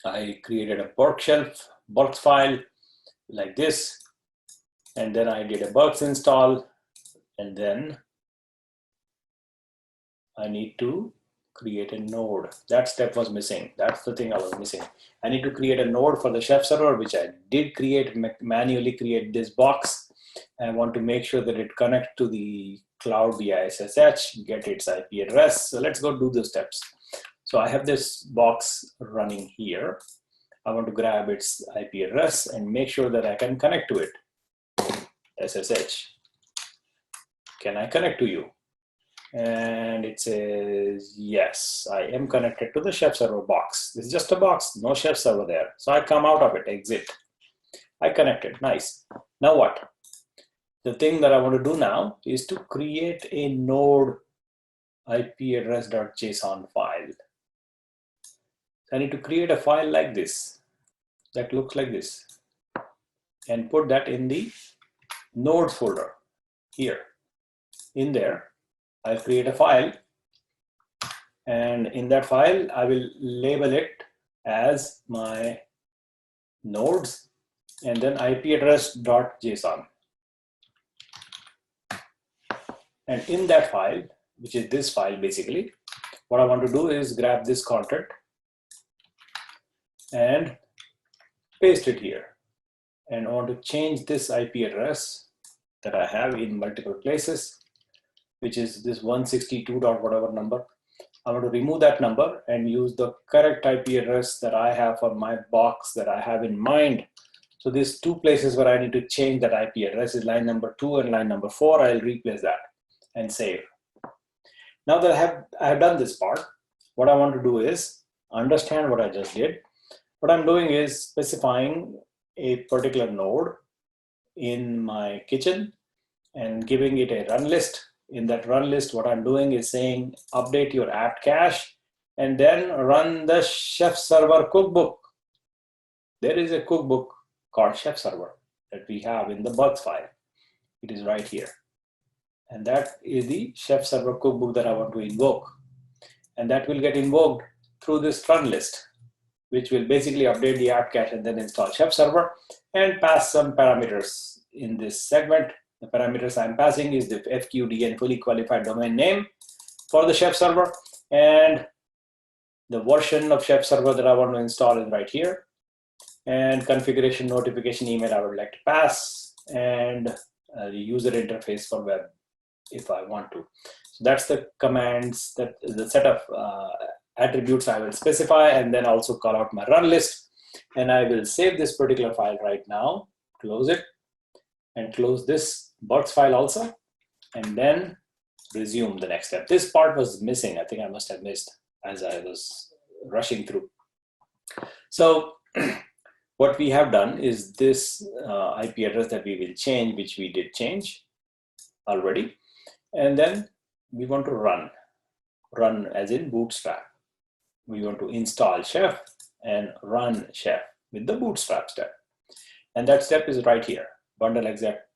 I created a bulk file like this, and then I did a bulks install, and then I need to create a node. That step was missing. That's the thing I was missing. I need to create a node for the chef server, which I did create, manually create this box. I want to make sure that it connects to the cloud via SSH, get its IP address. So let's go do the steps. So I have this box running here. I want to grab its IP address and make sure that I can connect to it. SSH. Can I connect to you? And it says, yes, I am connected to the chef server box. This is just a box, no chef server there. So I come out of it, exit. I connected, nice. Now what? The thing that I want to do now is to create a node IP address.json file. So I need to create a file like this, that looks like this, and put that in the nodes folder here. In there, I'll create a file, and in that file, I will label it as my nodes and then IP address.json. And in that file, which is this file basically, what I want to do is grab this content and paste it here. And I want to change this IP address that I have in multiple places, which is this 162 dot whatever number. I want to remove that number and use the correct IP address that I have for my box that I have in mind. So these 2 places where I need to change that IP address is line number 2 and line number 4. I'll replace that and save. Now that I have done this part, what I want to do is understand what I just did. What I'm doing is specifying a particular node in my kitchen and giving it a run list. In that run list, what I'm doing is saying update your apt cache and then run the chef server cookbook. There is a cookbook called chef server that we have in the bugs file. It is right here. And that is the chef server cookbook that I want to invoke. And that will get invoked through this run list, which will basically update the apt cache and then install chef server and pass some parameters in this segment. The parameters I'm passing is the FQDN fully qualified domain name for the chef server, and the version of chef server that I want to install is right here, and configuration notification email I would like to pass, and the user interface for web if I want to. So that's the commands, that the set of attributes I will specify, and then also call out my run list. And I will save this particular file right now, close it, and close this bugs file also, and then resume the next step. This part was missing. I think I must have missed as I was rushing through. So what we have done is this IP address that we will change, which we did change already. And then we want to run as in Bootstrap. We want to install Chef and run Chef with the Bootstrap step. And that step is right here, bundle exec.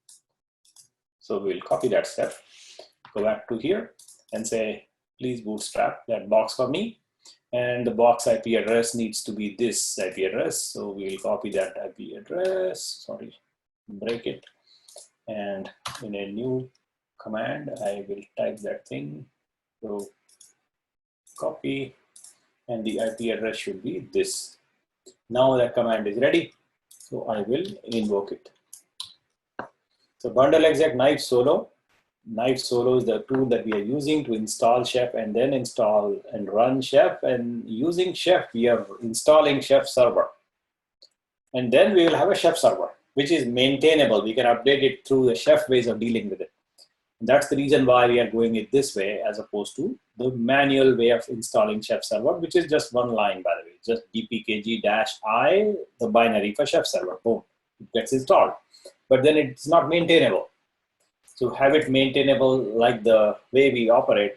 So we'll copy that step, go back to here and say, please bootstrap that box for me. And the box IP address needs to be this IP address. So we'll copy that IP address, sorry, break it. And in a new command, I will type that thing. So copy, and the IP address should be this. Now that command is ready. So I will invoke it. So bundle exec knife solo. Knife solo is the tool that we are using to install Chef and then install and run Chef. And using Chef, we are installing Chef server. And then we will have a Chef server, which is maintainable. We can update it through the Chef ways of dealing with it. And that's the reason why we are going it this way, as opposed to the manual way of installing Chef server, which is just one line, by the way, just dpkg-i, the binary for Chef server. Boom, it gets installed. But then it's not maintainable. So have it maintainable like the way we operate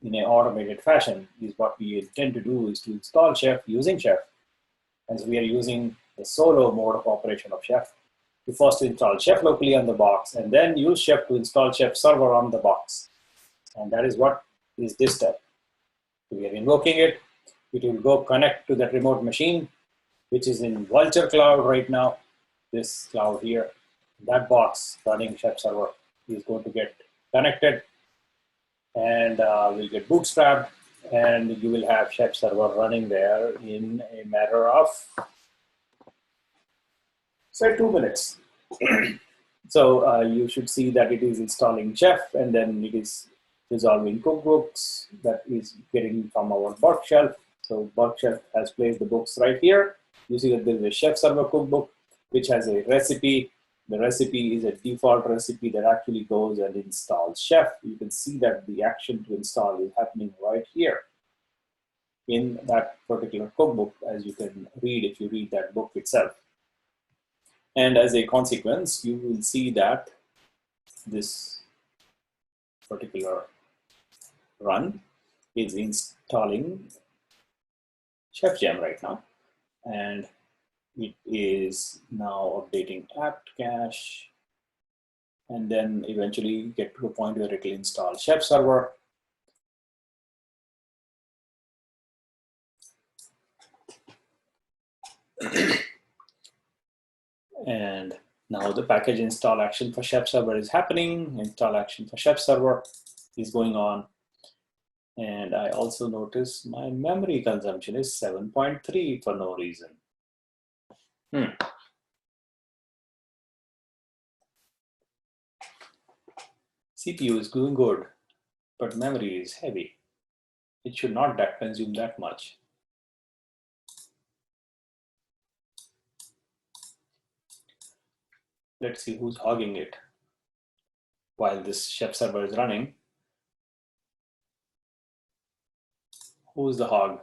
in an automated fashion is what we intend to do, is to install Chef using Chef. And so we are using the solo mode of operation of Chef to first install Chef locally on the box and then use Chef to install Chef server on the box. And that is what is this step. So we are invoking it. It will go connect to that remote machine, which is in Vultr Cloud right now, this cloud here. That box running Chef server is going to get connected and will get bootstrapped, and you will have Chef server running there in a matter of, say, 2 minutes. So you should see that it is installing Chef, and then it is resolving cookbooks that is getting from our bulk shelf. So bulk shelf has placed the books right here. You see that there is a Chef server cookbook, which has a recipe. The recipe is a default recipe that actually goes and installs Chef. You can see that the action to install is happening right here in that particular cookbook, as you can read if you read that book itself. And as a consequence, you will see that this particular run is installing Chef Gem right now. And it is now updating apt cache, and then eventually get to a point where it will install Chef server. And now the package install action for Chef server is happening. Install action for Chef server is going on. And I also notice my memory consumption is 7.3 for no reason. CPU is doing good, but memory is heavy. It should not consume that much. Let's see who's hogging it while this Chef server is running. Who's the hog?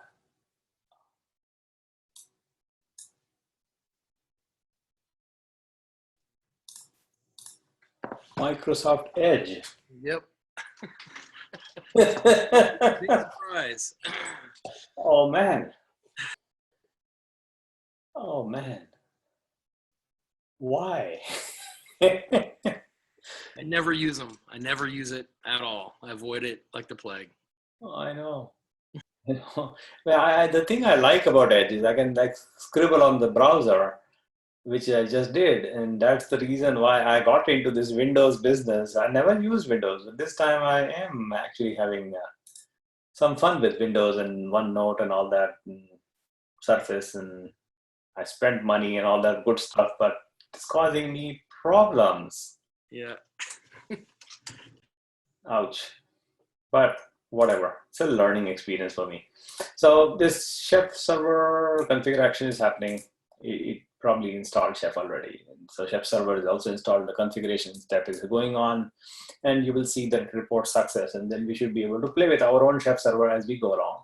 Microsoft Edge. Yep. Big surprise. Oh man. Oh man. Why? I never use them. I never use it at all. I avoid it like the plague. Oh, I know. Well, the thing I like about Edge is I can like scribble on the browser, which I just did, and that's the reason why I got into this Windows business. I never used Windows, but this time I am actually having some fun with Windows and OneNote and all that, and Surface, and I spent money and all that good stuff, but it's causing me problems. Yeah. Ouch. But whatever, it's a learning experience for me. So this Chef server configure action is happening. It probably installed Chef already. So Chef server is also installed. The configuration step is going on, and you will see that it reports success, and then we should be able to play with our own Chef server as we go along.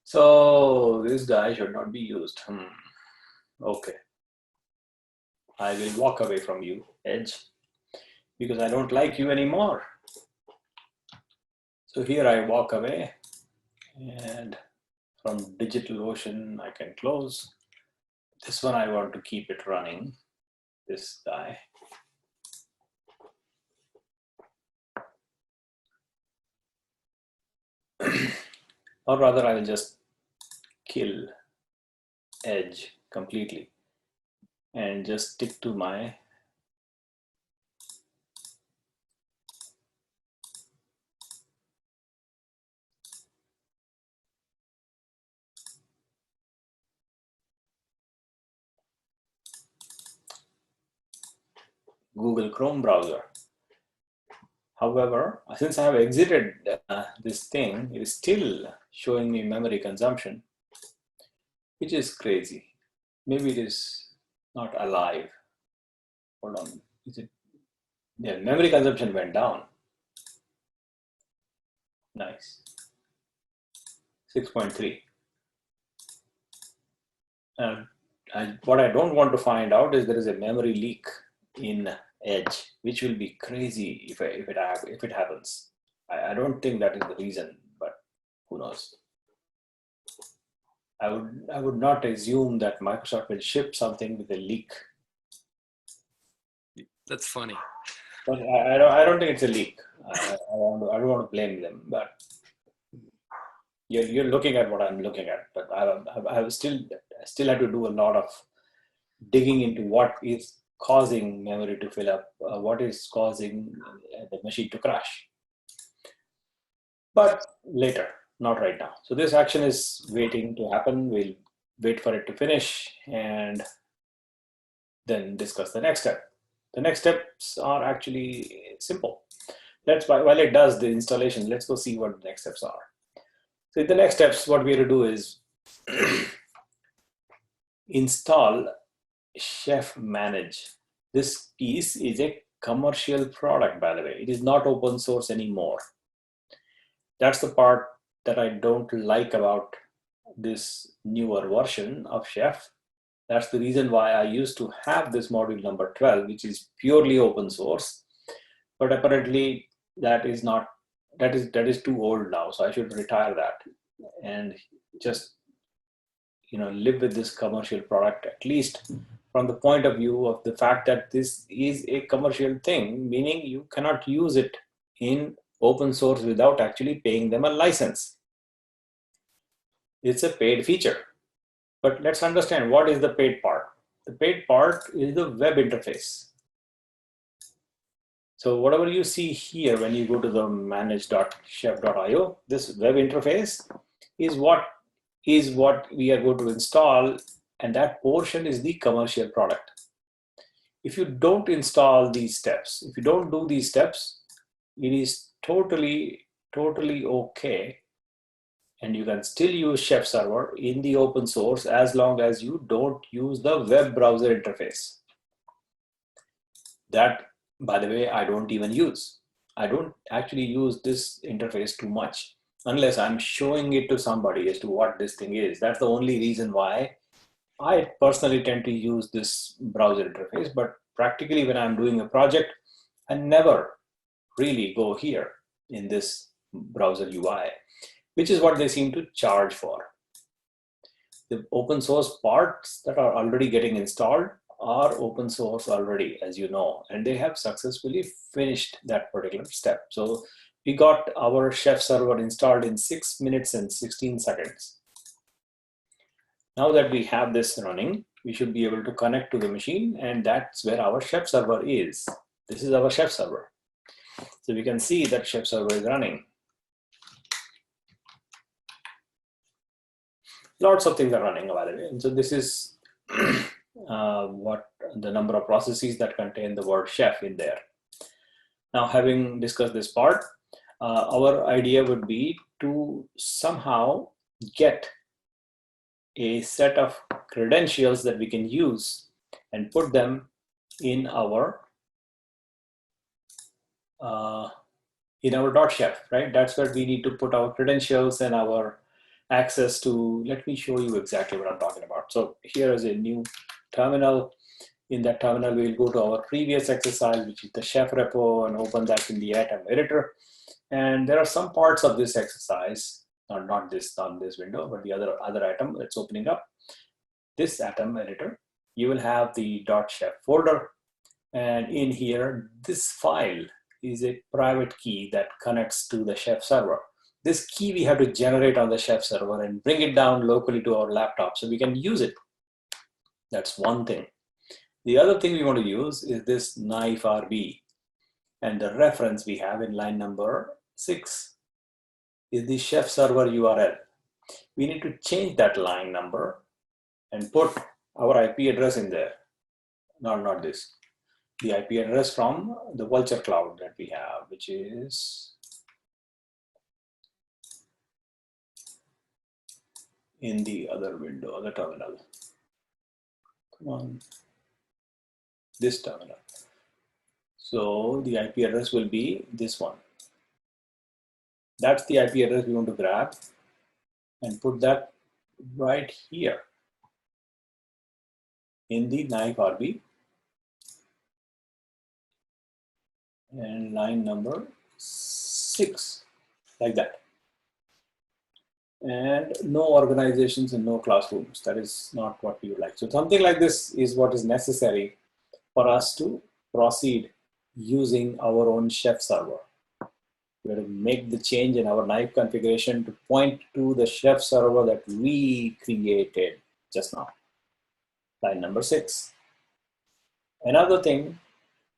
So this guy should not be used. Okay. I will walk away from you, Edge, because I don't like you anymore. So here I walk away, and from DigitalOcean I can close. This one I want to keep it running, this guy. Or rather, I will just kill Edge completely and just stick to my Google Chrome browser. However, since I have exited this thing, it is still showing me memory consumption, which is crazy. Maybe it is not alive. Hold on. Is it? Yeah, memory consumption went down. Nice. 6.3. What I don't want to find out is there is a memory leak in Edge, which will be crazy if it happens. I don't think that is the reason, but who knows? I would not assume that Microsoft will ship something with a leak. That's funny. But I don't think it's a leak. I don't want to blame them, but you're looking at what I'm looking at. But I still had to do a lot of digging into what is causing memory to fill up, what is causing the machine to crash. But later, not right now. So this action is waiting to happen. We'll wait for it to finish and then discuss the next step. The next steps are actually simple. While it does the installation, let's go see what the next steps are. So in the next steps, what we're going to do is install Chef Manage. This piece is a commercial product, by the way. It is not open source anymore. That's the part that I don't like about this newer version of Chef. That's the reason why I used to have this module number 12, which is purely open source. But apparently that is too old now. So I should retire that and just live with this commercial product, at least from the point of view of the fact that this is a commercial thing, meaning you cannot use it in open source without actually paying them a license. It's a paid feature. But let's understand what is the paid part. The paid part is the web interface. So whatever you see here when you go to the manage.chef.io, this web interface is what we are going to install, and that portion is the commercial product. If you don't install these steps, if you don't do these steps, it is totally okay, and you can still use Chef Server in the open source as long as you don't use the web browser interface. That, by the way, I don't even use. I don't actually use this interface too much unless I'm showing it to somebody as to what this thing is. That's the only reason why I personally tend to use this browser interface. But practically when I'm doing a project, I never really go here in this browser UI, which is what they seem to charge for. The open source parts that are already getting installed are open source already, as you know, and they have successfully finished that particular step. So we got our Chef Server installed in 6 minutes and 16 seconds. Now that we have this running, we should be able to connect to the machine, and that's where our Chef Server is. This is our Chef Server. So we can see that Chef Server is running. Lots of things are running, by the way. And so this is what the number of processes that contain the word chef in there. Now, having discussed this part, our idea would be to somehow get a set of credentials that we can use and put them in our .chef, right? That's where we need to put our credentials and our access to. Let me show you exactly what I'm talking about. So here is a new terminal. In that terminal, we'll go to our previous exercise, which is the chef repo, and open that in the atom editor. And there are some parts of this exercise, not this window, but the other atom that's opening up. This atom editor, you will have the .chef folder. And in here, this file is a private key that connects to the chef server. This key we have to generate on the chef server and bring it down locally to our laptop so we can use it. That's one thing. The other thing we want to use is this knife RB. And the reference we have in line number 6 is the chef server URL. We need to change that line number and put our IP address in there. Not this. The IP address from the Vulture Cloud that we have, which is in the other window, the terminal. Come on, this terminal. So the IP address will be this one. That's the IP address we want to grab and put that right here in the knife RB. And line number 6, like that. And no organizations and no classrooms. That is not what we would like. So something like this is what is necessary for us to proceed using our own chef server. We have to make the change in our knife configuration to point to the chef server that we created just now. Line number 6. Another thing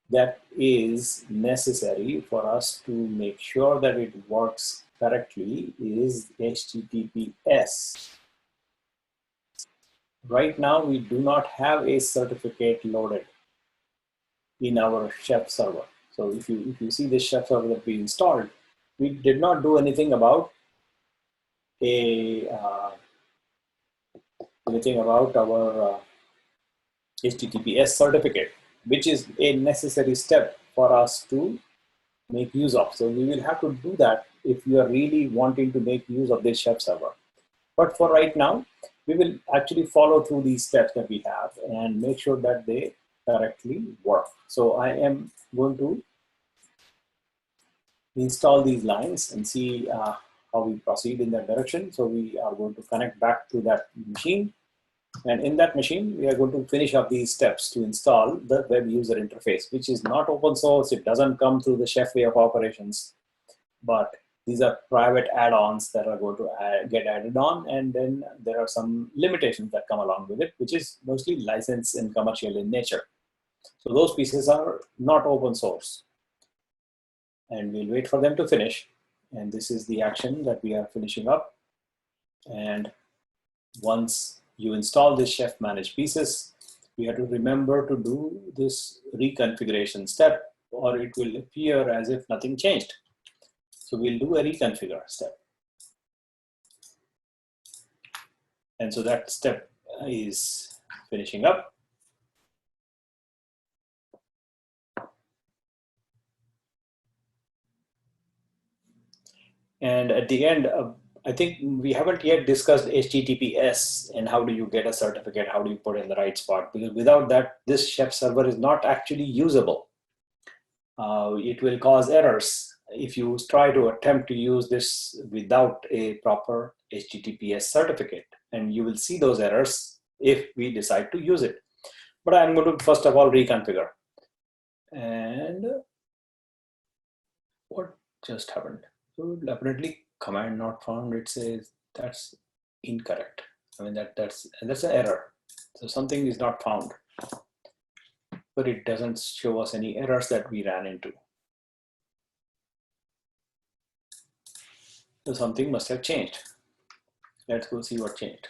that is necessary for us to make sure that it works correctly is HTTPS. Right now, we do not have a certificate loaded in our chef server. So if you see this chef server that we installed, we did not do anything about our HTTPS certificate, which is a necessary step for us to make use of. So we will have to do that if you are really wanting to make use of this chef server. But for right now, we will actually follow through these steps that we have and make sure that they correctly work. So I am going to install these lines and see how we proceed in that direction. So we are going to connect back to that machine. And in that machine, we are going to finish up these steps to install the web user interface, which is not open source. It doesn't come through the chef way of operations, but these are private add-ons that are going to get added on. And then there are some limitations that come along with it, which is mostly licensed and commercial in nature. So those pieces are not open source. And we'll wait for them to finish. And this is the action that we are finishing up. And once you install this chef managed pieces, we have to remember to do this reconfiguration step, or it will appear as if nothing changed. So we'll do a reconfigure step. And so that step is finishing up. And at the end, I think we haven't yet discussed HTTPS and how do you get a certificate, how do you put it in the right spot, because without that, this chef server is not actually usable. It will cause errors if you try to attempt to use this without a proper HTTPS certificate, and you will see those errors if we decide to use it. But I'm going to first of all reconfigure. And what just happened? So definitely command not found, it says that's incorrect. I mean, that's an error. So something is not found, but it doesn't show us any errors that we ran into. So something must have changed. Let's go see what changed.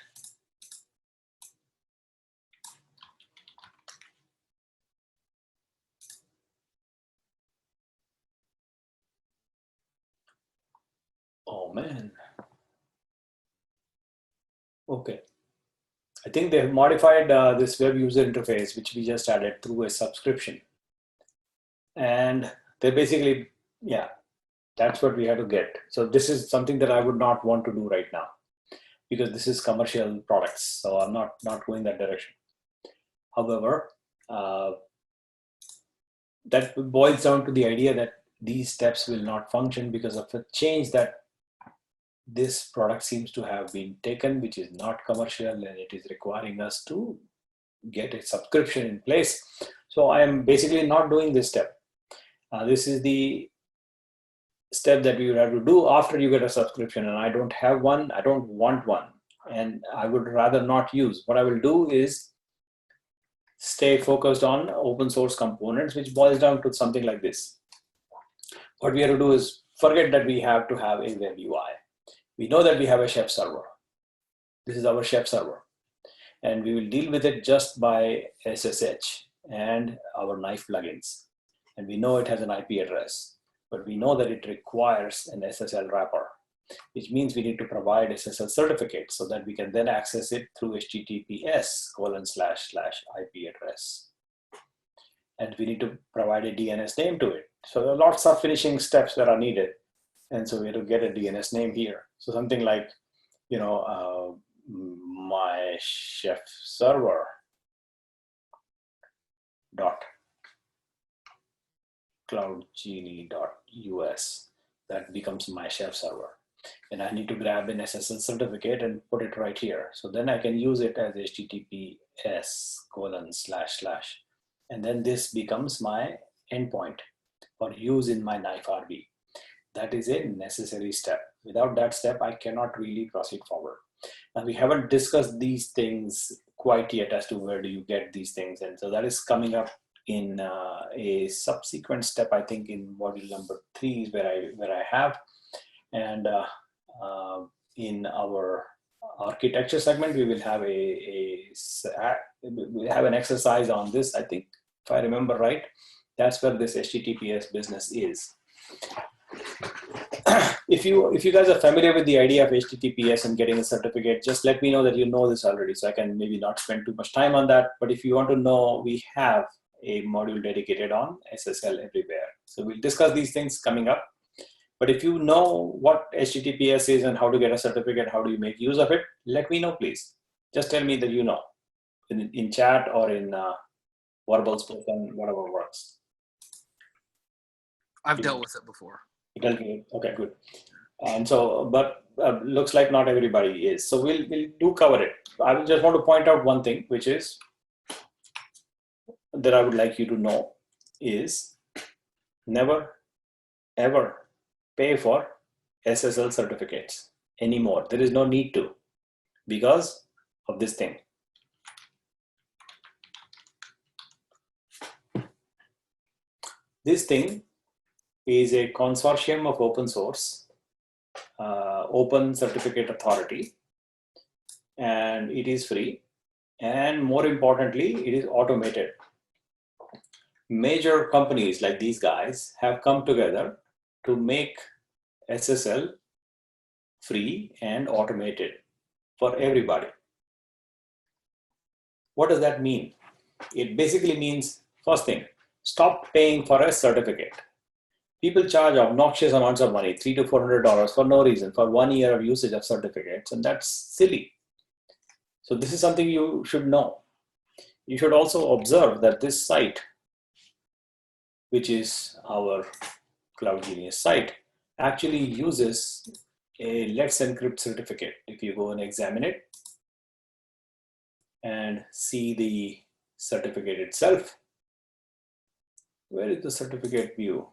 Oh man. Okay. I think they have modified this web user interface, which we just added through a subscription. And they basically, yeah, that's what we have to get. So this is something that I would not want to do right now because this is commercial products. So I'm not going that direction. However, that boils down to the idea that these steps will not function because of a change that this product seems to have been taken, which is not commercial, and it is requiring us to get a subscription in place. So I am basically not doing this step. This is the step that you have to do after you get a subscription, and I don't have one, I don't want one, and I would rather not use. What I will do is stay focused on open source components, which boils down to something like this. What we have to do is forget that we have to have a web UI. We know that we have a chef server. This is our chef server, and we will deal with it just by SSH and our knife plugins. And we know it has an IP address, but we know that it requires an SSL wrapper, which means we need to provide SSL certificates so that we can then access it through HTTPS://IP address. And we need to provide a DNS name to it. So there are lots of finishing steps that are needed. And so we have to get a DNS name here. So something like, my chef server dot cloudgenie.us. That becomes my chef server. And I need to grab an SSL certificate and put it right here. So then I can use it as HTTPS://. And then this becomes my endpoint for use in my knife RB. That is a necessary step. Without that step, I cannot really proceed forward. And we haven't discussed these things quite yet as to where do you get these things. And so that is coming up in a subsequent step, I think in module number 3 is where I have. And in our architecture segment, we will have an exercise on this. I think, if I remember right, that's where this HTTPS business is. If you guys are familiar with the idea of HTTPS and getting a certificate, just let me know that you know this already, so I can maybe not spend too much time on that. But if you want to know, we have a module dedicated on SSL everywhere. So we'll discuss these things coming up. But if you know what HTTPS is and how to get a certificate, how do you make use of it, let me know, please. Just tell me that you know in chat or in verbal spoken, whatever works. I've dealt with it before. Okay, good. And so, but looks like not everybody is. So we'll do cover it. I just want to point out one thing, which is that I would like you to know is never, ever pay for SSL certificates anymore. There is no need to, because of this thing. This thing is a consortium of open source, open certificate authority, and it is free. And more importantly, it is automated. Major companies like these guys have come together to make SSL free and automated for everybody. What does that mean? It basically means, first thing, stop paying for a certificate. People charge obnoxious amounts of money, $300 to $400 for no reason, for 1 year of usage of certificates, and that's silly. So this is something you should know. You should also observe that this site, which is our Cloud Genius site, actually uses a Let's Encrypt certificate. If you go and examine it and see the certificate itself, where is the certificate view?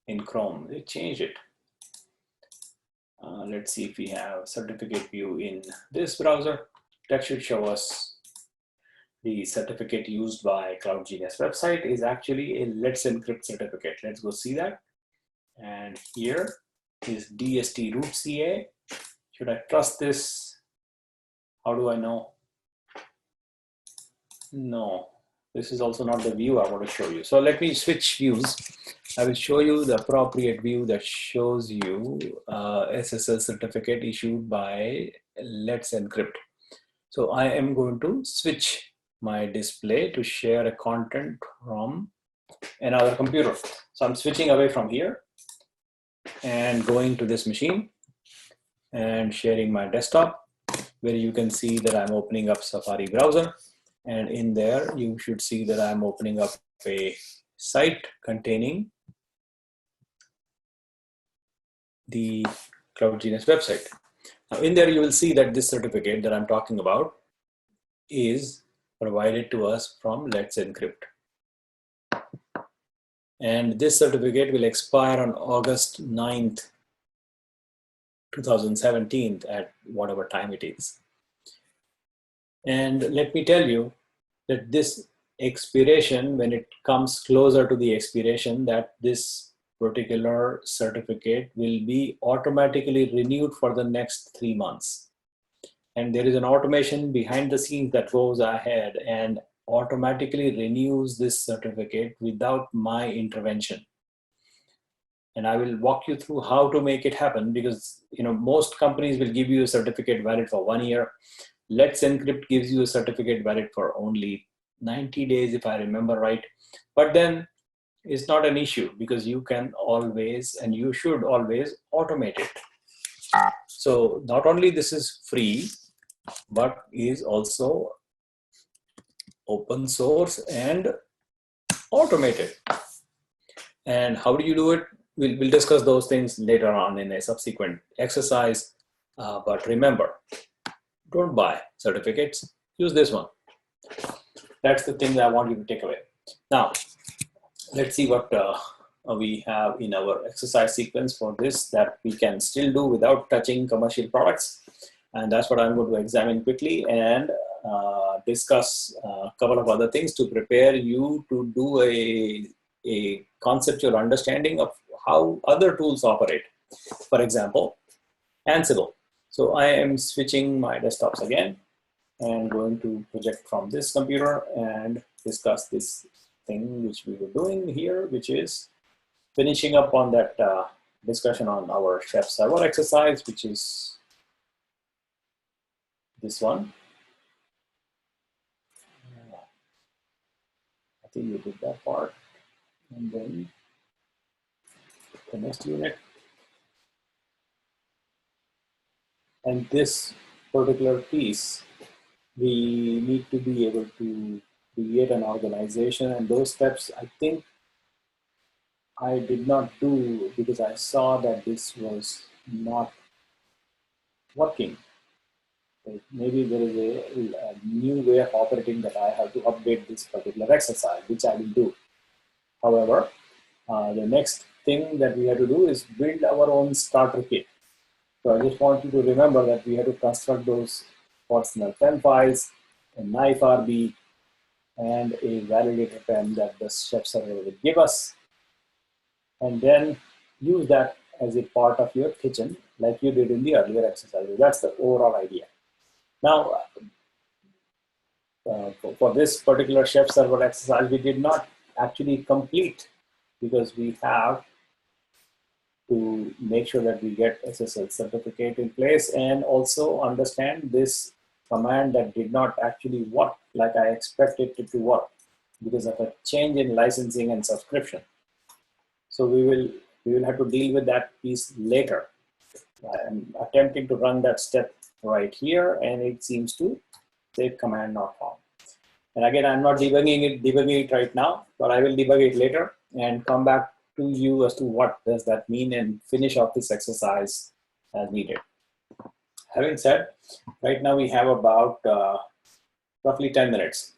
In Chrome, they changed it. Let's see if we have certificate view in this browser. That should show us the certificate used by Cloud Genius website is actually a Let's Encrypt certificate. Let's go see that. And here is DST root CA. Should I trust this? How do I know? No, this is also not the view I want to show you. So let me switch views. I will show you the appropriate view that shows you SSL certificate issued by Let's Encrypt. So I am going to switch my display to share a content from another computer. So I'm switching away from here and going to this machine and sharing my desktop, where you can see that I'm opening up Safari browser. And in there, you should see that I'm opening up a site containing the Cloud Genius website. Now in there, you will see that this certificate that I'm talking about is provided to us from Let's Encrypt. And this certificate will expire on August 9th, 2017 at whatever time it is. And let me tell you that this expiration, when it comes closer to the expiration, that this particular certificate will be automatically renewed for the next 3 months. And there is an automation behind the scenes that goes ahead and automatically renews this certificate without my intervention. And I will walk you through how to make it happen, because most companies will give you a certificate valid for 1 year. Let's Encrypt gives you a certificate valid for only 90 days, if I remember right. But then it's not an issue, because you can always, and you should always, automate it. So not only this is free, but is also open source and automated. And how do you do it? We'll discuss those things later on in a subsequent exercise. But remember, don't buy certificates, use this one. That's the thing that I want you to take away. Now, let's see what we have in our exercise sequence for this that we can still do without touching commercial products. And that's what I'm going to examine quickly and discuss a couple of other things to prepare you to do a conceptual understanding of how other tools operate. For example, Ansible. So I am switching my desktops again and going to project from this computer and discuss this thing which we were doing here, which is finishing up on that discussion on our chef server exercise, which is this one. I think we did that part. And then the next unit. And this particular piece, we need to be able to create an organization, and those steps I think I did not do because I saw that this was not working. Maybe there is a new way of operating that I have to update this particular exercise, which I will do. However, the next thing that we have to do is build our own starter kit. So I just want you to remember that we have to construct those personal pen files, a knife RB, and a validator pen that the chef server will give us. And then use that as a part of your kitchen, like you did in the earlier exercises. That's the overall idea. Now, for this particular chef server exercise, we did not actually complete because we have to make sure that we get SSL certificate in place and also understand this command that did not actually work like I expected it to work because of a change in licensing and subscription. So we will have to deal with that piece later. I'm attempting to run that step right here, and it seems to say command not found. And again, I'm not debugging it right now, but I will debug it later and come back to you as to what does that mean and finish off this exercise as needed. Having said, right now we have about roughly 10 minutes.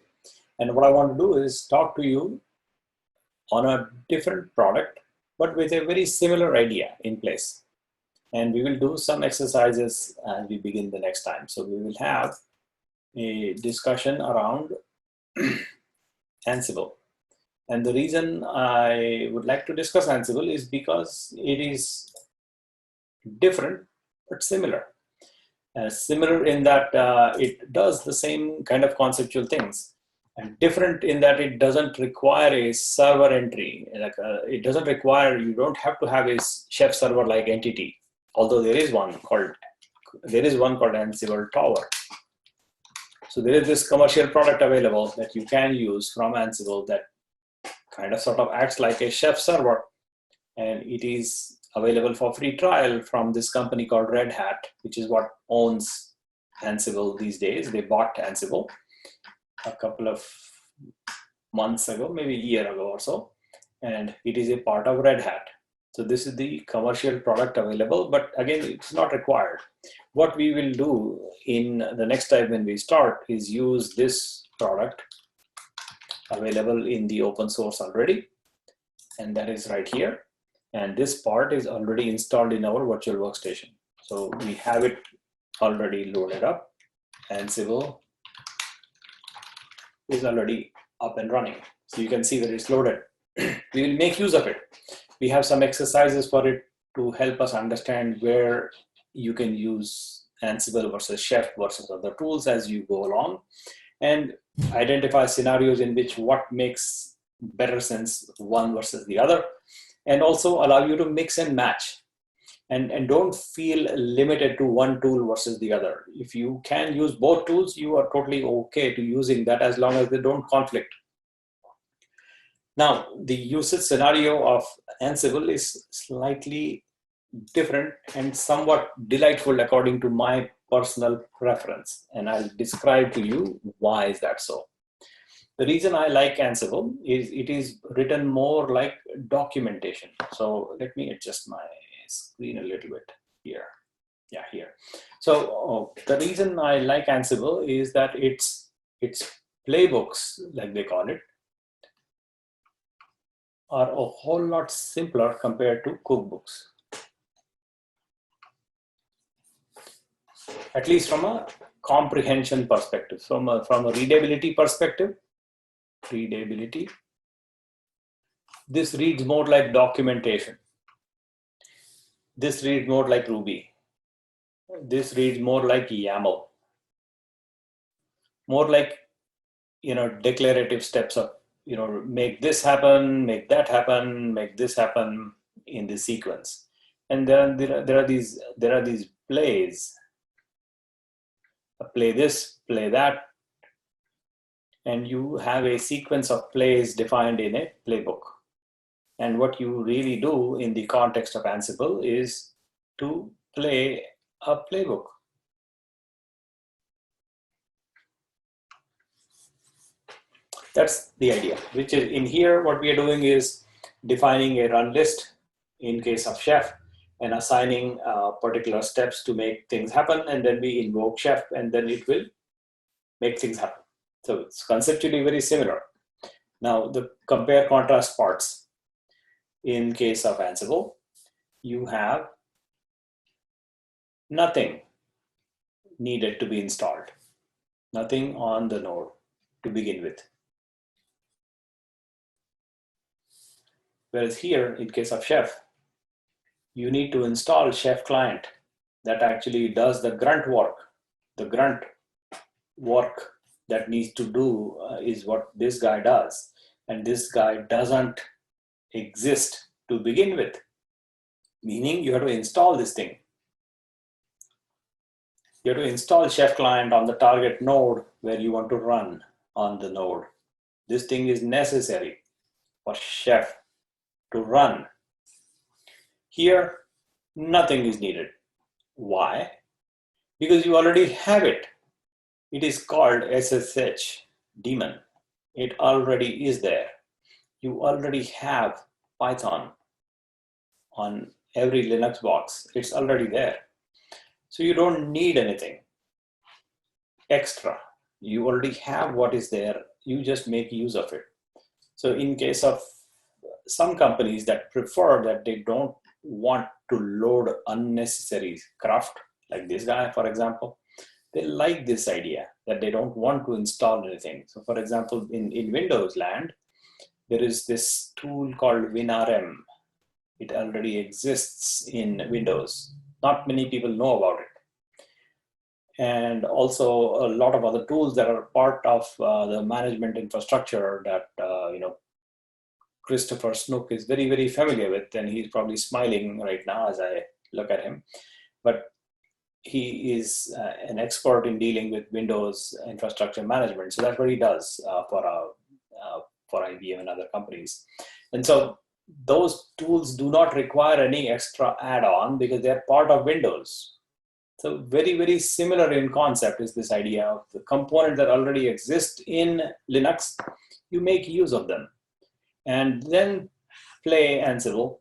And what I want to do is talk to you on a different product, but with a very similar idea in place. And we will do some exercises as we begin the next time. So we will have a discussion around Ansible. And the reason I would like to discuss Ansible is because it is different, but similar. Similar in that it does the same kind of conceptual things. And different in that it doesn't require a server entry. It doesn't require, you don't have to have a chef server like entity. Although there is one called Ansible Tower. So there is this commercial product available that you can use from Ansible that kind of sort of acts like a chef server, and it is available for free trial from this company called Red Hat, which is what owns Ansible these days. They bought Ansible, a couple of months ago, maybe a year ago or so, and it is a part of Red Hat. So this is the commercial product available, but again, it's not required. What we will do in the next time when we start is use this product available in the open source already, and that is right here. And this part is already installed in our virtual workstation. So we have it already loaded up. Ansible is already up and running. So you can see that it's loaded. We will make use of it. We have some exercises for it to help us understand where you can use Ansible versus Chef versus other tools as you go along, and identify scenarios in which what makes better sense one versus the other, and also allow you to mix and match. And don't feel limited to one tool versus the other. If you can use both tools, you are totally okay to using that as long as they don't conflict. Now, the usage scenario of Ansible is slightly different and somewhat delightful according to my personal preference. And I'll describe to you why is that so. The reason I like Ansible is it is written more like documentation. So let me adjust my screen a little bit here. Yeah, here. So the reason I like Ansible is that its playbooks, like they call it, are a whole lot simpler compared to cookbooks. At least from a comprehension perspective, from a readability perspective, this reads more like documentation. This reads more like Ruby. This reads more like YAML. More like, declarative steps of, make this happen, make that happen, make this happen in the sequence. And then there are these plays. Play this, play that, and you have a sequence of plays defined in a playbook. And what you really do in the context of Ansible is to play a playbook. That's the idea, which is in here, what we are doing is defining a run list in case of Chef and assigning particular steps to make things happen. And then we invoke Chef and then it will make things happen. So it's conceptually very similar. Now the compare contrast parts. In case of Ansible, you have nothing needed to be installed, nothing on the node to begin with. Whereas here, in case of Chef, you need to install Chef client that actually does the grunt work. The grunt work that needs to do is what this guy does. And this guy doesn't exist to begin with, meaning you have to install this thing. You have to install Chef client on the target node where you want to run on the node. This thing is necessary for Chef to run. Here, nothing is needed. Why? Because you already have it. It is called SSH daemon. It already is there. You already have Python on every Linux box. It's already there. So you don't need anything extra. You already have what is there. You just make use of it. So in case of some companies that prefer that they don't want to load unnecessary craft, like this guy, for example, they like this idea that they don't want to install anything. So for example, in Windows land, there is this tool called WinRM. It already exists in Windows. Not many people know about it. And also a lot of other tools that are part of the management infrastructure that Christopher Snook is very, very familiar with, and he's probably smiling right now as I look at him. But he is an expert in dealing with Windows infrastructure management. So that's what he does for IBM and other companies. And so those tools do not require any extra add-on because they're part of Windows. So very, very similar in concept is this idea of the component that already exist in Linux. You make use of them and then play Ansible.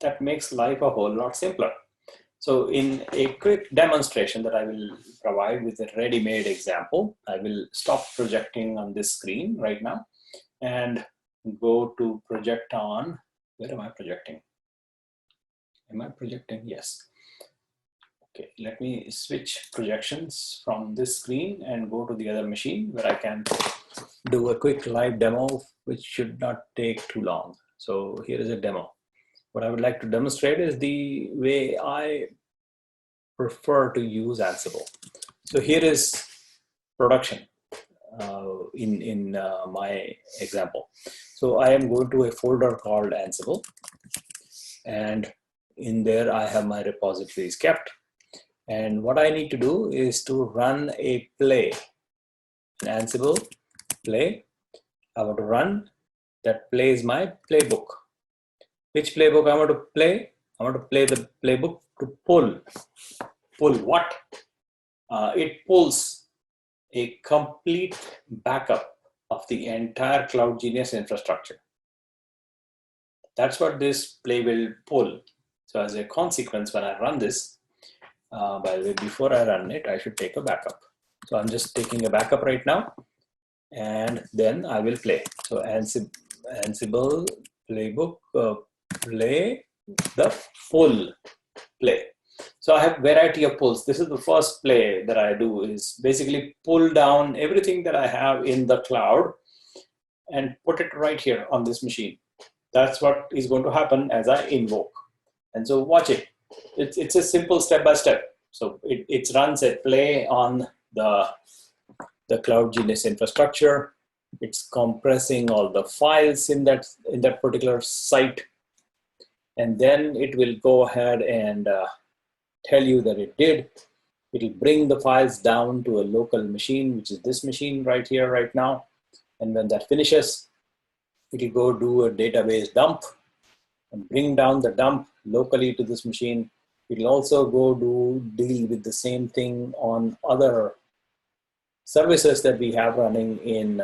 That makes life a whole lot simpler. So in a quick demonstration that I will provide with a ready-made example, I will stop projecting on this screen right now and go to project on, where am I projecting? Am I projecting? Yes. Okay, let me switch projections from this screen and go to the other machine where I can do a quick live demo, which should not take too long. So here is a demo. What I would like to demonstrate is the way I prefer to use Ansible. So here is production in my example. So I am going to a folder called Ansible, and in there I have my repositories kept. And what I need to do is to run a play, an Ansible play. I want to run that plays my playbook. Which playbook I want to play? I want to play the playbook to pull. Pull what? It pulls a complete backup of the entire Cloud Genius infrastructure. That's what this play will pull. So as a consequence, when I run this, by the way, before I run it, I should take a backup. So I'm just taking a backup right now, and then I will play. So Ansible playbook, play the full play. So I have variety of pulls. This is the first play that I do, is basically pull down everything that I have in the cloud and put it right here on this machine. That's what is going to happen as I invoke. And so watch it. It's a simple step-by-step. So it runs a play on the Cloud Genius infrastructure. It's compressing all the files in that particular site. And then it will go ahead and tell you that it did. It'll bring the files down to a local machine, which is this machine right here, right now. And when that finishes, it'll go do a database dump and bring down the dump locally to this machine. It'll also go deal with the same thing on other services that we have running in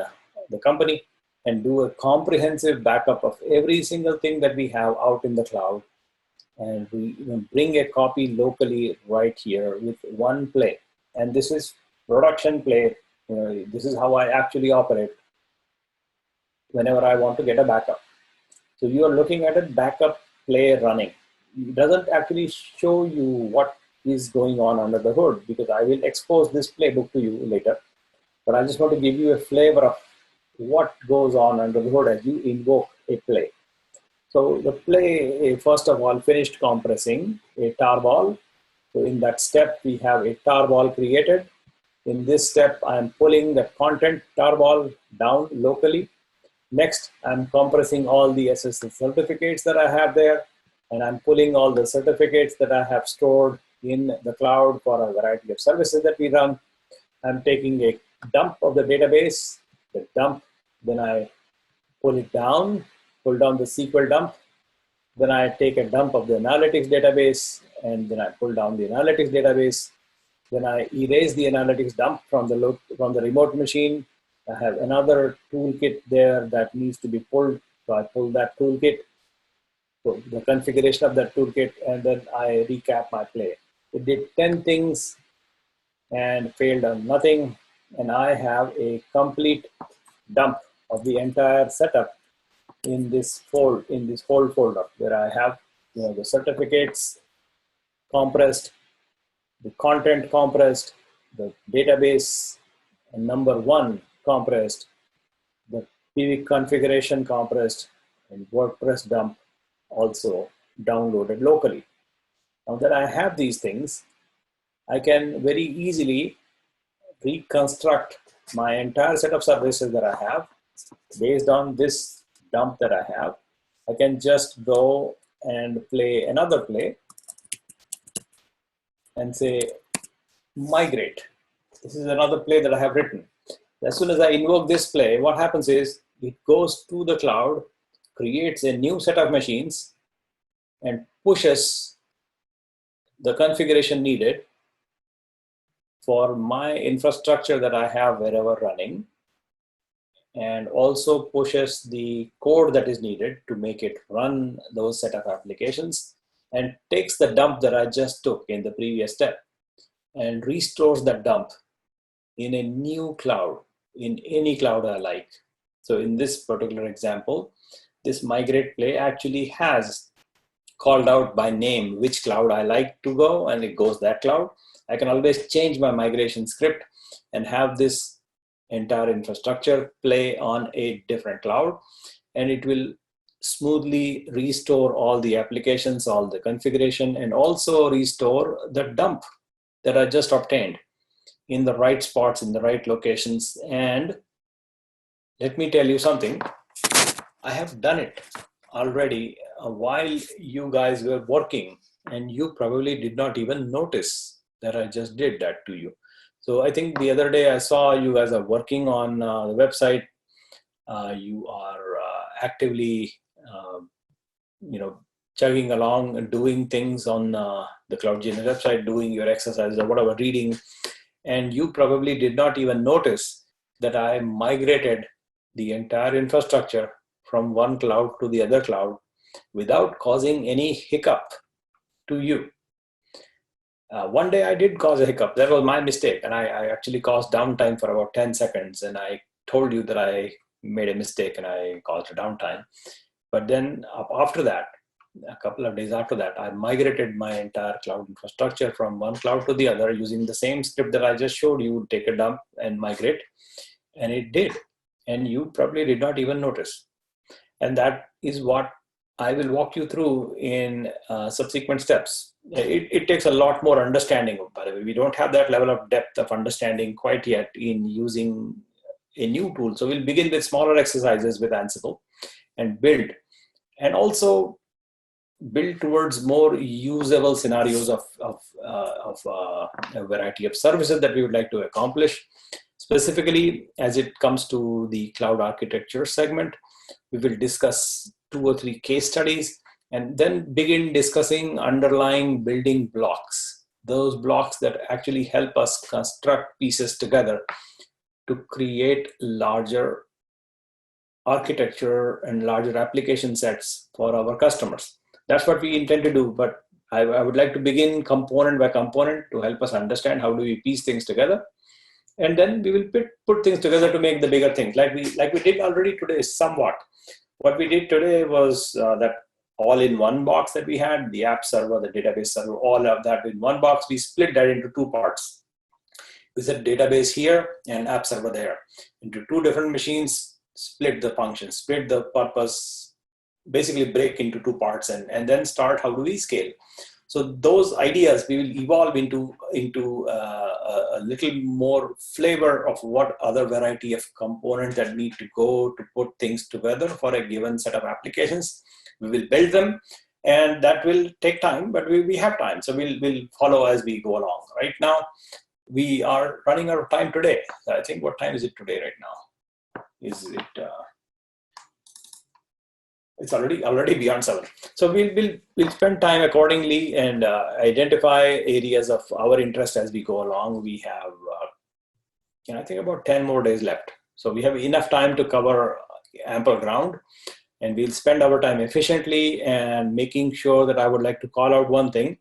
the company, and do a comprehensive backup of every single thing that we have out in the cloud. And we bring a copy locally right here with one play. And this is production play. This is how I actually operate whenever I want to get a backup. So you are looking at a backup play running. It doesn't actually show you what is going on under the hood, because I will expose this playbook to you later. But I just want to give you a flavor of what goes on under the hood as you invoke a play. So the play, first of all, finished compressing a tarball. So in that step, we have a tarball created. In this step, I'm pulling the content tarball down locally. Next, I'm compressing all the SSL certificates that I have there, and I'm pulling all the certificates that I have stored in the cloud for a variety of services that we run. I'm taking a dump of the database, the dump, then I pull it down, pull down the SQL dump, then I take a dump of the analytics database, and then I pull down the analytics database. Then I erase the analytics dump from the remote machine. I have another toolkit there that needs to be pulled, so I pull that toolkit, so the configuration of that toolkit, and then I recap my play. It did 10 things and failed on nothing, and I have a complete dump of the entire setup in this whole folder, where I have the certificates compressed, the content compressed, the database number 1 compressed, the PV configuration compressed, and WordPress dump also downloaded locally. Now that I have these things, I can very easily reconstruct my entire set of services that I have based on this dump that I have. I can just go and play another play and say migrate. This is another play that I have written. As soon as I invoke this play, what happens is it goes to the cloud, creates a new set of machines, and pushes the configuration needed for my infrastructure that I have wherever running, and also pushes the code that is needed to make it run those set of applications, and takes the dump that I just took in the previous step and restores that dump in a new cloud, in any cloud I like. So in this particular example, this migrate play actually has called out by name which cloud I like to go, and it goes that cloud. I can always change my migration script and have this entire infrastructure play on a different cloud, and it will smoothly restore all the applications, all the configuration, and also restore the dump that I just obtained in the right spots, in the right locations. And let me tell you something, I have done it already while you guys were working, and you probably did not even notice that I just did that to you. So I think the other day I saw you guys are working on the website. You are actively, chugging along and doing things on the Cloud Genius website, doing your exercises or whatever, reading, and you probably did not even notice that I migrated the entire infrastructure from one cloud to the other cloud without causing any hiccup to you. One day I did cause a hiccup. That was my mistake, and I actually caused downtime for about 10 seconds, and I told you that I made a mistake and I caused a downtime. But then after that, a couple of days after that, I migrated my entire cloud infrastructure from one cloud to the other using the same script that I just showed you, take a dump and migrate, and it did. And you probably did not even notice. And that is what I will walk you through in subsequent steps. It takes a lot more understanding, by the way. We don't have that level of depth of understanding quite yet in using a new tool. So we'll begin with smaller exercises with Ansible and build. And also build towards more usable scenarios of a variety of services that we would like to accomplish. Specifically, as it comes to the cloud architecture segment, we will discuss 2 or 3 case studies and then begin discussing underlying building blocks, those blocks that actually help us construct pieces together to create larger architecture and larger application sets for our customers. That's what we intend to do, but I would like to begin component by component to help us understand how do we piece things together. And then we will put things together to make the bigger things, like we did already today somewhat. What we did today was that all-in-one box that we had, the app server, the database server, all of that in one box. We split that into 2 parts. We said database here and app server there into 2 different machines, split the function, split the purpose, basically break into 2 parts, and then start how do we scale. So those ideas we will evolve into a little more flavor of what other variety of components that need to go to put things together for a given set of applications. We will build them, and that will take time, but we have time. So we'll follow as we go along. Right now, we are running out of time today. I think, what time is it today right now? Is it? It's already beyond 7. So we'll spend time accordingly and identify areas of our interest as we go along. We have, I think, about 10 more days left. So we have enough time to cover ample ground, and we'll spend our time efficiently and making sure that I would like to call out one thing,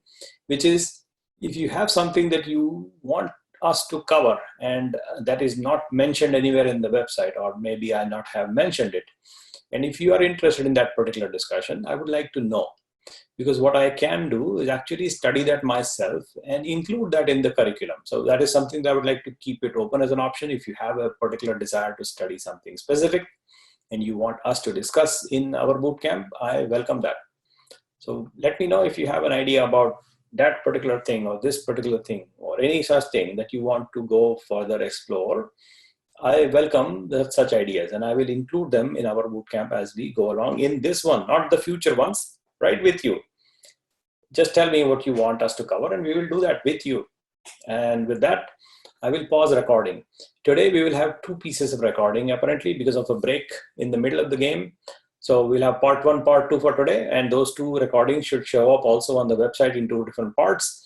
which is if you have something that you want us to cover and that is not mentioned anywhere in the website, or maybe I not have mentioned it, and if you are interested in that particular discussion, I would like to know, because what I can do is actually study that myself and include that in the curriculum. So that is something that I would like to keep it open as an option. If you have a particular desire to study something specific and you want us to discuss in our bootcamp, I welcome that. So let me know if you have an idea about that particular thing or this particular thing or any such thing that you want to go further explore. I welcome such ideas, and I will include them in our bootcamp as we go along in this one, not the future ones, right with you. Just tell me what you want us to cover and we will do that with you. And with that, I will pause recording. Today we will have 2 pieces of recording, apparently because of a break in the middle of the game. So we'll have part 1, part 2 for today, and those 2 recordings should show up also on the website in 2 different parts.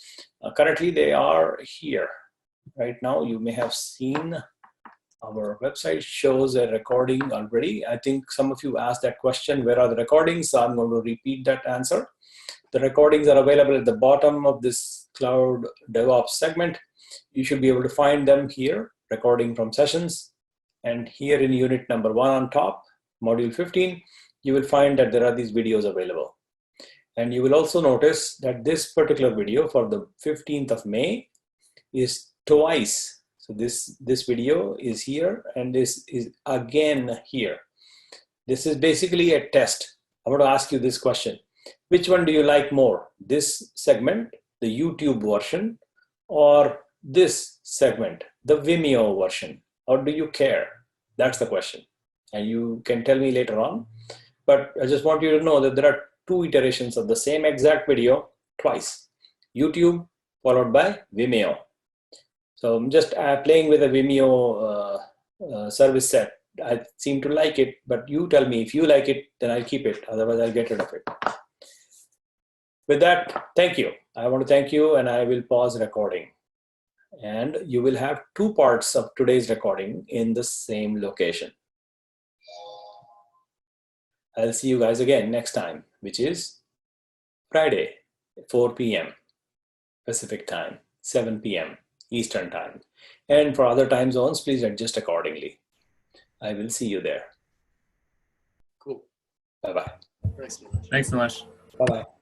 Currently they are here. right now. You may have seen our website shows a recording already. I think some of you asked that question, where are the recordings? So I'm going to repeat that answer. The recordings are available at the bottom of this Cloud DevOps segment. You should be able to find them here, recording from sessions. And here in unit number 1 on top, module 15, you will find that there are these videos available. And you will also notice that this particular video for the 15th of May is twice. So this video is here and this is again here. This is basically a test. I want to ask you this question. Which one do you like more? This segment, the YouTube version, or this segment, the Vimeo version? Or do you care? That's the question. And you can tell me later on. But I just want you to know that there are 2 iterations of the same exact video twice. YouTube followed by Vimeo. So I'm just playing with a Vimeo service set. I seem to like it, but you tell me if you like it, then I'll keep it. Otherwise, I'll get rid of it. With that, thank you. I want to thank you, and I will pause recording. And you will have 2 parts of today's recording in the same location. I'll see you guys again next time, which is Friday, 4 p.m. Pacific time, 7 p.m. Eastern time. And for other time zones, please adjust accordingly. I will see you there. Cool. Bye-bye. Thanks. Thanks so much. Bye-bye.